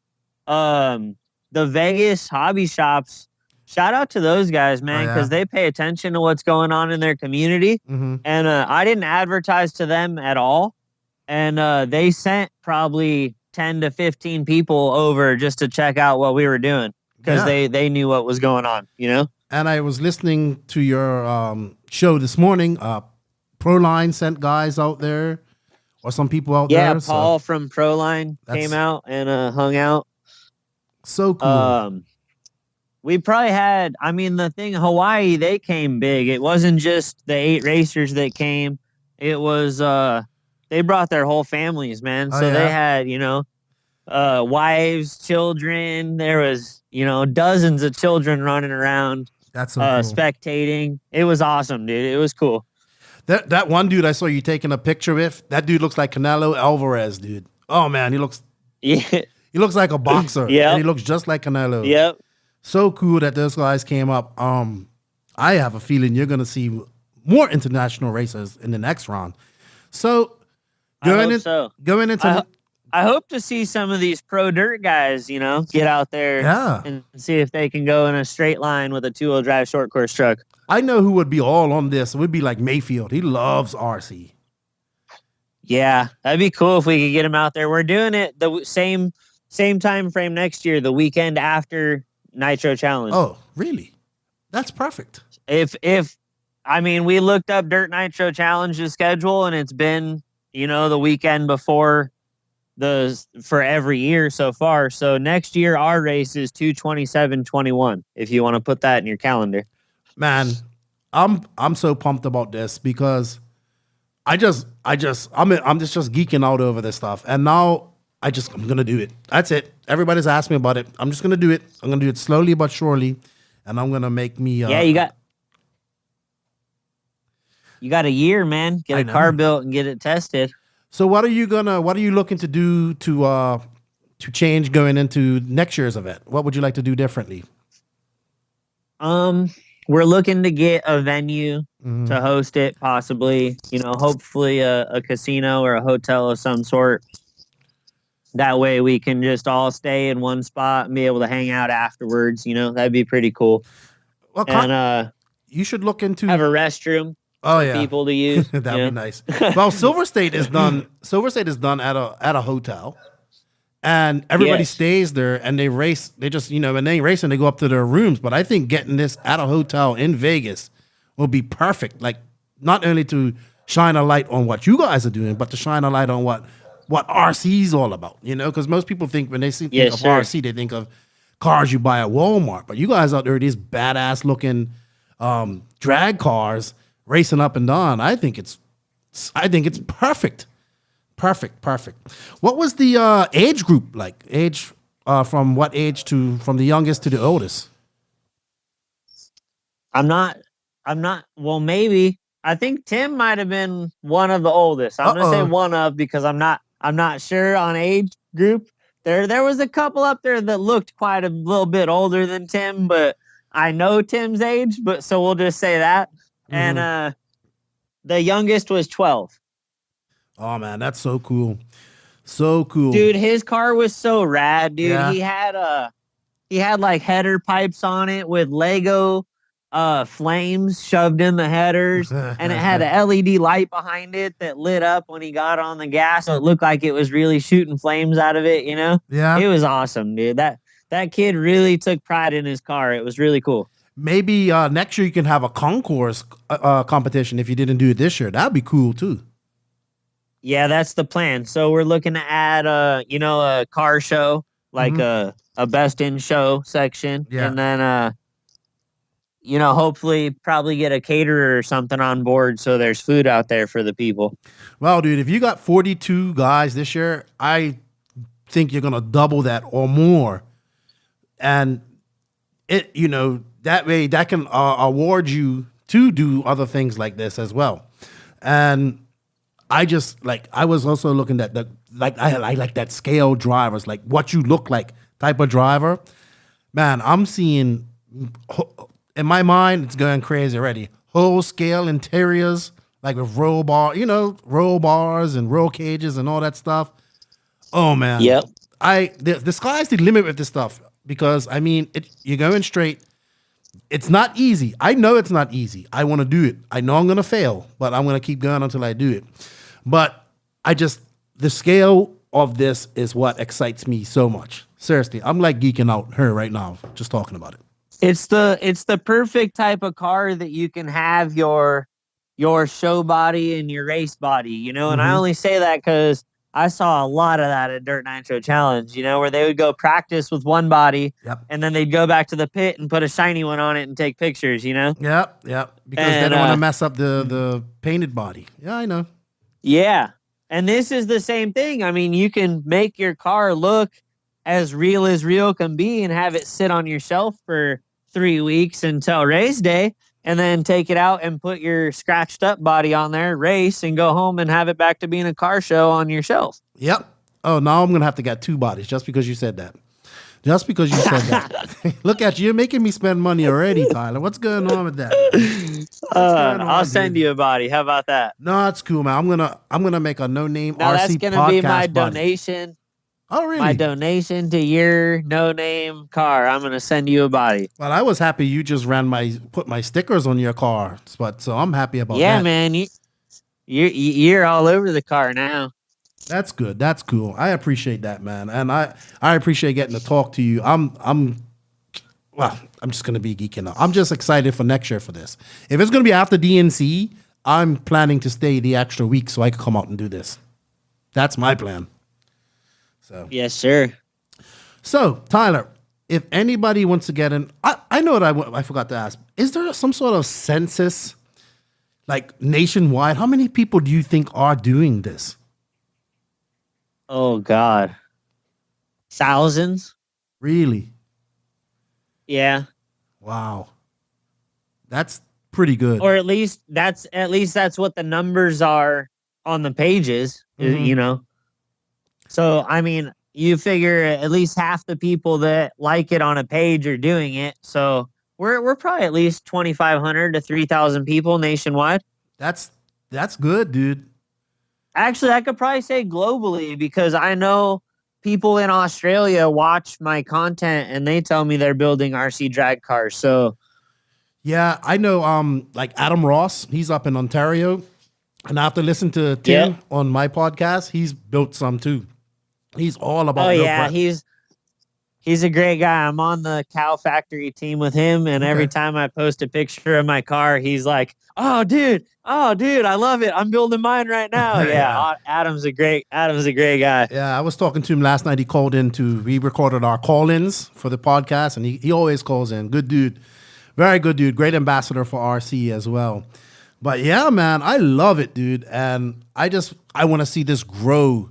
The Vegas hobby shops, shout out to those guys, man, because they pay attention to what's going on in their community. And I didn't advertise to them at all. And they sent probably 10 to 15 people over just to check out what we were doing because they knew what was going on, And I was listening to your show this morning. Proline sent guys out there or some people out there. Yeah, Paul from Proline came out and hung out. So cool. We probably had, the thing, Hawaii, they came big. It wasn't just the 8 racers that came. It was, they brought their whole families, man. So they had, wives, children. There was, dozens of children running around. That's so cool. Spectating. It was awesome, dude. It was cool. That one dude I saw you taking a picture with, that dude looks like Canelo Alvarez, dude. Oh, man, he looks like a boxer. And he looks just like Canelo. Yep. So cool that those guys came up. I have a feeling you're going to see more international racers in the next round. So going into I hope to see some of these pro dirt guys, get out there and see if they can go in a straight line with a 2-wheel drive short course truck. I know who would be all on this. It would be like Mayfield. He loves RC. Yeah, that'd be cool if we could get him out there. We're doing it the same time frame next year, the weekend after Nitro Challenge. Oh, really? That's perfect. We looked up Dirt Nitro Challenge's schedule, and it's been, the weekend before for every year so far. So next year, our race is 2/27/21. If you want to put that in your calendar. Man, I'm so pumped about this because I'm just geeking out over this stuff, and now I'm gonna do it. That's it. Everybody's asked me about it. I'm just gonna do it. I'm gonna do it slowly but surely, and I'm gonna make me. You got a year, man. Get a car built and get it tested. So what are you looking to do to change going into next year's event? What would you like to do differently? We're looking to get a venue to host it, possibly, hopefully a casino or a hotel of some sort. That way we can just all stay in one spot and be able to hang out afterwards. That'd be pretty cool. Well, and you should look into have a restroom. Oh, for people to use. That'd be nice. Well, Silver State is done. Silver State is done at a hotel, and everybody stays there and they race. They just when they race and they go up to their rooms. But I think getting this at a hotel in Vegas will be perfect. Like not only to shine a light on what you guys are doing, but to shine a light on what RC is all about. Because most people think when they think of RC, they think of cars you buy at Walmart. But you guys out there, these badass looking drag cars. Racing up and down, I think it's perfect. What was the age group like? From what age from the youngest to the oldest? I'm not. Well, maybe. I think Tim might have been one of the oldest. I'm gonna say one of because I'm not sure on age group. There was a couple up there that looked quite a little bit older than Tim, but I know Tim's age. But so we'll just say that. And the youngest was 12. Oh man, that's so cool. So cool. Dude, his car was so rad, dude. Yeah. He had like header pipes on it with Lego flames shoved in the headers, and it had a LED light behind it that lit up when he got on the gas, so it looked like it was really shooting flames out of it, Yeah. It was awesome, dude. That kid really took pride in his car. It was really cool. Maybe next year you can have a concourse competition if you didn't do it this year. That'd be cool too. Yeah, that's the plan. So we're looking to add a car show like a best in show section. Yeah. And then, hopefully probably get a caterer or something on board so there's food out there for the people. Well, dude, if you got 42 guys this year, I think you're going to double that or more. And that way that can award you to do other things like this as well. And I was also looking at I like that scale drivers, like what you look like type of driver. Man, I'm seeing, in my mind, it's going crazy already. Whole scale interiors, like with roll bars and roll cages and all that stuff. Oh man. Yep. The sky's the limit with this stuff because you're going straight. It's not easy. I know it's not easy. I want to do it. I know I'm going to fail, but I'm going to keep going until I do it. But the scale of this is what excites me so much. Seriously, I'm like geeking out here right now, just talking about it. It's the perfect type of car that you can have your show body and your race body, and I only say that because I saw a lot of that at Dirt Nitro Challenge, where they would go practice with one body and then they'd go back to the pit and put a shiny one on it and take pictures, Yep. Because they don't want to mess up the painted body. Yeah, I know. Yeah. And this is the same thing. I mean, you can make your car look as real can be and have it sit on your shelf for 3 weeks until race day, and then take it out and put your scratched up body on there, race, and go home and have it back to being a car show on your shelf. Yep. Oh, now I'm going to have to get 2 bodies just because you said that. Just because you said that. Look at you. You're making me spend money already, Tyler. What's going on with that? I'll send you a body. How about that? No, it's cool, man. I'm gonna make a no-name RC podcast. That's gonna be my donation. Oh, really? My donation to your no-name car. I'm gonna send you a body. Well, I was happy you just put my stickers on your car, so I'm happy about that. Yeah, man. You're all over the car now. That's good. That's cool. I appreciate that, man. And I appreciate getting to talk to you. I'm just going to be geeking out. I'm just excited for next year for this. If it's going to be after DNC, I'm planning to stay the extra week so I can come out and do this. That's my plan. So yes, sir. So, Tyler, if anybody wants to get in, I know what I forgot to ask. Is there some sort of census, like nationwide? How many people do you think are doing this? Oh, God. Thousands? Really? Yeah. Wow. That's pretty good. Or at least that's what the numbers are on the pages, So, I mean, you figure at least half the people that like it on a page are doing it. So we're probably at least 2,500 to 3,000 people nationwide. That's good, dude. Actually, I could probably say globally because I know people in Australia watch my content and they tell me they're building RC drag cars. So, yeah, I know. Like Adam Ross, he's up in Ontario, and after listening to Tim on my podcast, he's built some too. He's all about. Oh yeah, he's a great guy. I'm on the Cow Factory team with him, and every time I post a picture of my car, he's like, "Oh, dude, I love it. I'm building mine right now." Yeah, Adam's a great guy. Yeah, I was talking to him last night. He called in we recorded our call-ins for the podcast, and he always calls in. Good dude, very good dude, great ambassador for RC as well. But yeah, man, I love it, dude, and I want to see this grow.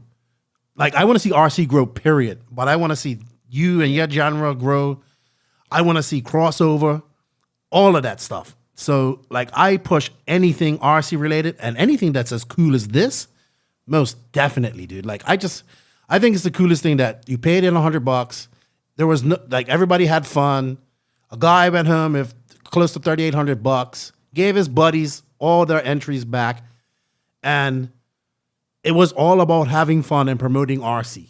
Like, I want to see RC grow, period. But I want to see you and your genre grow. I want to see crossover, all of that stuff. So, like, I push anything RC related and anything that's as cool as this, most definitely, dude. Like, I think it's the coolest thing that you paid in $100. There was no, like, everybody had fun. A guy went home with close to $3,800, gave his buddies all their entries back, and it was all about having fun and promoting RC.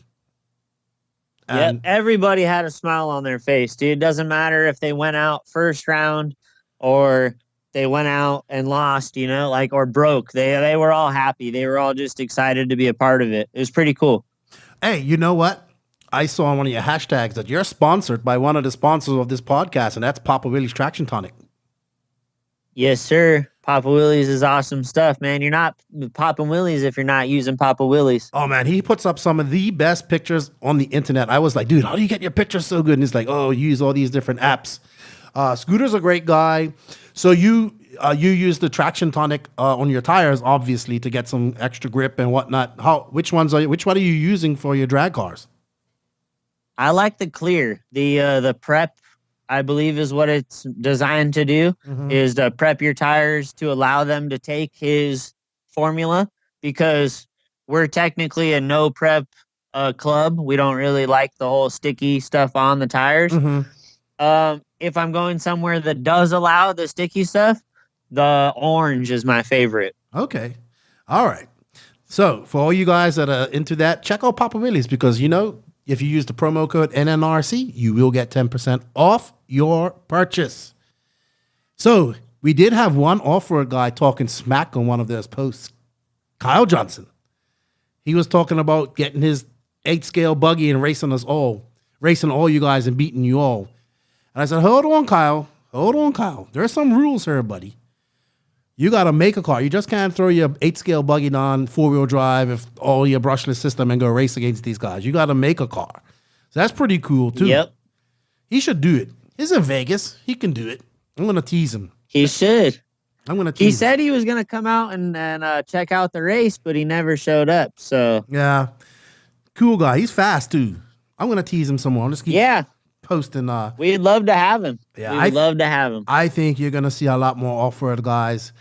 Yeah, everybody had a smile on their face, dude. It doesn't matter if they went out first round or they went out and lost, or broke. They were all happy. They were all just excited to be a part of it. It was pretty cool. Hey, you know what? I saw on one of your hashtags that you're sponsored by one of the sponsors of this podcast, and that's Papa Willie's Traction Tonic. Yes, sir. Papa Willie's is awesome stuff, man. You're not popping Willies if you're not using Papa Willie's. Oh man, he puts up some of the best pictures on the internet. I was like, dude, how do you get your pictures so good? And he's like, oh, you use all these different apps. Scooter's a great guy. So you use the traction tonic on your tires, obviously, to get some extra grip and whatnot. Which one are you using for your drag cars? I like the clear. The prep, I believe, is what it's designed to do, is to prep your tires to allow them to take his formula, because we're technically a no prep club. We don't really like the whole sticky stuff on the tires. If I'm going somewhere that does allow the sticky stuff, the orange is my favorite. Okay. All right. So for all you guys that are into that, check out Papa Willie's, because, if you use the promo code NNRC, you will get 10% off your purchase. So we did have one off-road guy talking smack on one of those posts. Kyle Johnson. He was talking about getting his 8-scale buggy and racing all you guys and beating you all. And I said, hold on, Kyle. There's some rules here, buddy. You got to make a car. You just can't throw your 8-scale buggy on 4-wheel drive if all your brushless system and go race against these guys. You got to make a car. So that's pretty cool, too. Yep. He should do it. He's in Vegas. He can do it. I'm going to tease him. He should. I'm going to tease He him. said he was going to come out and check out the race, but he never showed up. So yeah. Cool guy. He's fast, too. I'm going to tease him some more. I'm just keep posting. We'd love to have him. Yeah, We'd love to have him. I think you're going to see a lot more off-road guys.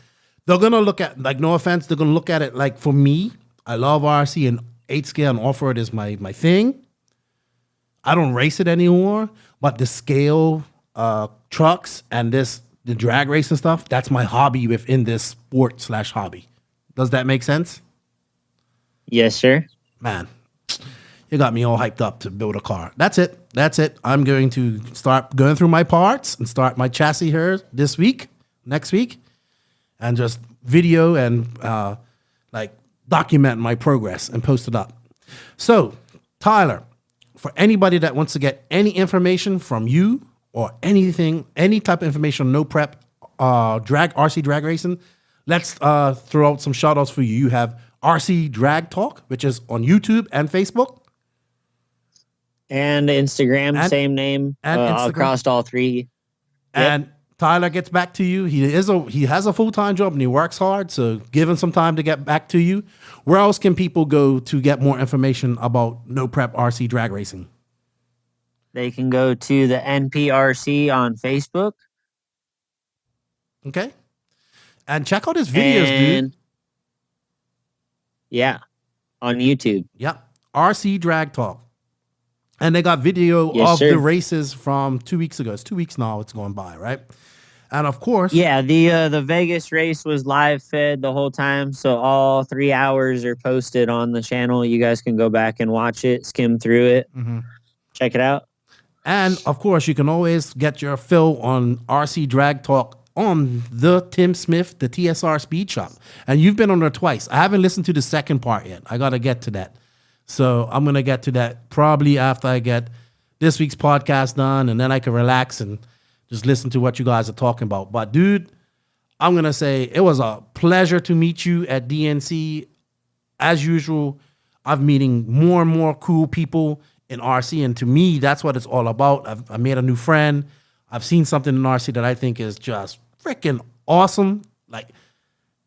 They're going to look at, no offense, they're going to look at it for me, I love RC, and 8-scale and off-road is my thing. I don't race it anymore, but the scale trucks and the drag racing stuff, that's my hobby within this sport/hobby. Does that make sense? Yes, sir. Man, you got me all hyped up to build a car. That's it. I'm going to start going through my parts and start my chassis here next week. And just video and document my progress and post it up. So, Tyler, for anybody that wants to get any information from you or anything, any type of information, no prep, RC drag racing, let's throw out some shout outs for you. You have RC Drag Talk, which is on YouTube and Facebook. And Instagram, same name, across all three. And Tyler gets back to you. He has a full-time job and he works hard, so give him some time to get back to you. Where else can people go to get more information about no prep RC drag racing? They can go to the NPRC on Facebook. Okay. And check out his videos, dude. Yeah. On YouTube. Yep. RC Drag Talk. And they got video of the races from 2 weeks ago. It's 2 weeks now. It's going by, right? And of course, yeah, the Vegas race was live fed the whole time, so all 3 hours are posted on the channel. You guys can go back and watch it, skim through it, check it out. And of course, you can always get your fill on RC Drag Talk on the Tim Smith, the TSR Speed Shop. And you've been on there twice. I haven't listened to the second part yet. I got to get to that. So I'm going to get to that probably after I get this week's podcast done, and then I can relax and just listen to what you guys are talking about. But dude, I'm going to say it was a pleasure to meet you at DNC. As usual, I'm meeting more and more cool people in RC, and to me, that's what it's all about. I made a new friend. I've seen something in RC that I think is just freaking awesome.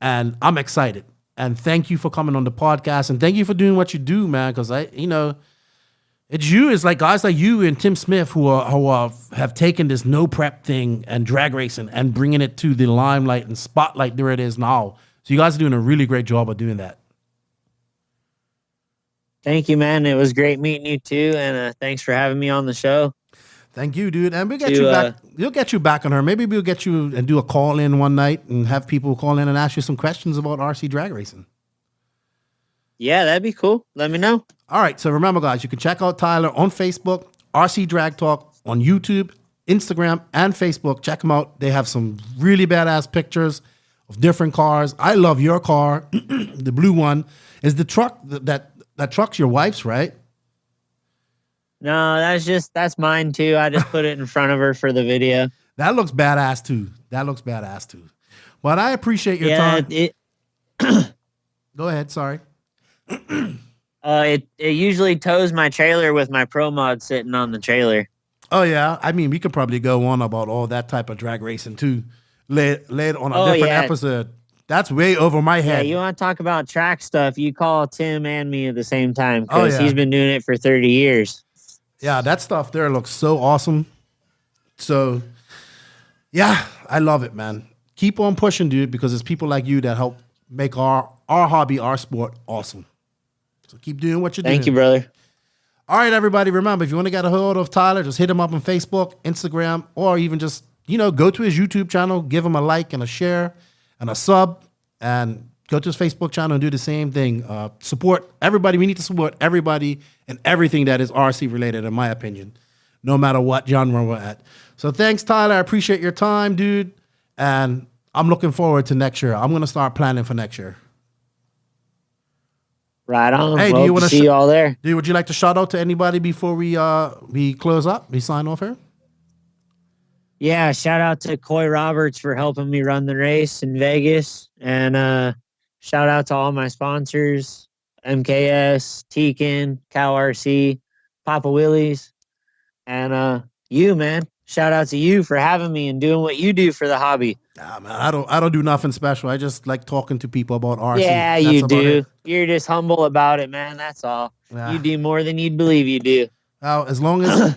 And I'm excited. And thank you for coming on the podcast, and thank you for doing what you do, man. Because it's like guys like you and Tim Smith who have taken this no prep thing and drag racing and bringing it to the limelight and spotlight where it is now. So you guys are doing a really great job of doing that. Thank you, man. It was great meeting you too, and thanks for having me on the show. Thank you, dude. And we'll get you back. We'll get you back on her. Maybe we'll get you and do a call in one night and have people call in and ask you some questions about RC drag racing. Yeah, that'd be cool. Let me know. All right. So remember, guys, you can check out Tyler on Facebook, RC Drag Talk on YouTube, Instagram, and Facebook. Check them out. They have some really badass pictures of different cars. I love your car, the blue one. Is the truck that truck's your wife's, right? No, that's mine too. I just put it in front of her for the video. That looks badass too. But I appreciate your time. Go ahead. Sorry. It usually tows my trailer with my Pro Mod sitting on the trailer. Oh yeah, I mean we could probably go on about all that type of drag racing too, later on a different episode. That's way over my head. Yeah, you want to talk about track stuff? You call Tim and me at the same time because he's been doing it for 30 years. Yeah, that stuff there looks so awesome. So, yeah, I love it, man. Keep on pushing, dude, because it's people like you that help make our hobby, our sport awesome. So keep doing what you're doing. Thank you, brother. All right, everybody, remember, if you want to get a hold of Tyler, just hit him up on Facebook, Instagram, or even just, go to his YouTube channel, give him a like and a share and a sub, and go to his Facebook channel and do the same thing. Support everybody. We need to support everybody and everything that is RC related, in my opinion, no matter what genre we're at. So thanks, Tyler. I appreciate your time, dude. And I'm looking forward to next year. I'm going to start planning for next year. Right on. Hey, do you want to see you all there? Dude, would you like to shout out to anybody before we close up? We sign off here? Yeah, shout out to Coy Roberts for helping me run the race in Vegas. And shout out to all my sponsors, MKS, Tekin, Cow RC, Papa Willie's. And you, man. Shout out to you for having me and doing what you do for the hobby. Nah, man, I don't do nothing special. I just like talking to people about RC. Yeah, you do. You're just humble about it, man. That's all. Yeah. You do more than you'd believe you do. Well, as long as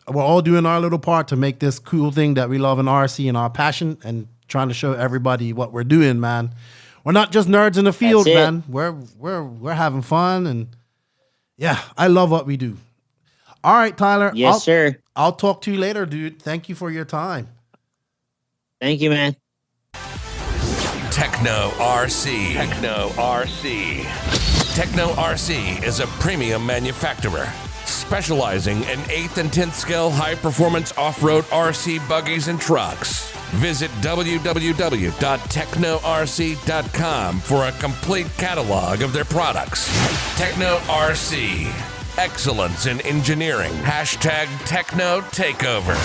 we're all doing our little part to make this cool thing that we love in RC and our passion and trying to show everybody what we're doing, man. We're not just nerds in the field, man. We're having fun, and yeah, I love what we do. All right, Tyler. Yes, sir. I'll talk to you later, dude. Thank you for your time. Thank you, man. Tekno RC. Tekno RC. Tekno RC is a premium manufacturer specializing in 8th and 10th scale high-performance off-road RC buggies and trucks. Visit www.teknorc.com for a complete catalog of their products. Tekno RC. Excellence in engineering. Hashtag Tekno Takeover.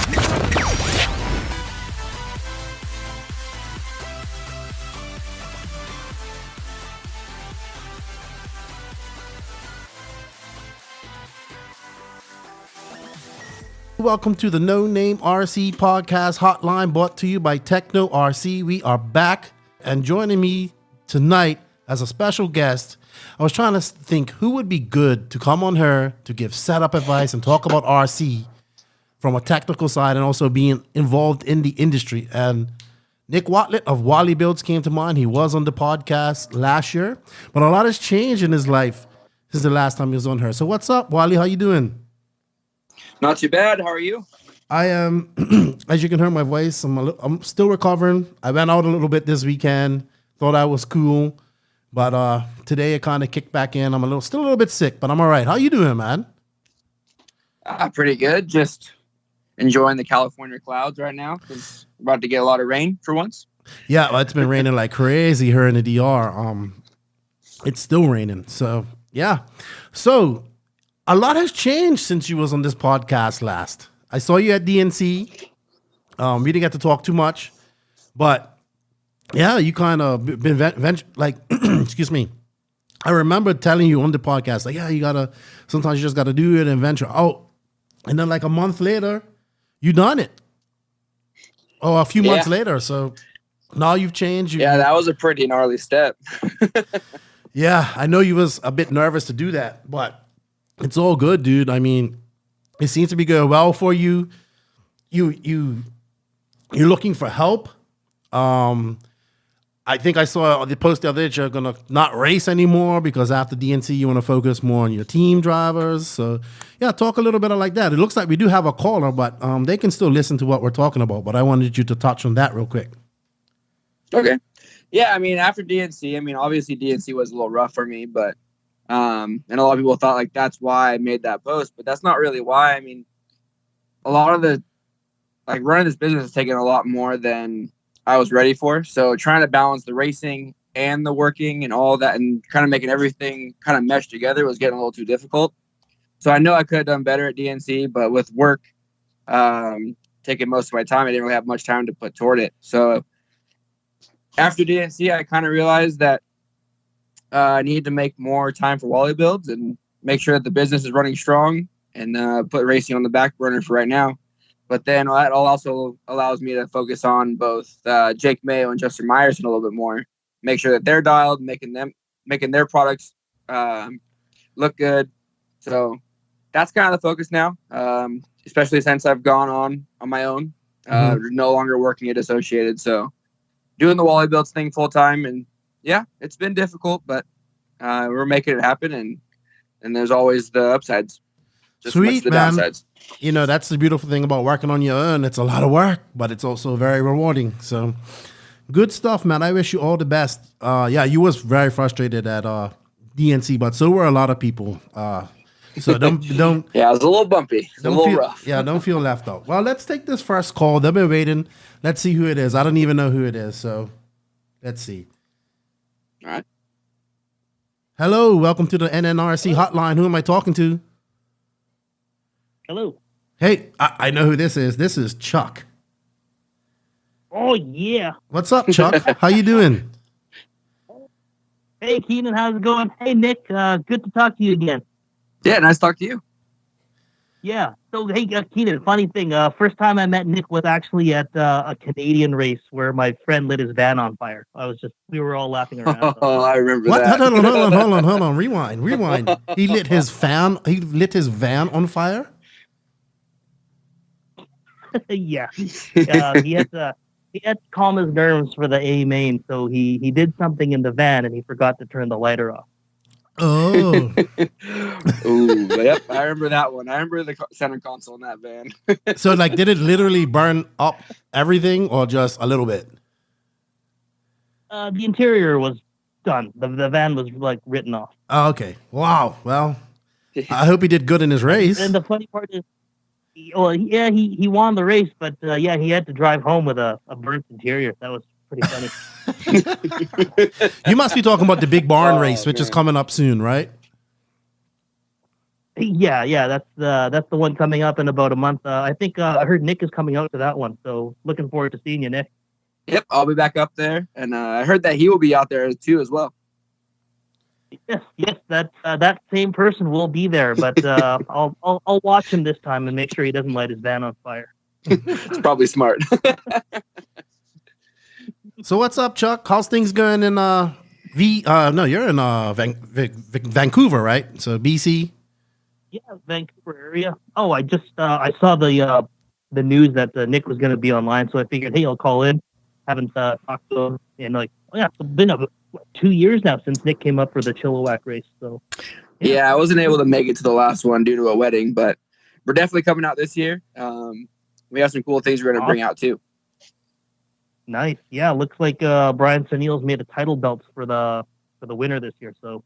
Welcome to the No Name RC Podcast Hotline, brought to you by Tekno RC. We are back, and joining me tonight as a special guest, I was trying to think who would be good to come on here to give setup advice and talk about RC from a technical side and also being involved in the industry. And Nick Watlett of Wallie Builds came to mind. He was on the podcast last year, but a lot has changed in his life since the last time he was on here. So what's up, Wallie? How you doing? Not too bad. How are you? I am, as you can hear my voice, I'm still recovering. I went out a little bit this weekend, thought I was cool, but today it kind of kicked back in. I'm still a little bit sick, but I'm all right. How you doing, man? Pretty good. Just enjoying the California clouds right now because we're about to get a lot of rain for once. Yeah, well, it's been raining like crazy here in the DR. It's still raining. So, yeah. So, a lot has changed since you was on this podcast last. I saw you at DNC. We didn't get to talk too much, but yeah, you kind of been like, excuse me. I remember telling you on the podcast, like, yeah, sometimes you just gotta do it and venture out. And then like a month later, you done it. Or a few months later. So now you've changed. That was a pretty gnarly step. Yeah, I know you was a bit nervous to do that, but it's all good, dude. I mean, it seems to be going well for you. You're looking for help. I think I saw the post the other day that you're gonna not race anymore because after DNC you want to focus more on your team drivers. So yeah, talk a little bit like that. It looks like we do have a caller, but they can still listen to what we're talking about. But I wanted you to touch on that real quick. Okay. Yeah, I mean, after DNC, obviously DNC was a little rough for me, but and a lot of people thought like that's why I made that post, but that's not really why. I mean, a lot of the running this business has taken a lot more than I was ready for. So trying to balance the racing and the working and all that and kind of making everything kind of mesh together was getting a little too difficult. So I know I could have done better at DNC, but with work taking most of my time, I didn't really have much time to put toward it. So after DNC, I kind of realized that I need to make more time for Wallie Builds and make sure that the business is running strong and put racing on the back burner for right now. But then that also allows me to focus on both Jake Mayo and Justin Myerson a little bit more. Make sure that they're dialed, making their products look good. So that's kind of the focus now, especially since I've gone on my own, no longer working at Associated. So doing the Wallie Builds thing full time, and yeah, it's been difficult, but we're making it happen, and there's always the upsides. Just Sweet, the man. downsides. You know, that's the beautiful thing about working on your own. It's a lot of work, but it's also very rewarding. So good stuff, man. I wish you all the best. Yeah, you was very frustrated at DNC, but so were a lot of people. So don't yeah, it was a little bumpy. It's a little rough. Yeah, don't feel left out. Well, let's take this first call. They've been waiting. Let's see who it is. I don't even know who it is, so let's see. All right. Hello, welcome to the NNRC Hotline. Who am I talking to? Hello. Hey, I know who this is. This is Chuck. Oh, yeah. What's up, Chuck? How you doing? Hey, Keenan, how's it going? Hey, Nick, good to talk to you again. Yeah, nice to talk to you. Yeah. So, hey, Keenan, funny thing. First time I met Nick was actually at a Canadian race where my friend lit his van on fire. We were all laughing around. Oh, I remember What? that. Hold on. Rewind. He lit his van on fire? Yeah. He had to calm his nerves for the A main, so he did something in the van and he forgot to turn the lighter off. Oh. Ooh, yep, I remember that one. I remember the center console in that van. So, like, did it literally burn up everything or just a little bit? The interior was done. The van was, like, written off. Oh, okay. Wow. Well, I hope he did good in his race. And the funny part is, he won the race, but he had to drive home with a burnt interior. That was pretty funny. You must be talking about the big barn race, which is coming up soon, right? Yeah, that's the one coming up in about a month. I think I heard Nick is coming out to that one, so looking forward to seeing you, Nick. Yep, I'll be back up there, and I heard that he will be out there too as well. Yes, that same person will be there, but I'll watch him this time and make sure he doesn't light his van on fire. It's probably smart. So what's up, Chuck? How's things going in you're in Vancouver, right? So BC. Yeah, Vancouver area. Oh, I just I saw the news that Nick was going to be online, so I figured, hey, I'll call in. Haven't talked to him in it's been 2 years now since Nick came up for the Chilliwack race. So yeah, I wasn't able to make it to the last one due to a wedding, but we're definitely coming out this year. We have some cool things we're going to bring out too. Nice. Yeah, looks like Brian Sunil's made a title belt for the winner this year, so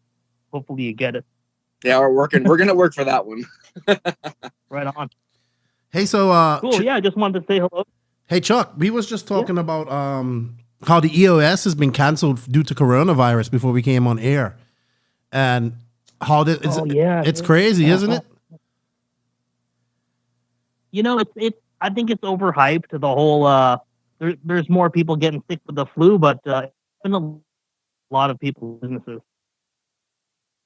hopefully you get it. Yeah, we're working. We're going to work for that one. Right on. Hey, so cool. Yeah, I just wanted to say hello. Hey, Chuck, we was just talking about how the EOS has been canceled due to coronavirus before we came on air, and how it's crazy, isn't it? You know, I think it's overhyped. The whole there's more people getting sick with the flu, but it's been a lot of people's businesses.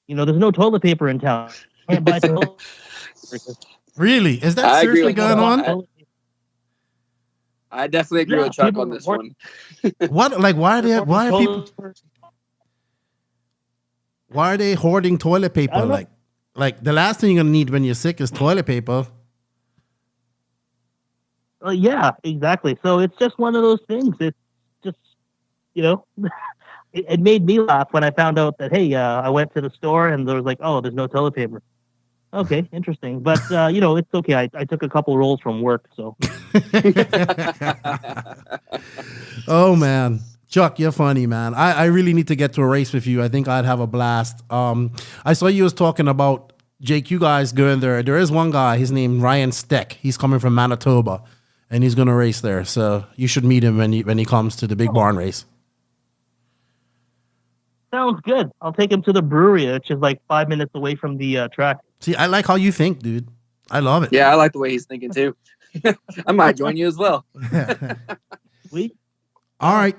You know, there's no toilet paper in town. Can't buy toilet paper. Really? Is that seriously going on? I definitely agree with Chuck on this one. What? Like, why are they hoarding toilet paper? Like the last thing you're gonna need when you're sick is toilet paper. Yeah, exactly. So it's just one of those things. It's just, it made me laugh when I found out that, hey, I went to the store and there was like, oh, there's no toilet paper. Okay, interesting. But, it's okay. I took a couple rolls from work, so. Oh, man. Chuck, you're funny, man. I really need to get to a race with you. I think I'd have a blast. I saw you was talking about JQ guys going there. There is one guy, his name Ryan Steck. He's coming from Manitoba, and he's going to race there. So you should meet him when he comes to the big barn race. Sounds good. I'll take him to the brewery, which is like 5 minutes away from the track. See, I like how you think, dude. I love it. Yeah, I like the way he's thinking too. I might join you as well. Sweet. All right.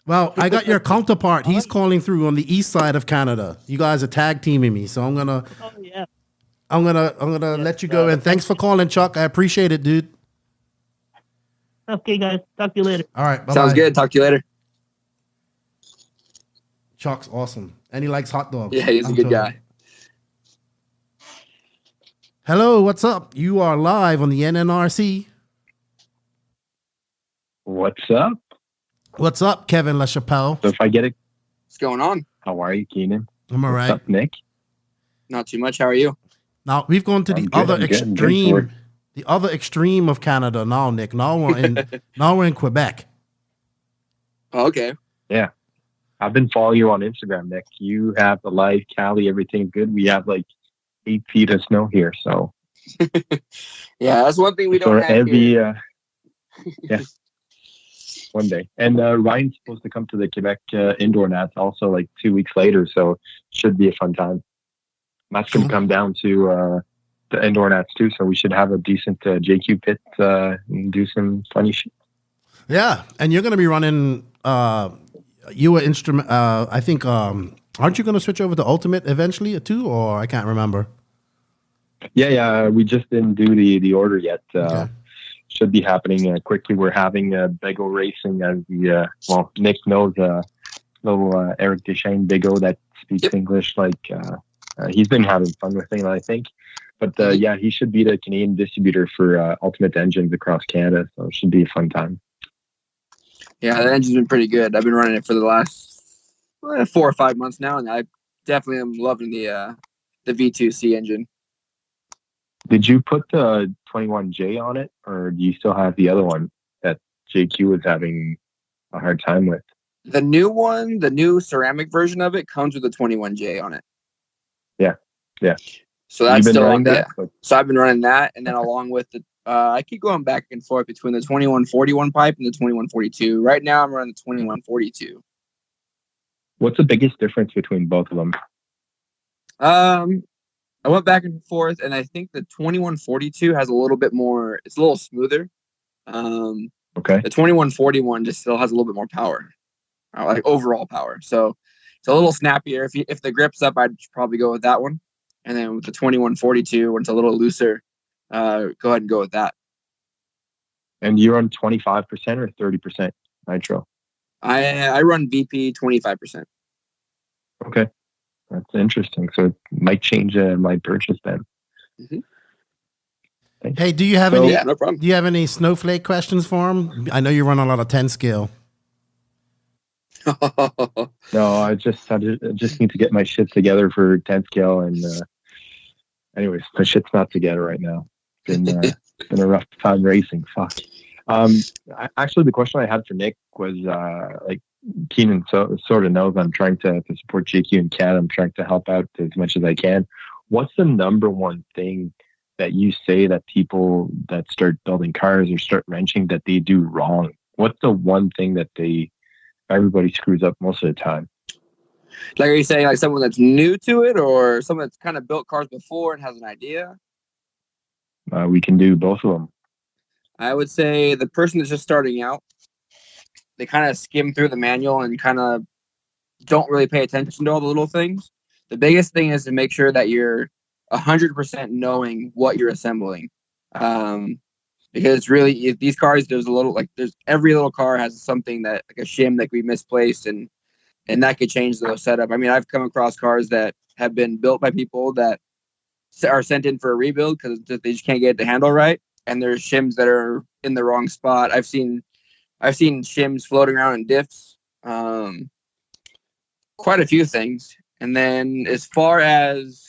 Well, I got your counterpart. He's calling through on the east side of Canada. You guys are tag teaming me, so I'm gonna let you go. And thanks for calling, Chuck. I appreciate it, dude. Okay, guys. Talk to you later. All right. Bye-bye. Sounds good. Talk to you later. Chuck's awesome, and he likes hot dogs. Yeah, he's a good guy. Hello, what's up? You are live on the NNRC. What's up? What's up, Kevin LaChapelle? So if I get it, what's going on? How are you, Keenan? I'm all right. What's up, Nick? Not too much. How are you? Now we've gone to the other extreme, the other extreme of Canada. Now, Nick. Now we're in Quebec. Oh, okay. Yeah, I've been following you on Instagram, Nick. You have the life, Cali, everything's good. We have like 8 feet of snow here, so yeah, that's one thing we don't have here. Yeah. One day. And Ryan's supposed to come to the Quebec indoor nats also like 2 weeks later, so should be a fun time. Matt's going to come down to the indoor nats too, so we should have a decent JQ pit and do some funny shit. Yeah, and you're going to be running you were instrument. I think aren't you going to switch over to Ultimate eventually too, or I can't remember. Yeah. We just didn't do the order yet. Okay. Should be happening quickly. We're having Bego Racing as the Nick knows little Eric Deschênes Bego that speaks English. Like he's been having fun with it, I think. But yeah, he should be the Canadian distributor for Ultimate Engines across Canada, so it should be a fun time. Yeah, the engine's been pretty good. I've been running it for the last 4 or 5 months now, and I definitely am loving the V2C engine. Did you put the 21J on it, or do you still have the other one that JQ was having a hard time with? The new one, the new ceramic version of it, comes with the 21J on it. Yeah. So that's still on that. So I've been running that, and then along with the, I keep going back and forth between the 2141 pipe and the 2142. Right now, I'm running the 2142. What's the biggest difference between both of them? I went back and forth, and I think the 2142 has a little bit more. It's a little smoother. Okay. The 2141 just still has a little bit more power, like overall power. So it's a little snappier. If the grip's up, I'd probably go with that one. And then with the 2142, when it's a little looser, go ahead and go with that. And you run 25% or 30% nitro? I run VP 25%. Okay. That's interesting. So it might change my purchase then. Mm-hmm. Hey, do you have any? Yeah, no problem. Do you have any snowflake questions for him? I know you run a lot of 10 scale. No, I just need to get my shit together for 10 scale, and anyways, my shit's not together right now. Been a rough time racing. Fuck. Actually, the question I had for Nick was like Keenan sort of knows I'm trying to support JQ and Cat. I'm trying to help out as much as I can. What's the number one thing that you say that people that start building cars or start wrenching that they do wrong? What's the one thing that everybody screws up most of the time? Like, are you saying like someone that's new to it, or someone that's kind of built cars before and has an idea? We can do both of them. I would say the person that's just starting out, they kind of skim through the manual and kind of don't really pay attention to all the little things. The biggest thing is to make sure that you're 100% knowing what you're assembling. Because it's really, these cars, there's every little car has something that, like a shim that we misplaced, and that could change the setup. I mean, I've come across cars that have been built by people that are sent in for a rebuild because they just can't get the handle right. And there's shims that are in the wrong spot. I've seen shims floating around in diffs, quite a few things. And then as far as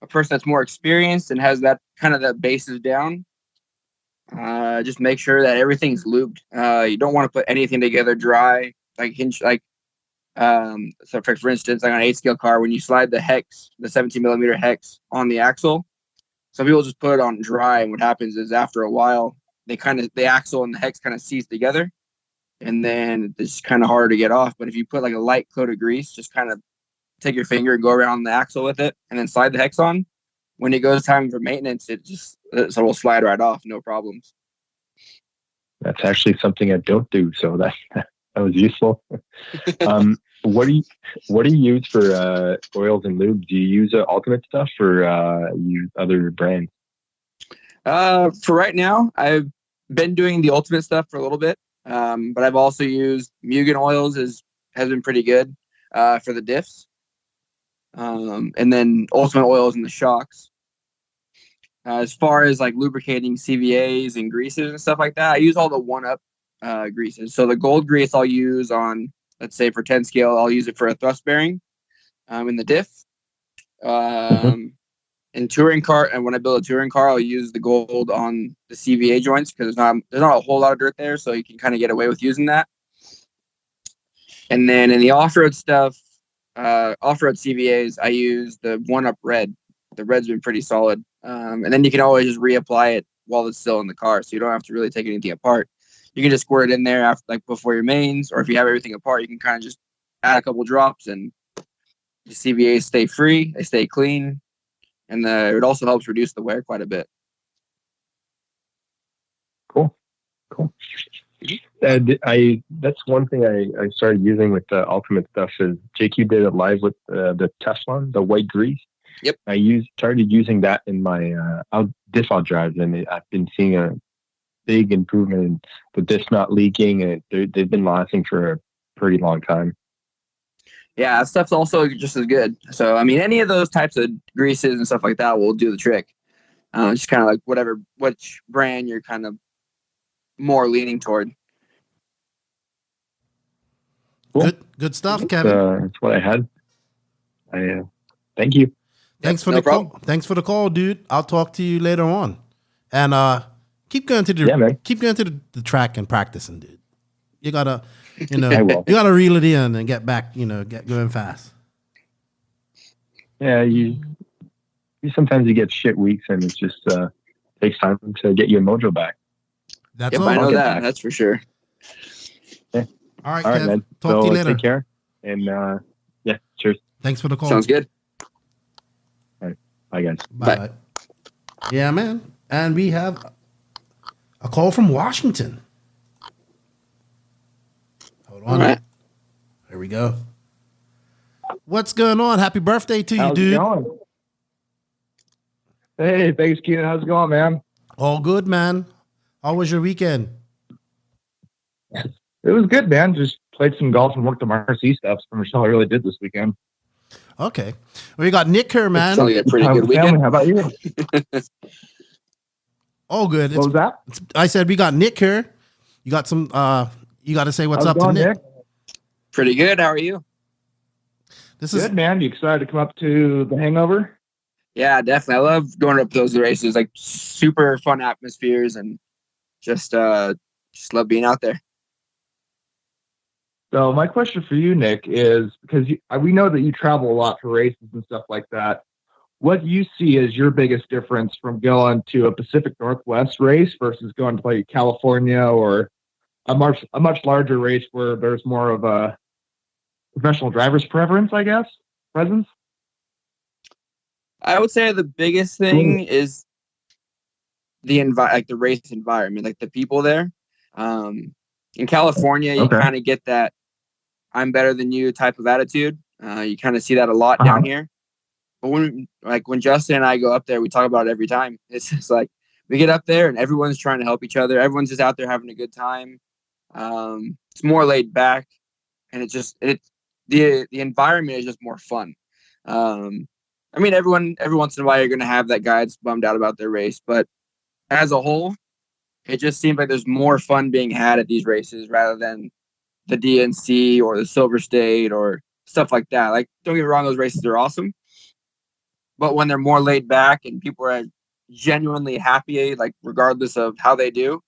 a person that's more experienced and has that kind of the bases down, just make sure that everything's lubed. You don't want to put anything together dry, so for instance, like on an 8-scale car, when you slide the hex, the 17mm hex on the axle, some people just put it on dry, and what happens is after a while, the axle and the hex kind of seize together, and then it's kind of harder to get off. But if you put like a light coat of grease, just kind of take your finger and go around the axle with it, and then slide the hex on. When it goes time for maintenance, it will slide right off, no problems. That's actually something I don't do, so that was useful. What do you use for oils and lube? Do you use Ultimate stuff or use other brands? For right now, I've been doing the Ultimate stuff for a little bit, but I've also used Mugen oils has been pretty good for the diffs, and then Ultimate oils and the shocks. As far as like lubricating CVAs and greases and stuff like that, I use all the 1-Up greases. So the gold grease I'll use on, let's say for 10 scale, I'll use it for a thrust bearing in the diff. In touring car, and when I build a touring car, I'll use the gold on the CVA joints because there's not a whole lot of dirt there, so you can kind of get away with using that. And then in the off-road stuff, off-road CVAs, I use the 1-Up red. The red's been pretty solid. And then you can always just reapply it while it's still in the car, so you don't have to really take anything apart. You can just squirt it in there after, like before your mains, or if you have everything apart, you can kind of just add a couple drops, and the CVAs stay free, they stay clean, and it also helps reduce the wear quite a bit. Cool. That's one thing I started using with the Ultimate stuff is JQ did it live with the Teflon, the white grease. Yep. I started using that in my diff out drives, and I've been seeing a big improvement in the diff not leaking, and they've been lasting for a pretty long time. Yeah, that stuff's also just as good. So, I mean, any of those types of greases and stuff like that will do the trick. Just kind of like which brand you're kind of more leaning toward. Cool. Good stuff, Kevin. That's what I had. Thank you. Thanks for the call. Thanks for the call, dude. I'll talk to you later on. And keep going to the track and practicing, dude. You gotta, you gotta reel it in and get back, get going fast. Yeah, you sometimes you get shit weeks, and it just takes time to get your mojo back. That's all. I know that. That's for sure. Yeah. All right, Kev, man. Talk to you later. Take care. And yeah, cheers. Thanks for the call. Sounds good. All right. Bye, guys. Bye. Yeah, man. And we have a call from Washington. Hold on. All right. Here we go. What's going on? Happy birthday to you, dude. Going? Hey, thanks, Keenan. How's it going, man? All good, man. How was your weekend? It was good, man. Just played some golf and worked on my RC stuff. That's all I really did this weekend. Okay. Well, you got Nick here, man. It's only a pretty good weekend. How about you? All good. What was that? I said we got Nick here. You got some. You got to say what's How's up it to going, Nick. Pretty good. How are you? This Good, man. You excited to come up to the Hangover? Yeah, definitely. I love going up to those races. Like super fun atmospheres, and just love being out there. So my question for you, Nick, is because we know that you travel a lot for races and stuff like that. What do you see as your biggest difference from going to a Pacific Northwest race versus going to like California or a much larger race where there's more of a professional driver's presence? I would say the biggest thing is the the race environment, like the people there. In California, you kind of get that "I'm better than you" type of attitude. You kind of see that a lot down here. But when Justin and I go up there, we talk about it every time. It's just like we get up there and everyone's trying to help each other. Everyone's just out there having a good time. It's more laid back, and the environment is just more fun. I mean, every once in a while you're going to have that guy that's bummed out about their race, but as a whole, it just seems like there's more fun being had at these races rather than the DNC or the Silver State or stuff like that. Like, don't get me wrong, those races are awesome, but when they're more laid back and people are genuinely happy, like regardless of how they do,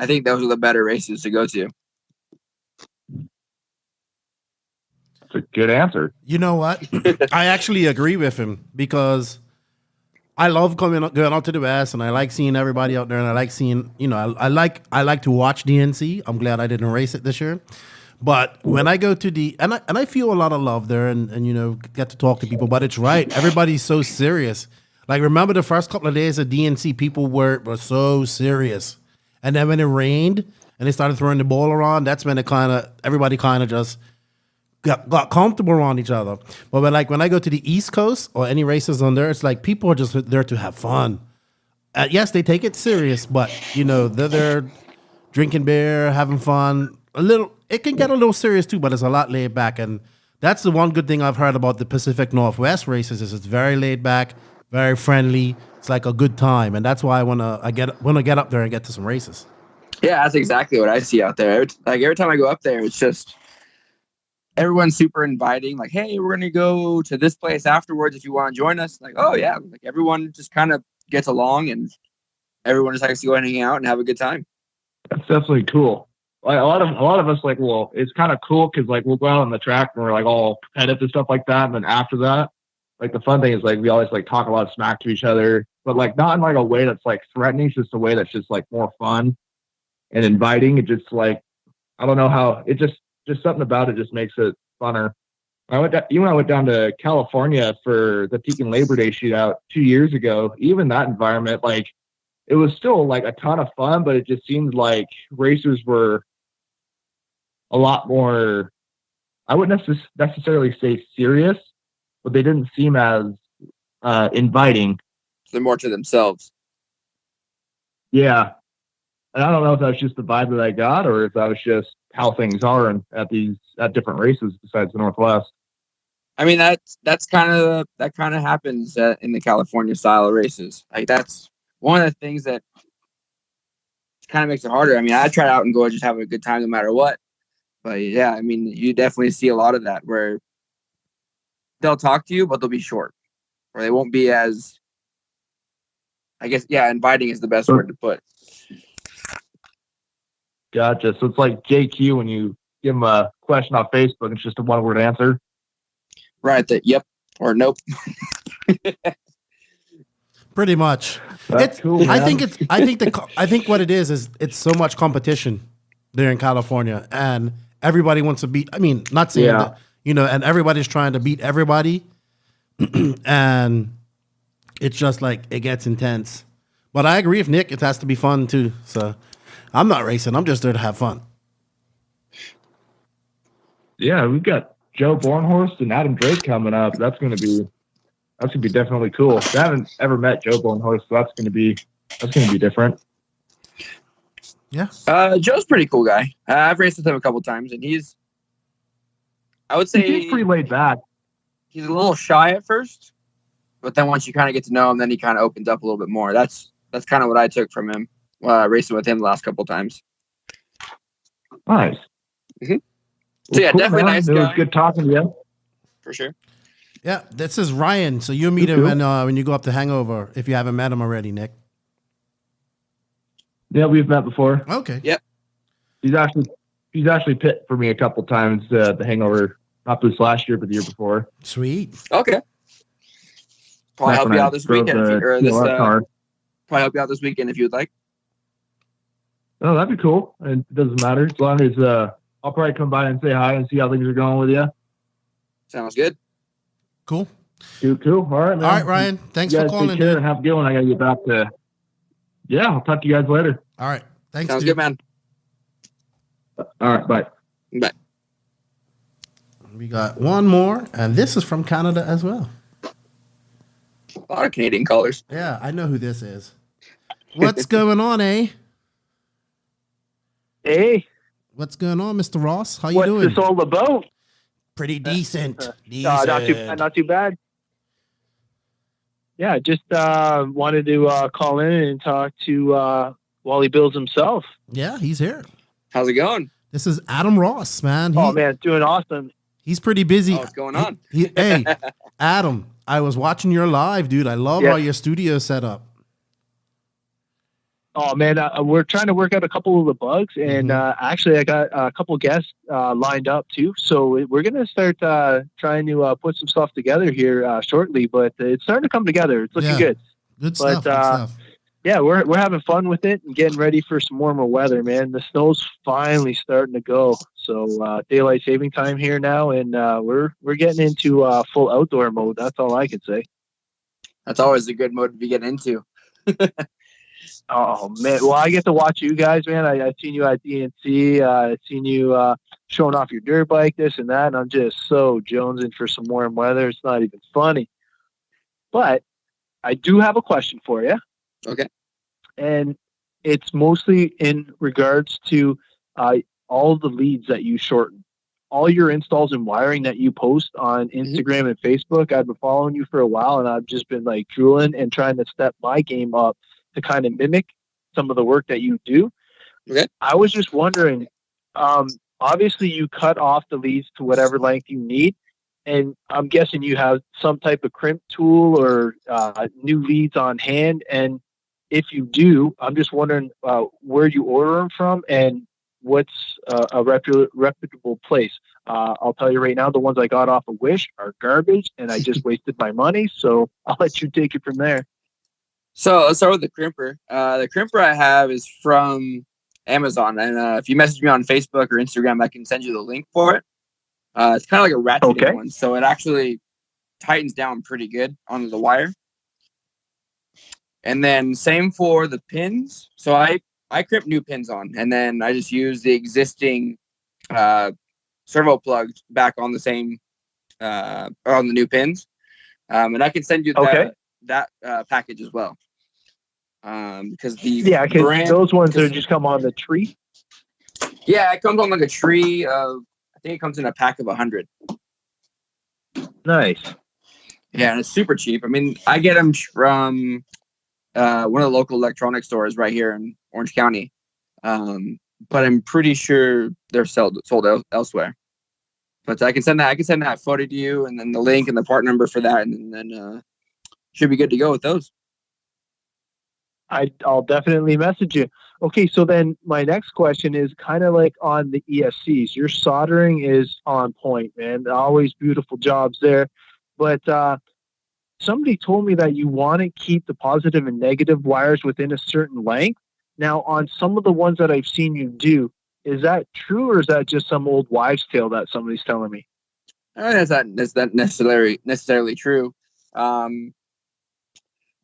I think those are the better races to go to. That's a good answer. You know what? I actually agree with him because I love going out to the West, and I like seeing everybody out there, and I like seeing, I like to watch DNC. I'm glad I didn't race it this year. But when I go to and I feel a lot of love there and get to talk to people, but it's right. Everybody's so serious. Like, remember the first couple of days of DNC, people were so serious. And then when it rained, and they started throwing the ball around, that's when everybody kind of just got comfortable around each other. But when I go to the East Coast or any races on there, it's like people are just there to have fun. Yes, they take it serious, but they're there drinking beer, having fun. It can get a little serious too, but it's a lot laid back. And that's the one good thing I've heard about the Pacific Northwest races is it's very laid back, very friendly. It's like a good time, and that's why I want to get up there and get to some races. Yeah, that's exactly what I see out there. Every time I go up there, it's just everyone's super inviting. Like, hey, we're gonna go to this place afterwards if you want to join us. Like, oh yeah, like everyone just kind of gets along, and everyone just likes to go and hang out and have a good time. That's definitely cool. Like a lot of us, like, well, it's kind of cool because like we'll go out on the track and we're like all competitive and stuff like that, and then after that, like the fun thing is like we always like talk a lot of smack to each other, but like not in like a way that's like threatening. It's just a way that's just like more fun and inviting. It just like I don't know how it just something about it just makes it funner. I went down to California for the Pekin Labor Day shootout 2 years ago. Even that environment, like it was still like a ton of fun, but it just seemed like racers were a lot more. I wouldn't necessarily say serious, but they didn't seem as inviting. They're more to themselves. Yeah. And I don't know if that's just the vibe that I got or if that was just how things are at different races besides the Northwest. I mean, that kind of happens in the California style of races. Like that's one of the things that kind of makes it harder. I mean, I try out and go and just have a good time no matter what. But yeah, I mean, you definitely see a lot of that where they'll talk to you, but they'll be short, or they won't be as, I guess, yeah, inviting is the best word to put. Gotcha. So it's like JQ when you give them a question on Facebook, it's just a one-word answer. Right. Yep. Or nope. Pretty much. That's cool, man. I think what it is it's so much competition there in California, and everybody wants to beat. I mean, not saying that, and everybody's trying to beat everybody, and it's just like it gets intense. But I agree with Nick; it has to be fun too. So I'm not racing; I'm just there to have fun. Yeah, we've got Joe Bornhorst and Adam Drake coming up. That's gonna be definitely cool. I haven't ever met Joe Bornhorst, so that's gonna be different. Yeah. Joe's a pretty cool guy. I've raced with him a couple times, and I would say he's pretty laid back. He's a little shy at first, but then once you kind of get to know him, then he kind of opens up a little bit more. That's kind of what I took from him racing with him the last couple times. Nice. Mm-hmm. Well, so yeah, cool, definitely man. nice It guy. was good talking to you. For sure. Yeah, this is Ryan. So you'll meet him when you go up to Hangover if you haven't met him already, Nick. Yeah, we've met before. Okay. Yep. He's actually pit for me a couple times the Hangover, not this last year, but the year before. Sweet. Okay. Probably help you out this weekend probably help you out this weekend if you would like. Oh, that'd be cool. And it doesn't matter as long as I'll probably come by and say hi and see how things are going with you. Sounds good. Cool. Cool. All right, man. All right, Ryan. Thanks you for guys calling. Take care and have a good one. I gotta get back to. Yeah, I'll talk to you guys later. All right. Thanks. Sounds dude. good, man. All right, bye. Bye. We got one more, and this is from Canada as well. A lot of Canadian colors. Yeah, I know who this is. What's going on, eh? Hey. What's going on, Mr. Ross? How you What's doing? this all about? Pretty decent. Not too bad. Yeah, just wanted to call in and talk to Wallie Builds himself. Yeah, he's here. How's it going? This is Adam Ross, man. Oh man, it's doing awesome. He's pretty busy. What's going on? Hey, Adam, I was watching your live, dude. I love how your studio's set up. Oh man, we're trying to work out a couple of the bugs, and actually, I got a couple guests lined up too. So we're gonna start trying to put some stuff together here shortly. But it's starting to come together. It's looking good. Good stuff. Good stuff. Yeah, we're having fun with it and getting ready for some warmer weather, man. The snow's finally starting to go. So daylight saving time here now, and we're getting into full outdoor mode. That's all I can say. That's always a good mode to be getting into. Oh man, well I get to watch you guys, man. I seen you at DNC. I seen you showing off your dirt bike, this and that, and I'm just so jonesing for some warm weather. It's not even funny. But I do have a question for you. Okay. And it's mostly in regards to all the leads that you shorten. All your installs and wiring that you post on Instagram and Facebook. I've been following you for a while, and I've just been like drooling and trying to step my game up to kind of mimic some of the work that you do. Okay. I was just wondering, obviously you cut off the leads to whatever length you need, and I'm guessing you have some type of crimp tool or new leads on hand. And if you do, I'm just wondering where you order them from and what's a reputable place. I'll tell you right now, the ones I got off of Wish are garbage, and I just wasted my money. So I'll let you take it from there. So let's start with the crimper. The crimper I have is from Amazon, and if you message me on Facebook or Instagram, I can send you the link for it. It's kind of like a ratcheting one, so it actually tightens down pretty good onto the wire. And then same for the pins. So I crimp new pins on, and then I just use the existing servo plugs back on the same or on the new pins. And I can send you that package as well. Because those ones that just come on the tree. Yeah, it comes on like a tree of, I think it comes in a pack of 100. Nice. Yeah, and it's super cheap. I mean, I get them from one of the local electronic stores right here in Orange County. But I'm pretty sure they're sold elsewhere. But I can send that photo to you, and then the link and the part number for that, and then should be good to go with those. I'll definitely message you. Okay, so then my next question is kind of like on the ESCs. Your soldering is on point, man. Always beautiful jobs there. But somebody told me that you want to keep the positive and negative wires within a certain length. Now, on some of the ones that I've seen you do, is that true, or is that just some old wives' tale that somebody's telling me? That's not necessarily true.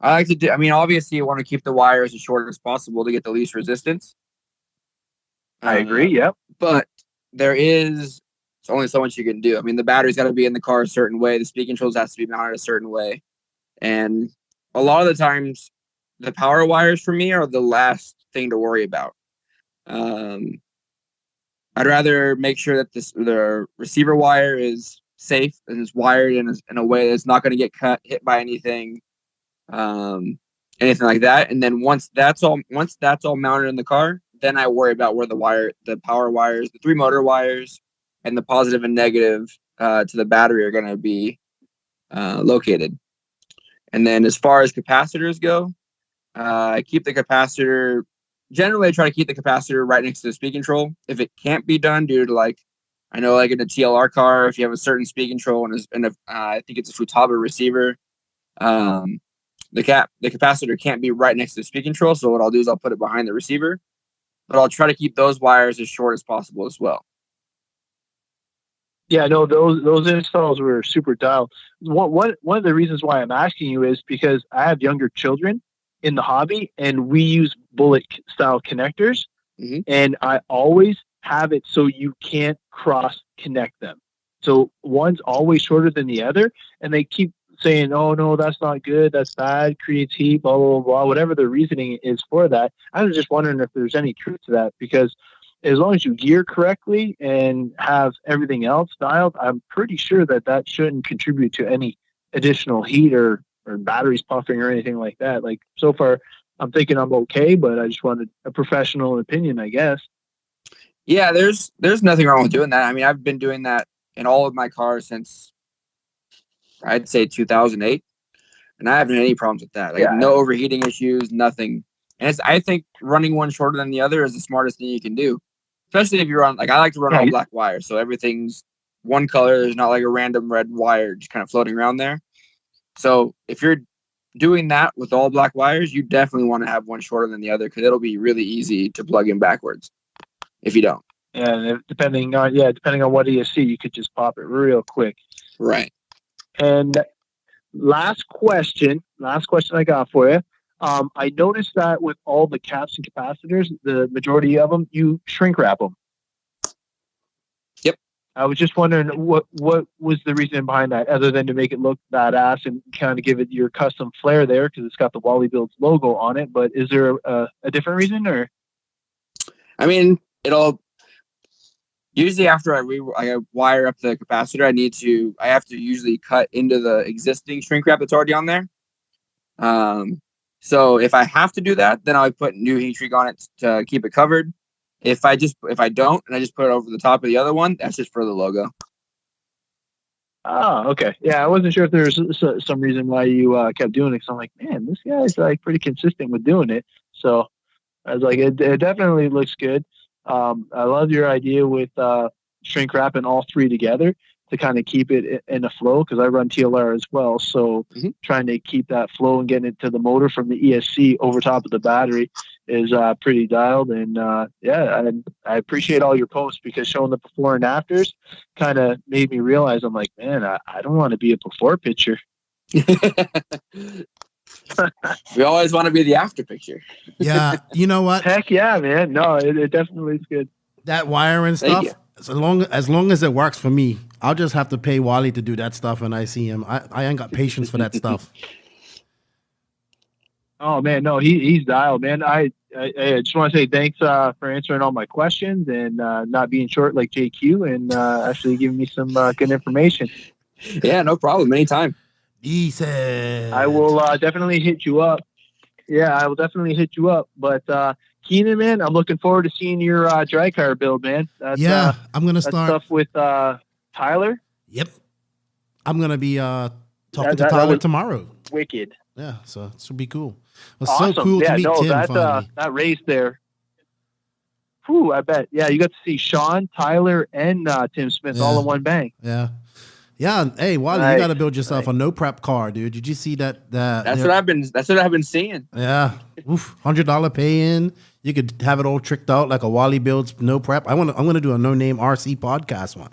I like to do. I mean, obviously, you want to keep the wires as short as possible to get the least resistance. I agree. Yep. But it's only so much you can do. I mean, the battery's got to be in the car a certain way. The speed controls has to be mounted a certain way, and a lot of the times, the power wires for me are the last thing to worry about. I'd rather make sure that the receiver wire is safe and is wired in a way that's not going to get hit by anything. Anything like that, and then once that's all mounted in the car, then I worry about where the power wires, the 3 motor wires, and the positive and negative to the battery are going to be located. And then as far as capacitors go, I keep the capacitor. Generally, I try to keep the capacitor right next to the speed control. If it can't be done due to I know in a TLR car, if you have a certain speed control and I think it's a Futaba receiver. The capacitor can't be right next to the speed control, so what I'll do is I'll put it behind the receiver, but I'll try to keep those wires as short as possible as well. Yeah, no, those installs were super dialed. One of the reasons why I'm asking you is because I have younger children in the hobby, and we use bullet style connectors, and I always have it so you can't cross connect them. So one's always shorter than the other, and they keep saying, oh no, that's not good, that's bad, creates heat, blah, blah, blah, whatever the reasoning is for that. I was just wondering if there's any truth to that, because as long as you gear correctly and have everything else dialed, I'm pretty sure that shouldn't contribute to any additional heat or batteries puffing or anything like that. Like, so far, I'm thinking I'm okay, but I just wanted a professional opinion, I guess. Yeah, there's nothing wrong with doing that. I mean, I've been doing that in all of my cars since I'd say 2008, and I haven't had any problems with that. No overheating issues, nothing. And I think running one shorter than the other is the smartest thing you can do, especially if you're on. I like to run all black wire, so everything's one color. There's not like a random red wire just kind of floating around there. So if you're doing that with all black wires, you definitely want to have one shorter than the other, because it'll be really easy to plug in backwards if you don't. And depending on what ESC, you could just pop it real quick. Right. And last question I got for you. I noticed that with all the caps and capacitors, the majority of them, you shrink wrap them. Yep. I was just wondering what was the reason behind that, other than to make it look badass and kind of give it your custom flair there, because it's got the WallieBuilds logo on it. But is there a different reason, or? I mean, it'll usually after I wire up the capacitor, I have to usually cut into the existing shrink wrap that's already on there. So if I have to do that, then I'll put new heat shrink on it to keep it covered. If I don't, and I just put it over the top of the other one, that's just for the logo. Oh, okay. Yeah, I wasn't sure if there was some reason why you kept doing it. So I'm like, man, this guy's like pretty consistent with doing it. So I was like, it definitely looks good. I love your idea with shrink wrapping all three together to kind of keep it in a flow, because I run TLR as well. So trying to keep that flow and getting it to the motor from the ESC over top of the battery is pretty dialed. And I appreciate all your posts, because showing the before and afters kind of made me realize, I'm like, man, I don't want to be a before picture. We always want to be the after picture. Yeah, you know what? Heck yeah, man. No, it definitely is good. That wiring stuff, as long as it works for me, I'll just have to pay Wally to do that stuff when I see him. I ain't got patience for that stuff. Oh man, no, he's dialed, man. I just want to say thanks for answering all my questions and not being short like JQ, and actually giving me some good information. Yeah, no problem. Anytime. Easy. I will definitely hit you up. Yeah, I will definitely hit you up. But Keenan, man, I'm looking forward to seeing your dry car build, man. That's, I'm gonna start stuff with Tyler. Yep, I'm gonna be talking to Tyler tomorrow. Wicked. Yeah, so this will be cool. It's Awesome. so cool to meet Tim finally. That race there. Whew, I bet. Yeah, you got to see Sean, Tyler, and Tim Smith all in one bang. Yeah. Yeah, hey Wally, you got to build yourself a no prep car, dude. Did you see that? That's what I've been seeing. Yeah, $100 pay in. You could have it all tricked out like a Wallie Builds no prep. I'm gonna do a no name RC podcast one.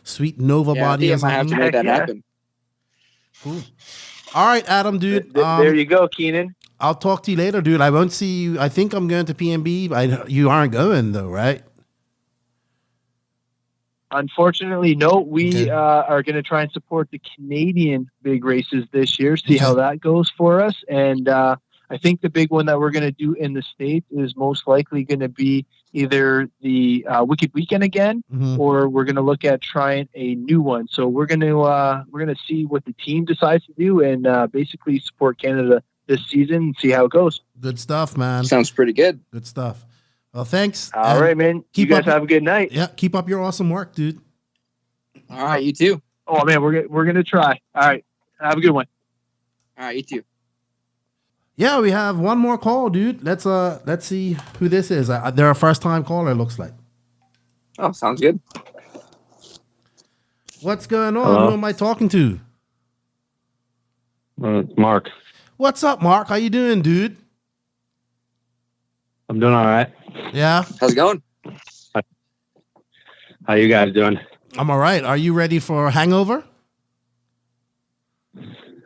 Sweet Nova body. I have to make that happen. Cool. All right, Adam, dude. There you go, Keenan. I'll talk to you later, dude. I won't see you. I think I'm going to PNB. You aren't going though, right? Unfortunately, no. We are going to try and support the Canadian big races this year, see how that goes for us. And I think the big one that we're going to do in the States is most likely going to be either the Wicked Weekend again, or we're going to look at trying a new one. So we're going to see what the team decides to do and basically support Canada this season and see how it goes. Good stuff, man. Sounds pretty good. Good stuff. Well, thanks. All right, man. You guys have a good night. Yeah, keep up your awesome work, dude. All right, you too. Oh man, we're gonna try. All right, have a good one. All right, you too. Yeah, we have one more call, dude. Let's see who this is. They're a first time caller. It looks like. Oh, sounds good. What's going on? Hello? Who am I talking to? Mark. What's up, Mark? How you doing, dude? I'm doing all right. Yeah. How's it going? How you guys doing? I'm all right. Are you ready for a hangover?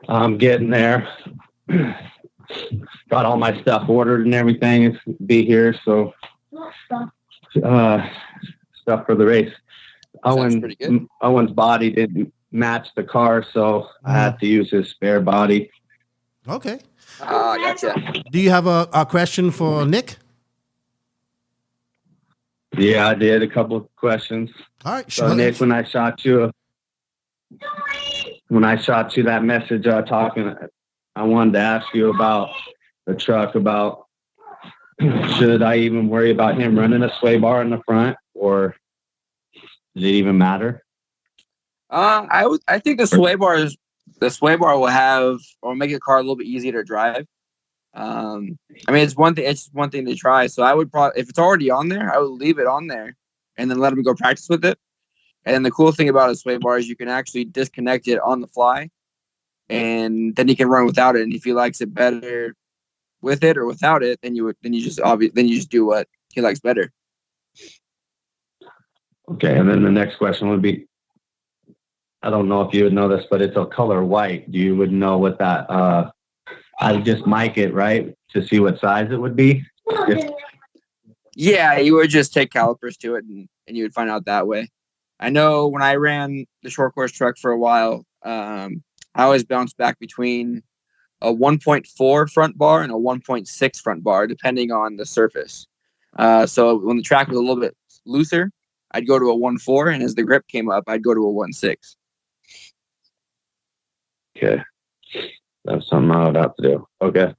I'm getting there. Got all my stuff ordered and everything. It's be here, so stuff for the race. Owen's body didn't match the car, so I had to use his spare body. Okay. Gotcha. Do you have a question for Nick? Yeah, I did a couple of questions. All right, so Nick, when I shot you that message talking, I wanted to ask you about the truck, about should I even worry about him running a sway bar in the front, or does it even matter? I think the sway bar will have or make the car a little bit easier to drive. I mean, it's one thing to try. So I would probably, if it's already on there, I would leave it on there and then let him go practice with it. And the cool thing about a sway bar is you can actually disconnect it on the fly, and then he can run without it. And if he likes it better with it or without it, then you just do what he likes better. Okay, and then the next question would be, I don't know if you would know this, but it's a color white. You would know what that I would just mic it, right, to see what size it would be. Yeah, you would just take calipers to it, and you would find out that way. I know when I ran the short course truck for a while, I always bounced back between a 1.4 front bar and a 1.6 front bar, depending on the surface. So when the track was a little bit looser, I'd go to a 1.4, and as the grip came up, I'd go to a 1.6. Okay. That's something I would have to do. Okay.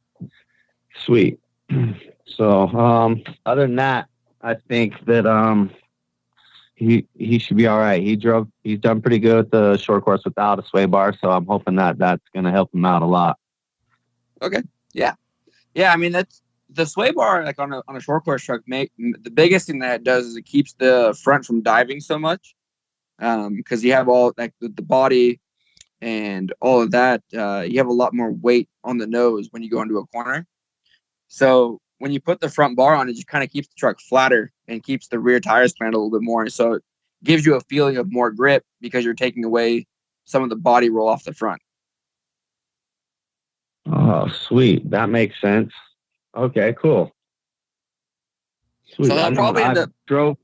Sweet. So, other than that, I think that he should be all right. He's done pretty good at the short course without a sway bar, so I'm hoping that that's going to help him out a lot. Okay. Yeah. I mean, that's the sway bar, like on a short course truck. The biggest thing that it does is it keeps the front from diving so much, because you have all like the body and all of that. You have a lot more weight on the nose when you go into a corner. So when you put the front bar on, it just kind of keeps the truck flatter and keeps the rear tires planted a little bit more. So it gives you a feeling of more grip because you're taking away some of the body roll off the front. Oh, sweet. That makes sense. Okay, cool. Sweet. So he'll probably end up. Go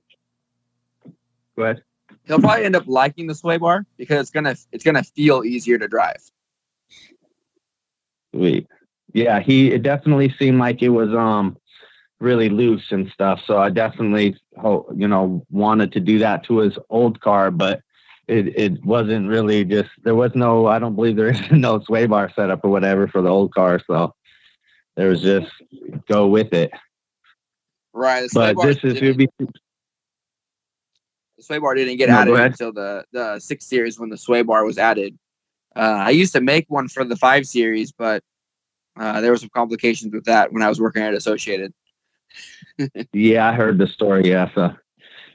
ahead. He'll probably end up liking the sway bar because it's gonna feel easier to drive. Sweet. Yeah, it definitely seemed like it was really loose and stuff. So I definitely wanted to do that to his old car, but it wasn't really just, there was no, I don't believe there is no sway bar setup or whatever for the old car. So there was just go with it. Right. But the sway bar didn't get added until the 6 Series when the sway bar was added. I used to make one for the 5 Series, but there were some complications with that when I was working at Associated. Yeah, I heard the story. Yeah, so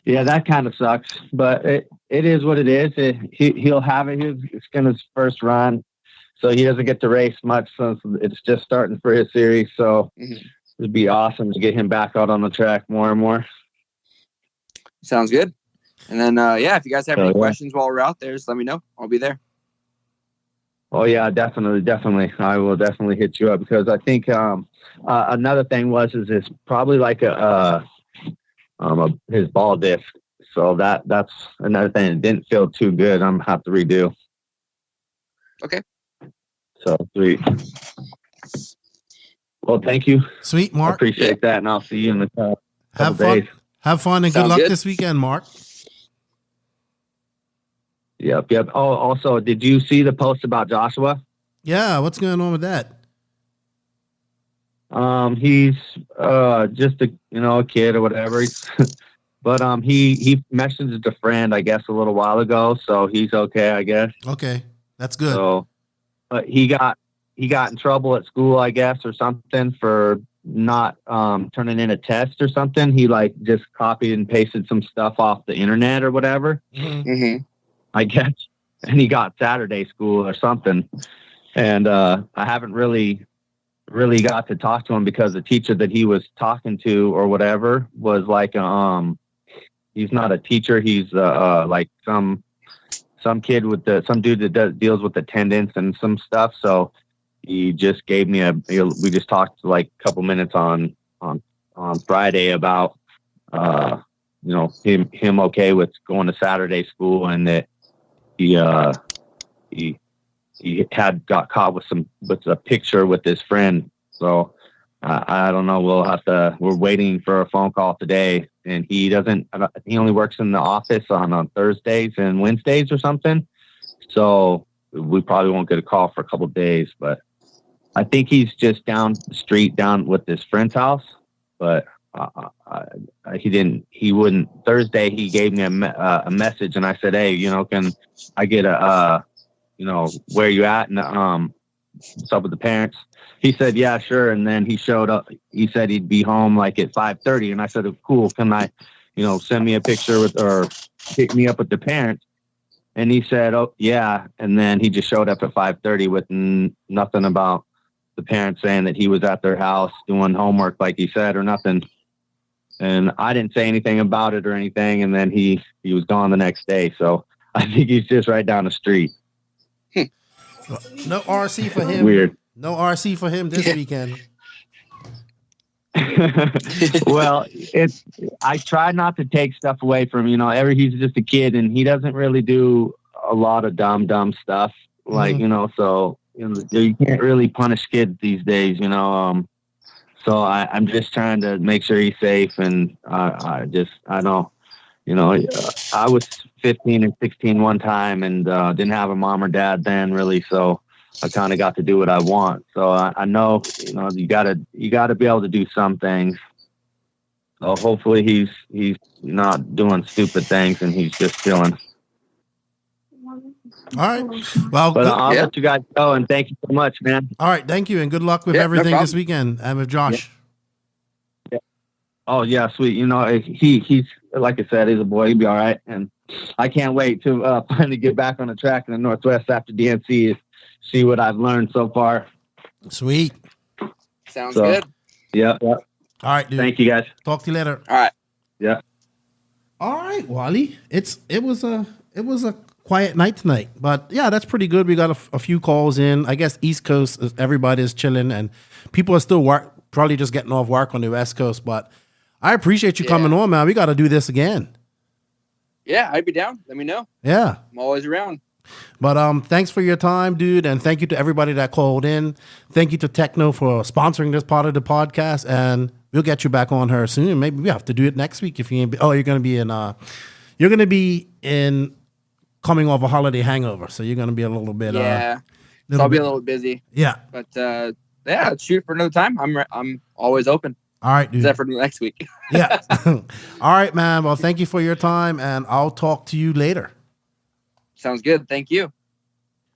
yeah, that kind of sucks, but it is what it is. He'll have it. It's going to his first run, so he doesn't get to race much since it's just starting for his series. So it'd be awesome to get him back out on the track more and more. Sounds good. And then, if you guys have any questions while we're out there, just let me know. I'll be there. Oh yeah, definitely. I will definitely hit you up because I think another thing is it's probably like his ball disc. So that's another thing. It didn't feel too good. I'm gonna have to redo. Okay. So sweet. Well, thank you. Sweet, Mark. I appreciate that, and I'll see you in the couple Have fun. days. Have fun and good luck this weekend, Mark. Yep. Oh, also, did you see the post about Joshua? Yeah, what's going on with that? He's just a kid or whatever. But he messaged a friend, I guess, a little while ago, so he's okay, I guess. Okay, that's good. So, but he got in trouble at school, I guess, or something for not turning in a test or something. He just copied and pasted some stuff off the internet or whatever. Mm-hmm. I guess, and he got Saturday school or something. And I haven't really got to talk to him because the teacher that he was talking to or whatever was he's not a teacher. He's some kid with some dude that deals with attendance and some stuff. So he just gave me we just talked a couple minutes on Friday about him okay with going to Saturday school, and that he got caught with a picture with his friend. So I don't know. We're waiting for a phone call today, and he only works in the office on Thursdays and Wednesdays or something. So we probably won't get a call for a couple of days, but I think he's just down the street down with his friend's house, but he wouldn't. Thursday he gave me a message, and I said, hey, can I get where you at, and what's up with the parents? He said, yeah, sure. And then he showed up. He said he'd be home at 5:30, and I said, cool, can I send me a picture or pick me up with the parents? And he said, oh yeah. And then he just showed up at 5:30 with nothing about the parents saying that he was at their house doing homework like he said or nothing. And I didn't say anything about it or anything. And then he was gone the next day. So I think he's just right down the street. No RC for him. Weird. No RC for him this weekend. Well, I try not to take stuff away from him. He's just a kid, and he doesn't really do a lot of dumb stuff. Like so you can't really punish kids these days. So I'm just trying to make sure he's safe, and I know. I was 15 and 16 one time, and didn't have a mom or dad then, really. So I kind of got to do what I want. So I know, you gotta be able to do some things. So hopefully he's not doing stupid things and he's just chilling. All right. Well, but I'll let you guys go, and thank you so much, man. All right. Thank you, and good luck with everything this weekend. And with Josh. Yeah. Oh yeah, sweet. He's like I said, he's a boy. He'll be all right, and I can't wait to finally get back on the track in the Northwest after DNC. See what I've learned so far. Sweet. Sounds good. Yeah. All right, dude. Thank you, guys. Talk to you later. All right. Yeah. All right, Wally. It was a quiet night tonight, but yeah, that's pretty good. We got a few calls in. I guess East Coast, everybody's chilling, and people are still probably just getting off work on the West Coast. But I appreciate you coming on, man. We got to do this again. Yeah, I'd be down. Let me know. Yeah, I'm always around. But thanks for your time, dude, and thank you to everybody that called in. Thank you to Tekno for sponsoring this part of the podcast, and we'll get you back on her soon. Maybe we have to do it next week if you ain't. You're gonna be in coming off a holiday hangover, so you're gonna be a little bit. So I'll be a little busy. Yeah, but let's shoot for another time. I'm always open. All right, dude. Except for next week. Yeah. All right, man. Well, thank you for your time, and I'll talk to you later. Sounds good. Thank you.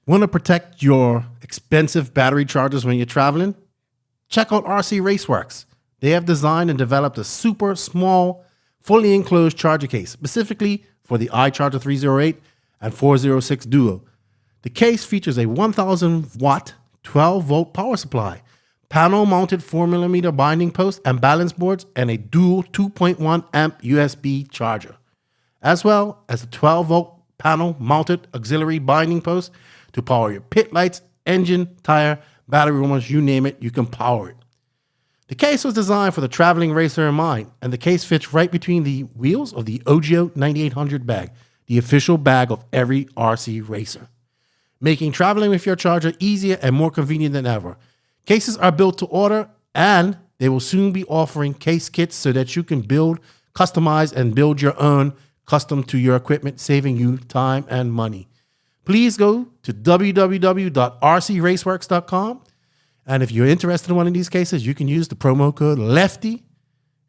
Want to protect your expensive battery chargers when you're traveling? Check out RC Raceworks. They have designed and developed a super small, fully enclosed charger case, specifically for the iCharger 308 and 406 Duo. The case features a 1,000 watt, 12 volt power supply, panel mounted 4mm binding post and balance boards, and a dual 2.1 amp USB charger, as well as a 12 volt panel mounted auxiliary binding post to power your pit lights, engine, tire, battery warmers, you name it, you can power it. The case was designed for the traveling racer in mind, and the case fits right between the wheels of the OGO 9800 bag, the official bag of every RC racer, making traveling with your charger easier and more convenient than ever. Cases are built to order, and they will soon be offering case kits so that you can customize and build your own custom to your equipment, saving you time and money. Please go to www.rcraceworks.com. And if you're interested in one of these cases, you can use the promo code Lefty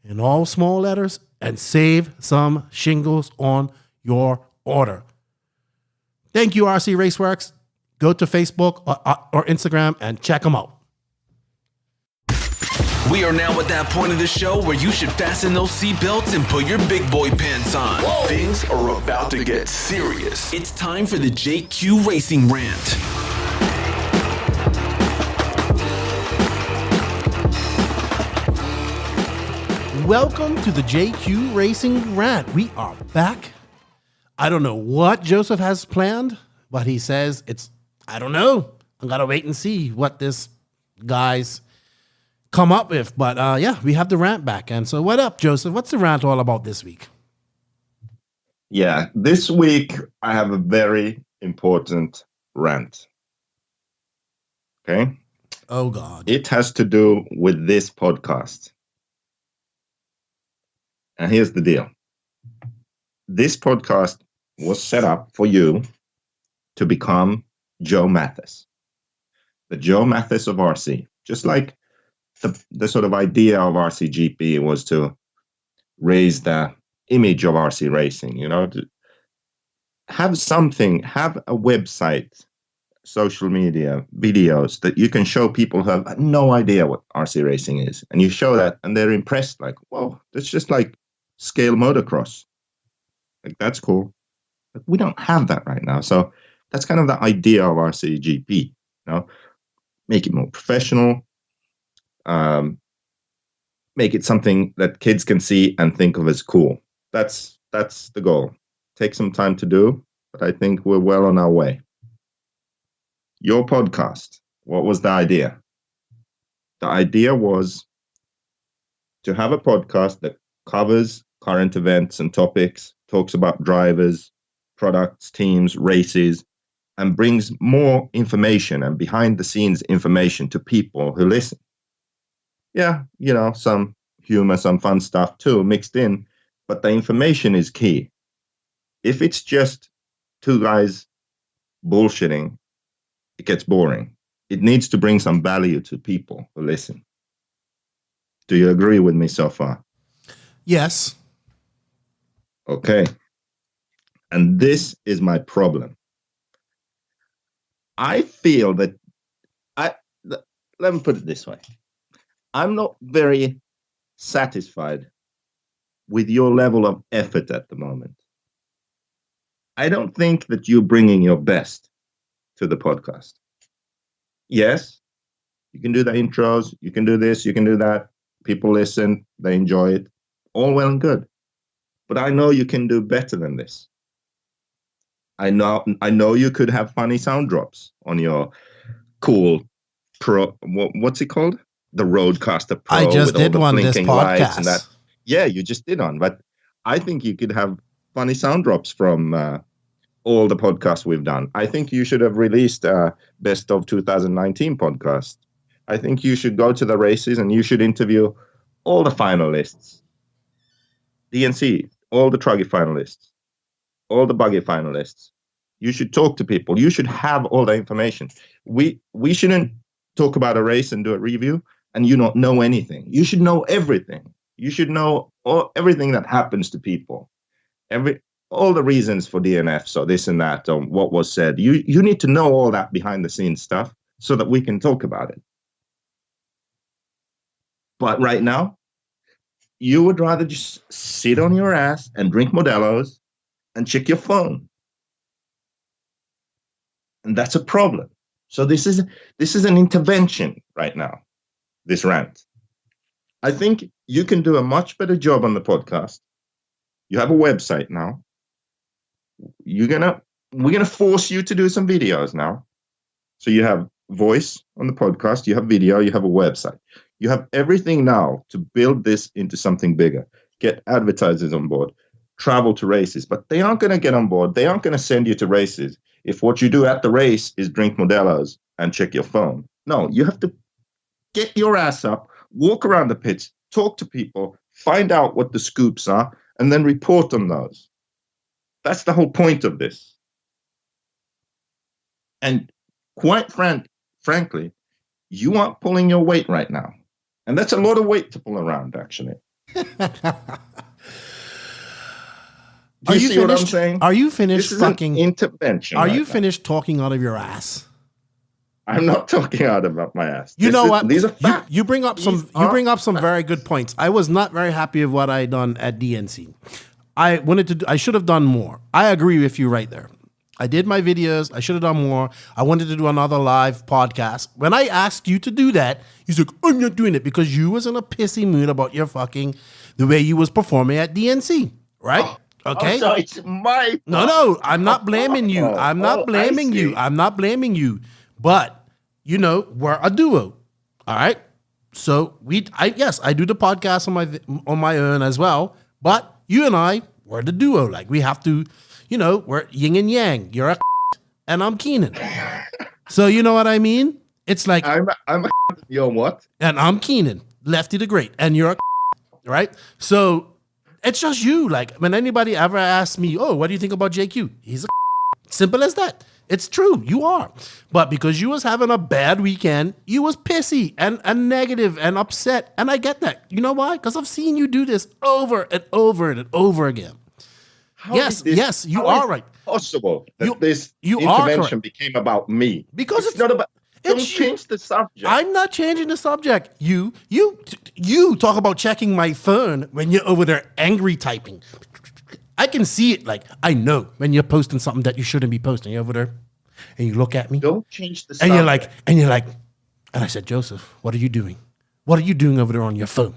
in all small letters and save some shingles on your order. Thank you, RC Raceworks. Go to Facebook or Instagram and check them out. We are now at that point of the show where you should fasten those seatbelts and put your big boy pants on. Whoa. Things are about to get serious. It's time for the JQ Racing Rant. Welcome to the JQ Racing Rant. We are back. I don't know what Joseph has planned, but he says I don't know. I gotta wait and see what this guy's come up with. But we have the rant back. And so what up, Joseph? What's the rant all about this week? Yeah, this week I have a very important rant. Okay? Oh, God. It has to do with this podcast. And here's the deal. This podcast was set up for you to become Joe Mathis. The Joe Mathis of RC. Just like the sort of idea of RCGP was to raise the image of RC racing, to have a website, social media, videos that you can show people who have no idea what RC racing is. And you show that and they're impressed, like, whoa, that's just like scale motocross. Like, that's cool. But we don't have that right now. So that's kind of the idea of RCGP, make it more professional, make it something that kids can see and think of as cool. That's the goal. Take some time to do, but I think we're well on our way. Your podcast what was the idea? The idea was to have a podcast that covers current events and topics, talks about drivers, products, teams, races, and brings more information and behind the scenes information to people who listen. Yeah, some humor, some fun stuff too mixed in, but the information is key. If it's just two guys bullshitting, it gets boring. It needs to bring some value to people who listen. Do you agree with me so far? Yes. Okay. And this is my problem. I feel that let me put it this way. I'm not very satisfied with your level of effort at the moment. I don't think that you're bringing your best to the podcast. Yes, you can do the intros, you can do this, you can do that. People listen, they enjoy it. All well and good. But I know you can do better than this. I know you could have funny sound drops on your cool Pro. What's it called? The Roadcaster Pro. I just with did all the one this blinking lights and podcast. that. Yeah, you just did one. But I think you could have funny sound drops from all the podcasts we've done. I think you should have released Best of 2019 podcast. I think you should go to the races and you should interview all the finalists. DNC, all the Truggy finalists, all the Buggy finalists. You should talk to people. You should have all the information. We shouldn't talk about a race and do a review and you don't know anything. You should know everything. You should know everything that happens to people. All the reasons for DNF, so this and that, what was said. You need to know all that behind the scenes stuff so that we can talk about it. But right now, you would rather just sit on your ass and drink Modelo's and check your phone. And that's a problem. So this is an intervention right now, this rant. I think you can do a much better job on the podcast. You have a website now. We're gonna force you to do some videos now. So you have voice on the podcast, you have video, you have a website. You have everything now to build this into something bigger. Get advertisers on board, travel to races, but they aren't going to get on board. They aren't going to send you to races if what you do at the race is drink Modelo's and check your phone. No, you have to get your ass up, walk around the pits, talk to people, find out what the scoops are, and then report on those. That's the whole point of this. And quite frankly, you aren't pulling your weight right now. And that's a lot of weight to pull around, actually. Do you see what I'm saying? Are you finished fucking intervention? Are you finished talking out of your ass? I'm not talking out about my ass. You know what? These are facts. You bring up some very good points. I was not very happy with what I done at DNC. I should have done more. I agree with you right there. I did my videos. I should have done more. I wanted to do another live podcast. When I asked you to do that, you said, I'm not doing it because you was in a pissy mood about your the way you was performing at DNC, right? Okay. So it's my No, I'm not blaming you. I'm not blaming you. I'm not blaming you. But, we're a duo. All right. So I do the podcast on my own as well. But you and I, we're the duo. Like we have to, we're yin and yang. You're a and I'm Keenan. So you know what I mean? It's like you're what? And I'm Keenan, Lefty the Great, and you're a right? So it's just you. Like when anybody ever asks me, oh, what do you think about JQ? He's a simple as that. It's true, you are. But because you was having a bad weekend, you was pissy and negative and upset. And I get that. You know why? Because I've seen you do this over and over and over again. Yes, you are right. Possible that this intervention became about me because it's not about. Don't change the subject. I'm not changing the subject. You talk about checking my phone when you're over there angry typing. I can see it. Like I know when you're posting something that you shouldn't be posting. You're over there, and you look at me. Don't change the subject. And you're like, and I said, Joseph, what are you doing? What are you doing over there on your phone?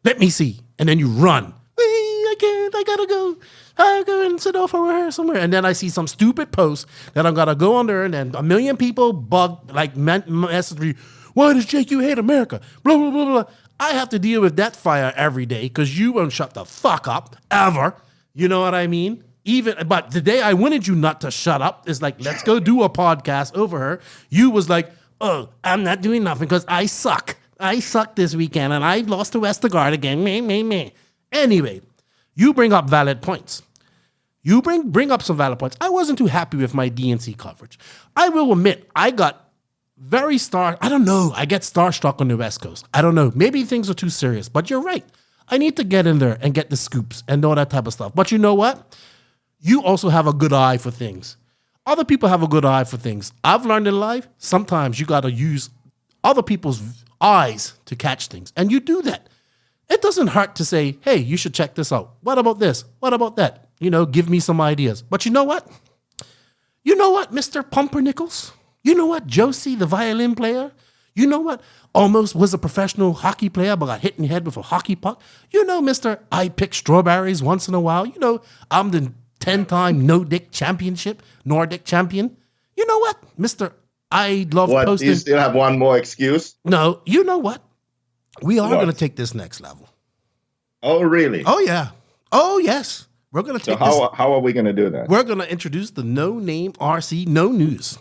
Let me see. And then you run. I can't. I gotta go. I go and sit off over here somewhere. And then I see some stupid post that I'm going to go on there and then a million people message me, why does JQ hate America? Blah, blah, blah, blah. I have to deal with that fire every day because you won't shut the fuck up ever. You know what I mean? But the day I wanted you not to shut up is like, let's go do a podcast over her. You was like, oh, I'm not doing nothing because I suck. I suck this weekend and I lost to Westergaard again. Me. Anyway, you bring up valid points. You bring up some valid points. I wasn't too happy with my DNC coverage. I will admit, I got I don't know. I get starstruck on the West Coast. I don't know. Maybe things are too serious, but you're right. I need to get in there and get the scoops and all that type of stuff. But you know what? You also have a good eye for things. Other people have a good eye for things. I've learned in life, sometimes you got to use other people's eyes to catch things. And you do that. It doesn't hurt to say, hey, you should check this out. What about this? What about that? Give me some ideas. But you know what? You know what, Mr. Pumpernickels? You know what, Josie, the violin player? You know what, almost was a professional hockey player but got hit in the head with a hockey puck? You know, Mr. I pick strawberries once in a while. You know, I'm the 10-time Nordic champion. You know what, Mr. I love posting. Do you still have one more excuse? No, you know what? We are going to take this next level. Oh, really? Oh, yeah. Oh, yes. We're going to take this. How are we going to do that? We're going to introduce the No Name RC No News.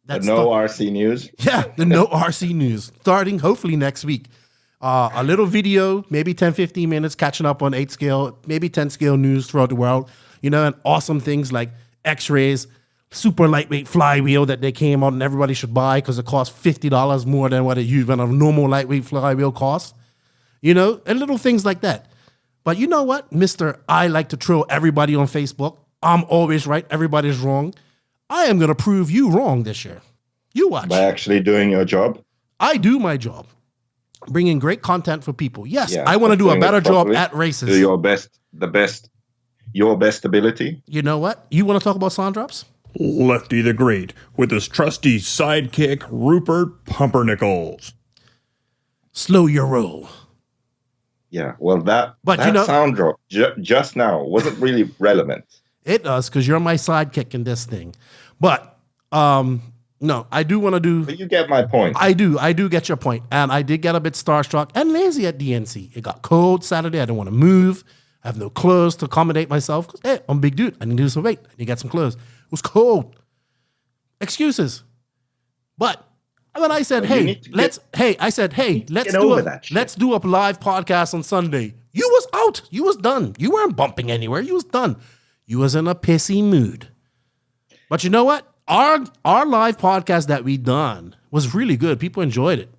That's the RC News? Yeah, the No RC News. Starting hopefully next week. A little video, maybe 10, 15 minutes, catching up on 8 scale, maybe 10 scale news throughout the world. And awesome things like X-rays, super lightweight flywheel that they came out and everybody should buy because it costs $50 more than what a normal lightweight flywheel costs. And little things like that. But you know what, Mr. I like to troll everybody on Facebook. I'm always right. Everybody's wrong. I am going to prove you wrong this year. You watch. By actually doing your job? I do my job. Bringing great content for people. Yes, I want to do a better job at races. Do your best ability. You know what? You want to talk about sound drops? Lefty the Great with his trusty sidekick, Rupert Pumpernickels. Slow your roll. Yeah, well, that sound drop just now wasn't really relevant. It does, because you're my sidekick in this thing. But, no, I do want to do... But you get my point. I do get your point. And I did get a bit starstruck and lazy at DNC. It got cold Saturday. I didn't want to move. I have no clothes to accommodate myself. Hey, I'm a big dude. I need to lose some weight. I need to get some clothes. It was cold. Excuses. But when I said, let's do a live podcast on Sunday. You was out. You was done. You weren't bumping anywhere. You was done. You was in a pissy mood. But you know what? Our live podcast that we done was really good. People enjoyed it.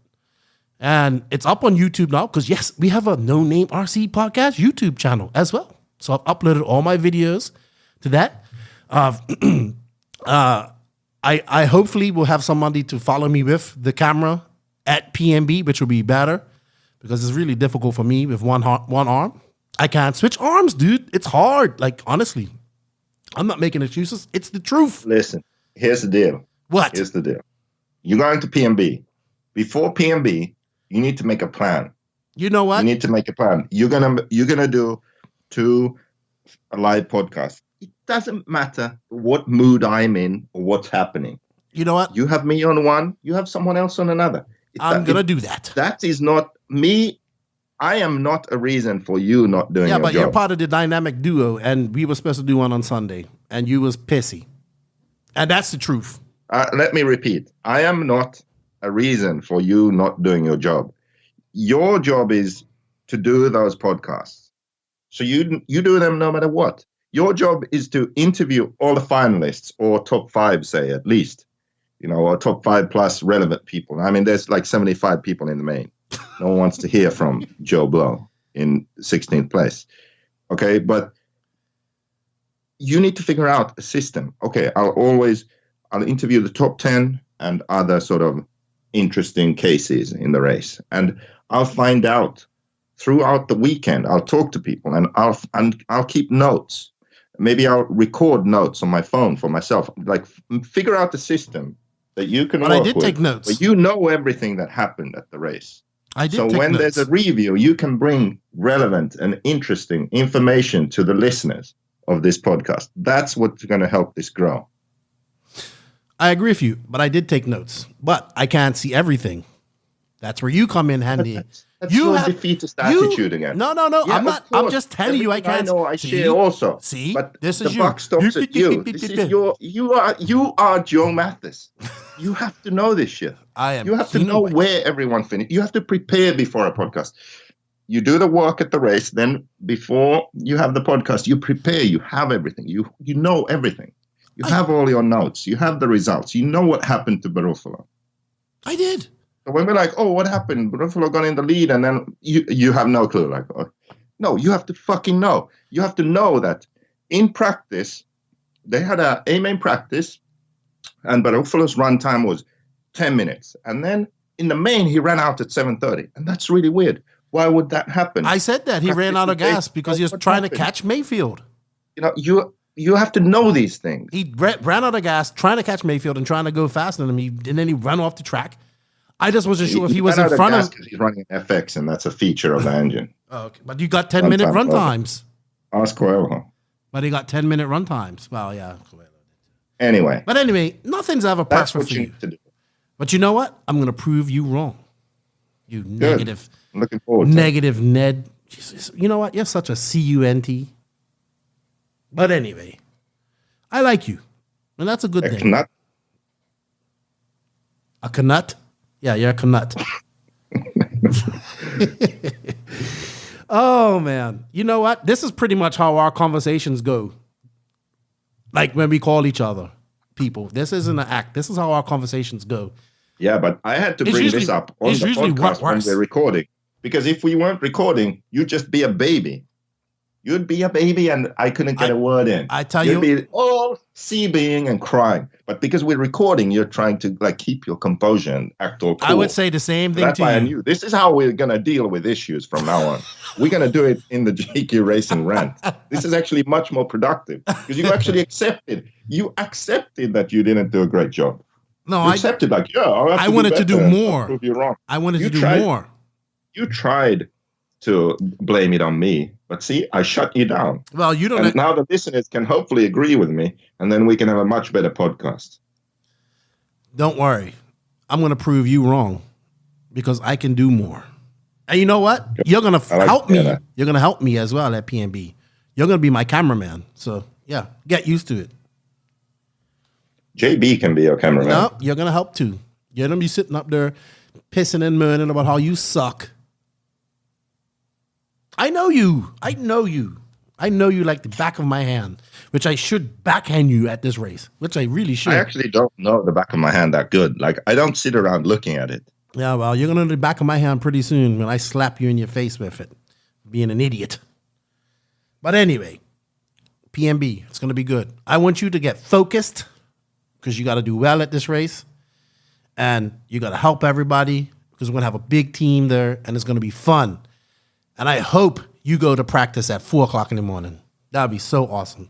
And it's up on YouTube now because, yes, we have a No Name RC podcast YouTube channel as well. So I've uploaded all my videos to that. I hopefully will have somebody to follow me with the camera at PMB, which will be better because it's really difficult for me with one arm. I can't switch arms, dude. It's hard. Like, honestly, I'm not making excuses. It's the truth. Listen, here's the deal. What? Here's the deal. You're going to PMB. Before PMB, you need to make a plan. You know what? You need to make a plan. You're gonna do 2 live podcasts. It doesn't matter what mood I'm in or what's happening. You know what? You have me on one. You have someone else on another. I'm gonna do that. That is not me. I am not a reason for you not doing your job. Yeah, but you're part of the dynamic duo, and we were supposed to do one on Sunday, and you was pissy. And that's the truth. Let me repeat. I am not a reason for you not doing your job. Your job is to do those podcasts. So you do them no matter what. Your job is to interview all the finalists, or top 5, say, at least. Or top 5 plus relevant people. I mean, there's like 75 people in the main. No one wants to hear from Joe Blow in 16th place. Okay, but you need to figure out a system. Okay, I'll interview the top 10 and other sort of interesting cases in the race. And I'll find out throughout the weekend. I'll talk to people and I'll keep notes. Maybe I'll record notes on my phone for myself. Like, figure out the system that you can work with. I did take notes. But you know everything that happened at the race. I did so take when notes. There's a review, you can bring relevant and interesting information to the listeners. of this podcast. That's what's going to help this grow. I agree with you, but I did take notes. But I can't see everything. That's where you come in handy. That's your defeatist attitude again. No. Yeah, I'm not. I'm just telling you. I can't. I know. I share also. See, but this the is buck stops at you. This is your. You are Joe Mathis. You have to know this shit. I am. You have to know where everyone finished. You have to prepare before a podcast. You do the work at the race, then before you have the podcast, you prepare. You have everything. You know everything. You have all your notes. You have the results. You know what happened to Barufalo. I did. So when we're like, oh, what happened? Barufalo got in the lead, and then you have no clue. Like, oh. No, you have to fucking know. You have to know that in practice, they had a main practice, and Barufalo's run time was 10 minutes. And then in the main, he ran out at 7:30. And that's really weird. Why would that happen? I said that. He ran out of gas because he was trying to catch Mayfield. You know, you have to know these things. He ran out of gas trying to catch Mayfield and trying to go faster than him. And then he ran off the track. I just wasn't sure if he was in front of him. He's running FX, and that's a feature of the engine. Oh, okay. But you got 10-minute run times. Ask Coelho. But he got 10-minute run times. Well, yeah. Anyway. But anyway, nothing's ever perfect for you. Need to do. But you know what? I'm going to prove you wrong. You negative. I'm looking forward to negative Ned. Jesus. You know what? You're such a CUNT. But anyway, I like you. And that's a good thing. Knut. A Knut? Yeah, you're a Knut. Oh, man. You know what? This is pretty much how our conversations go. Like when we call each other people. This isn't an act. This is how our conversations go. Yeah, but I had to bring this up on the podcast when we're recording. Because if we weren't recording, you'd just be a baby. You'd be a baby and I couldn't get a word in. I tell You'd be all sea-being and crying. But because we're recording, you're trying to like keep your composure and act all cool. I would say the same thing That's to why you. I knew this is how we're going to deal with issues from now on. We're going to do it in the JQ Racing Rant. This is actually much more productive because you actually accepted. You accepted that you didn't do a great job. No, you accepted like, yeah, I wanted to do more. Prove you wrong. I wanted to do more. You tried to blame it on me, but see, I shut you down. Well, you don't. And now the listeners can hopefully agree with me, and then we can have a much better podcast. Don't worry, I'm going to prove you wrong because I can do more. And you know what? You're going to help me. You're going to help me as well at PNB. You're going to be my cameraman. So yeah, get used to it. JB can be your cameraman. No, you're going to help too. You're going to be sitting up there pissing and moaning about how you suck. I know you. I know you like the back of my hand, which I should backhand you at this race, which I really should. I actually don't know the back of my hand that good. Like, I don't sit around looking at it. Yeah, well, you're going to know the back of my hand pretty soon when I slap you in your face with it, being an idiot. But anyway, PNB, it's going to be good. I want you to get focused because you got to do well at this race, and you got to help everybody because we're going to have a big team there, and it's going to be fun. And I hope you go to practice at 4 o'clock in the morning. That would be so awesome.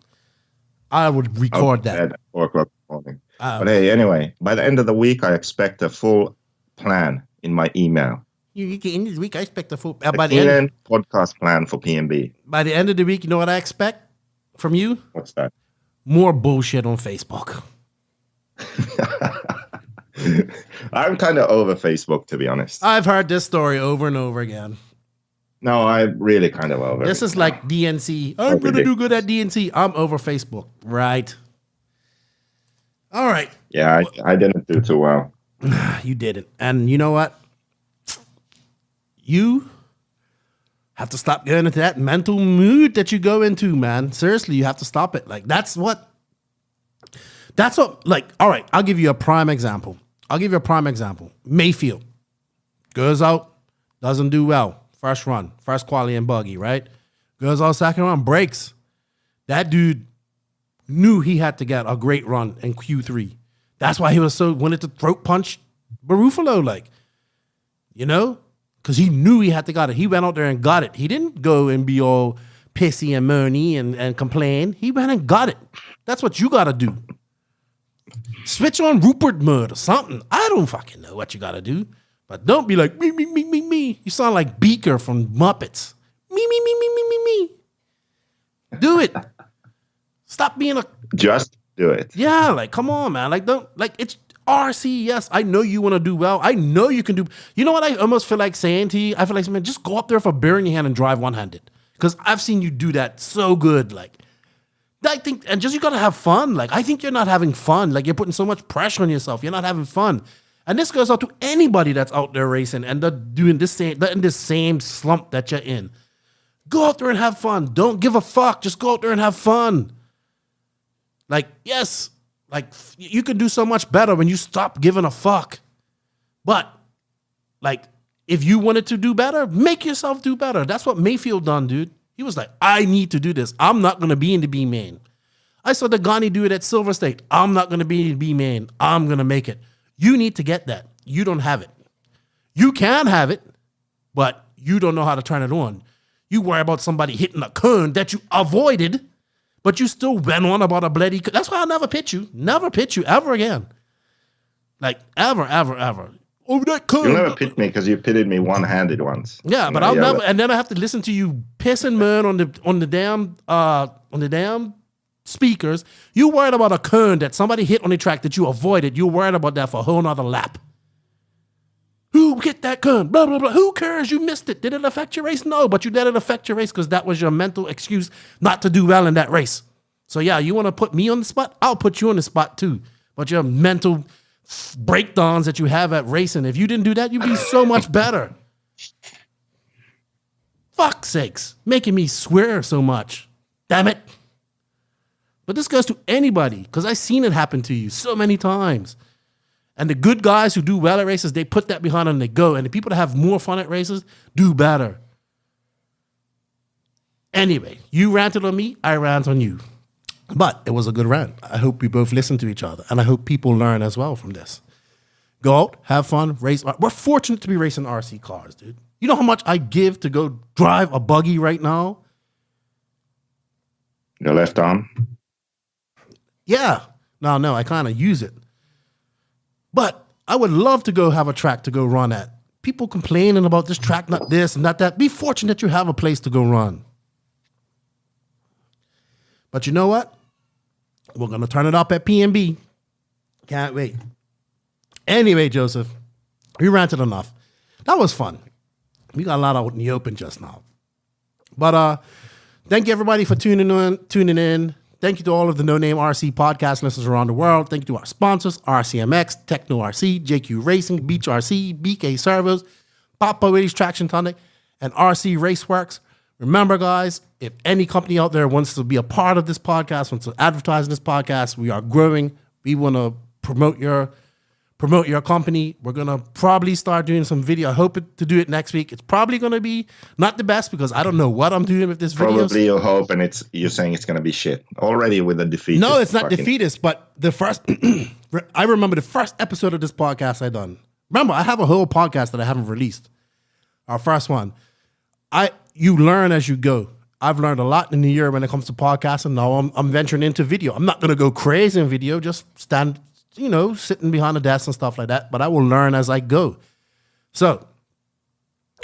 I would record that. At 4 o'clock in the morning. But hey, anyway, by the end of the week, I expect a full plan in my email. You get in this week, I expect a full by the end podcast plan for PNB. By the end of the week, you know what I expect from you? What's that? More bullshit on Facebook. I'm kind of over Facebook, to be honest. I've heard this story over and over again. No, I'm really kind of over. This is like DNC. I'm going to do good at DNC. I'm over Facebook. Right. All right. Yeah, I didn't do too well. You didn't. And you know what? You have to stop going into that mental mood that you go into, man. Seriously, you have to stop it. Like, that's what, like, all right, I'll give you a prime example. Mayfield goes out, doesn't do well. First run, first quality and buggy, right? Goes out second run, breaks. That dude knew he had to get a great run in Q3. That's why he was so wanted to throat punch Barufalo, like, you know, because he knew he had to got it. He went out there and got it. He didn't go and be all pissy and moany and complain. He went and got it. That's what you got to do. Switch on Rupert mode or something. I don't fucking know what you got to do. But don't be like, me. You sound like Beaker from Muppets. Me. Do it. Stop being a Just do it. Yeah, like come on, man. Like don't like it's RC. Yes, I know you want to do well. I know you can do. You know what I almost feel like saying to you? I feel like, man, just go up there with a beer in your hand and drive one-handed. Because I've seen you do that so good. Like I think, and just you gotta have fun. Like I think you're not having fun. Like you're putting so much pressure on yourself. You're not having fun. And this goes out to anybody that's out there racing and they're doing this same, they're in this same slump that you're in. Go out there and have fun. Don't give a fuck. Just go out there and have fun. Like, yes, like you could do so much better when you stop giving a fuck. But like, if you wanted to do better, make yourself do better. That's what Mayfield done, dude. He was like, I need to do this. I'm not going to be in the B main. I saw Dagani do it at Silver State. I'm not going to be in the B main. I'm going to make it. You need to get that. You don't have it. You can have it, but you don't know how to turn it on. You worry about somebody hitting a cone that you avoided, but you still went on about a bloody. That's why I'll never pitch you. Never pitch you ever again. Like, ever, ever, ever. Over that cone. You'll never pit me because you pitted me one-handed once. Yeah, but I'll never. And then I have to listen to you piss and moan on the damn speakers. You worried about a cone that somebody hit on the track that you avoided. You worried about that for a whole nother lap. Who hit that cone? Blah, blah, blah. Who cares? You missed it. Did it affect your race? No, but you let it affect your race because that was your mental excuse not to do well in that race. So yeah, you want to put me on the spot? I'll put you on the spot too. But your mental breakdowns that you have at racing, if you didn't do that, you'd be so much better. Fuck's sakes. Making me swear so much. Damn it. But this goes to anybody because I've seen it happen to you so many times. And the good guys who do well at races, they put that behind them and they go. And the people that have more fun at races do better. Anyway, you ranted on me, I rant on you. But it was a good rant. I hope we both listen to each other. And I hope people learn as well from this. Go out, have fun, race. We're fortunate to be racing RC cars, dude. You know how much I give to go drive a buggy right now? Your left arm? Yeah. No, I kind of use it. But I would love to go have a track to go run at. People complaining about this track, not this, not that. Be fortunate you have a place to go run. But you know what? We're going to turn it up at PNB. Can't wait. Anyway, Joseph, we ranted enough. That was fun. We got a lot out in the open just now. But thank you, everybody, for tuning in. Thank you to all of the No Name RC podcast listeners around the world. Thank you to our sponsors, RCMX, Tekno RC, JQ Racing, Beach RC, BK Servos, Papa Willie's Traction Tonic, and RC Raceworks. Remember, guys, if any company out there wants to be a part of this podcast, wants to advertise in this podcast, we are growing. We want to promote your company. We're going to probably start doing some video. I hope to do it next week. It's probably going to be not the best because I don't know what I'm doing with this video. Probably you'll hope, and you're saying it's going to be shit. Already with a defeat. No, it's not defeatist, but the first, I remember the first episode of this podcast I done. Remember, I have a whole podcast that I haven't released. Our first one. You learn as you go. I've learned a lot in the year when it comes to podcasting. Now I'm venturing into video. I'm not going to go crazy in video, just stand, sitting behind the desk and stuff like that. But I will learn as I go. So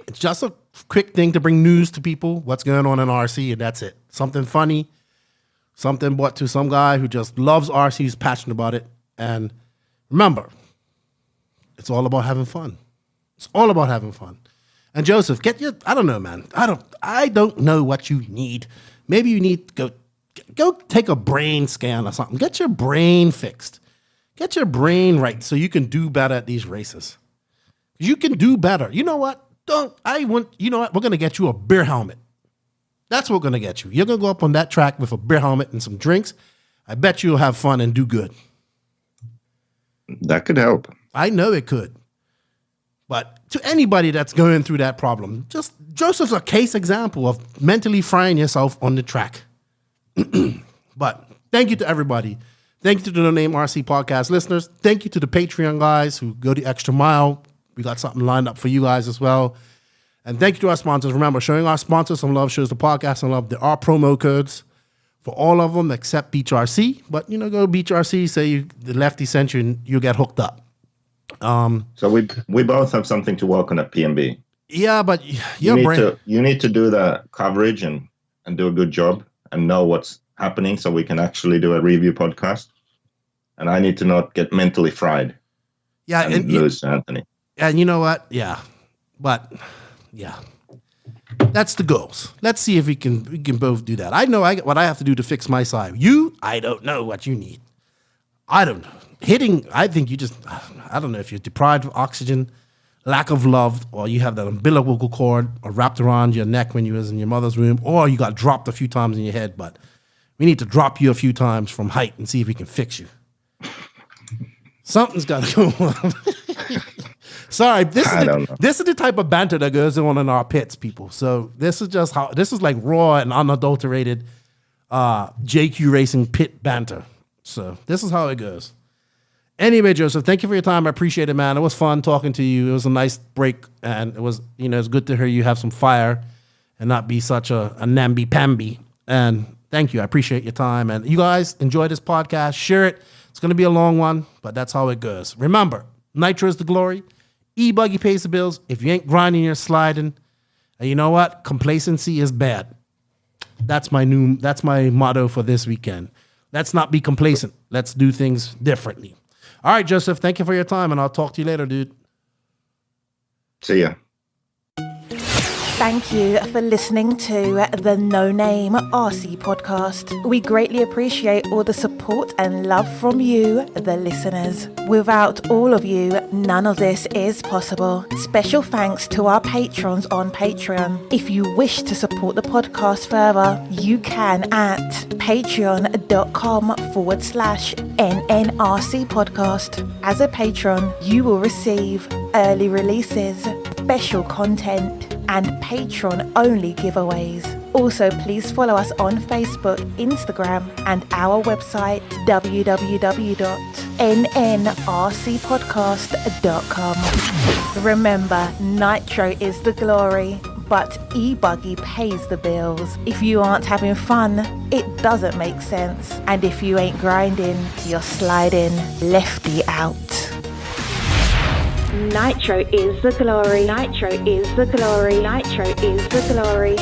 it's just a quick thing to bring news to people, what's going on in RC, and that's it. Something funny, something brought to some guy who just loves RC, who's passionate about it. And remember, it's all about having fun. It's all about having fun. And Joseph, I don't know, man. I don't know what you need. Maybe you need to go take a brain scan or something. Get your brain fixed. Get your brain right so you can do better at these races. You can do better. You know what? We're going to get you a beer helmet. That's what we're going to get you. You're going to go up on that track with a beer helmet and some drinks. I bet you'll have fun and do good. That could help. I know it could. But to anybody that's going through that problem, just Joseph's a case example of mentally frying yourself on the track. But thank you to everybody. Thank you to the No Name RC podcast listeners. Thank you to the Patreon guys who go the extra mile. We got something lined up for you guys as well. And thank you to our sponsors. Remember, showing our sponsors some love shows the podcast some love. There are promo codes for all of them except Beach RC. But, go Beach RC, say the Lefty sent you, and you'll get hooked up. So we both have something to work on at PNB. Yeah, but you need to do the coverage and do a good job and know what's happening so we can actually do a review podcast. And I need to not get mentally fried. Yeah, and lose to Anthony. And you know what? Yeah. But yeah. That's the goals. Let's see if we can both do that. I know what I have to do to fix my side. I don't know what you need. I don't know. I think you just, I don't know if you're deprived of oxygen, lack of love, or you have that umbilical cord wrapped around your neck when you was in your mother's womb, or you got dropped a few times in your head. But we need to drop you a few times from height and see if we can fix you. Something's got to go on. Sorry, this is the type of banter that goes on in our pits, people. So this is like raw and unadulterated JQ Racing pit banter. So this is how it goes. Anyway, Joseph, thank you for your time. I appreciate it, man. It was fun talking to you. It was a nice break, and it was, it's good to hear you have some fire and not be such a namby-pamby. And thank you. I appreciate your time. And you guys enjoy this podcast. Share it. It's going to be a long one, but that's how it goes. Remember, nitro is the glory. E-buggy pays the bills. If you ain't grinding, you're sliding. And you know what? Complacency is bad. That's my motto for this weekend. Let's not be complacent. Let's do things differently. All right, Joseph, thank you for your time, and I'll talk to you later, dude. See ya. Thank you for listening to the No Name RC podcast. We greatly appreciate all the support and love from you, the listeners. Without all of you, none of this is possible. Special thanks to our patrons on Patreon. If you wish to support the podcast further, you can at patreon.com/NNRC podcast. As a patron, you will receive early releases, special content, and patron-only giveaways. Also, please follow us on Facebook, Instagram, and our website, www.nnrcpodcast.com. Remember, nitro is the glory, but e-buggy pays the bills. If you aren't having fun, it doesn't make sense. And if you ain't grinding, you're sliding. Lefty out. Nitro is the glory. Nitro is the glory. Nitro is the glory.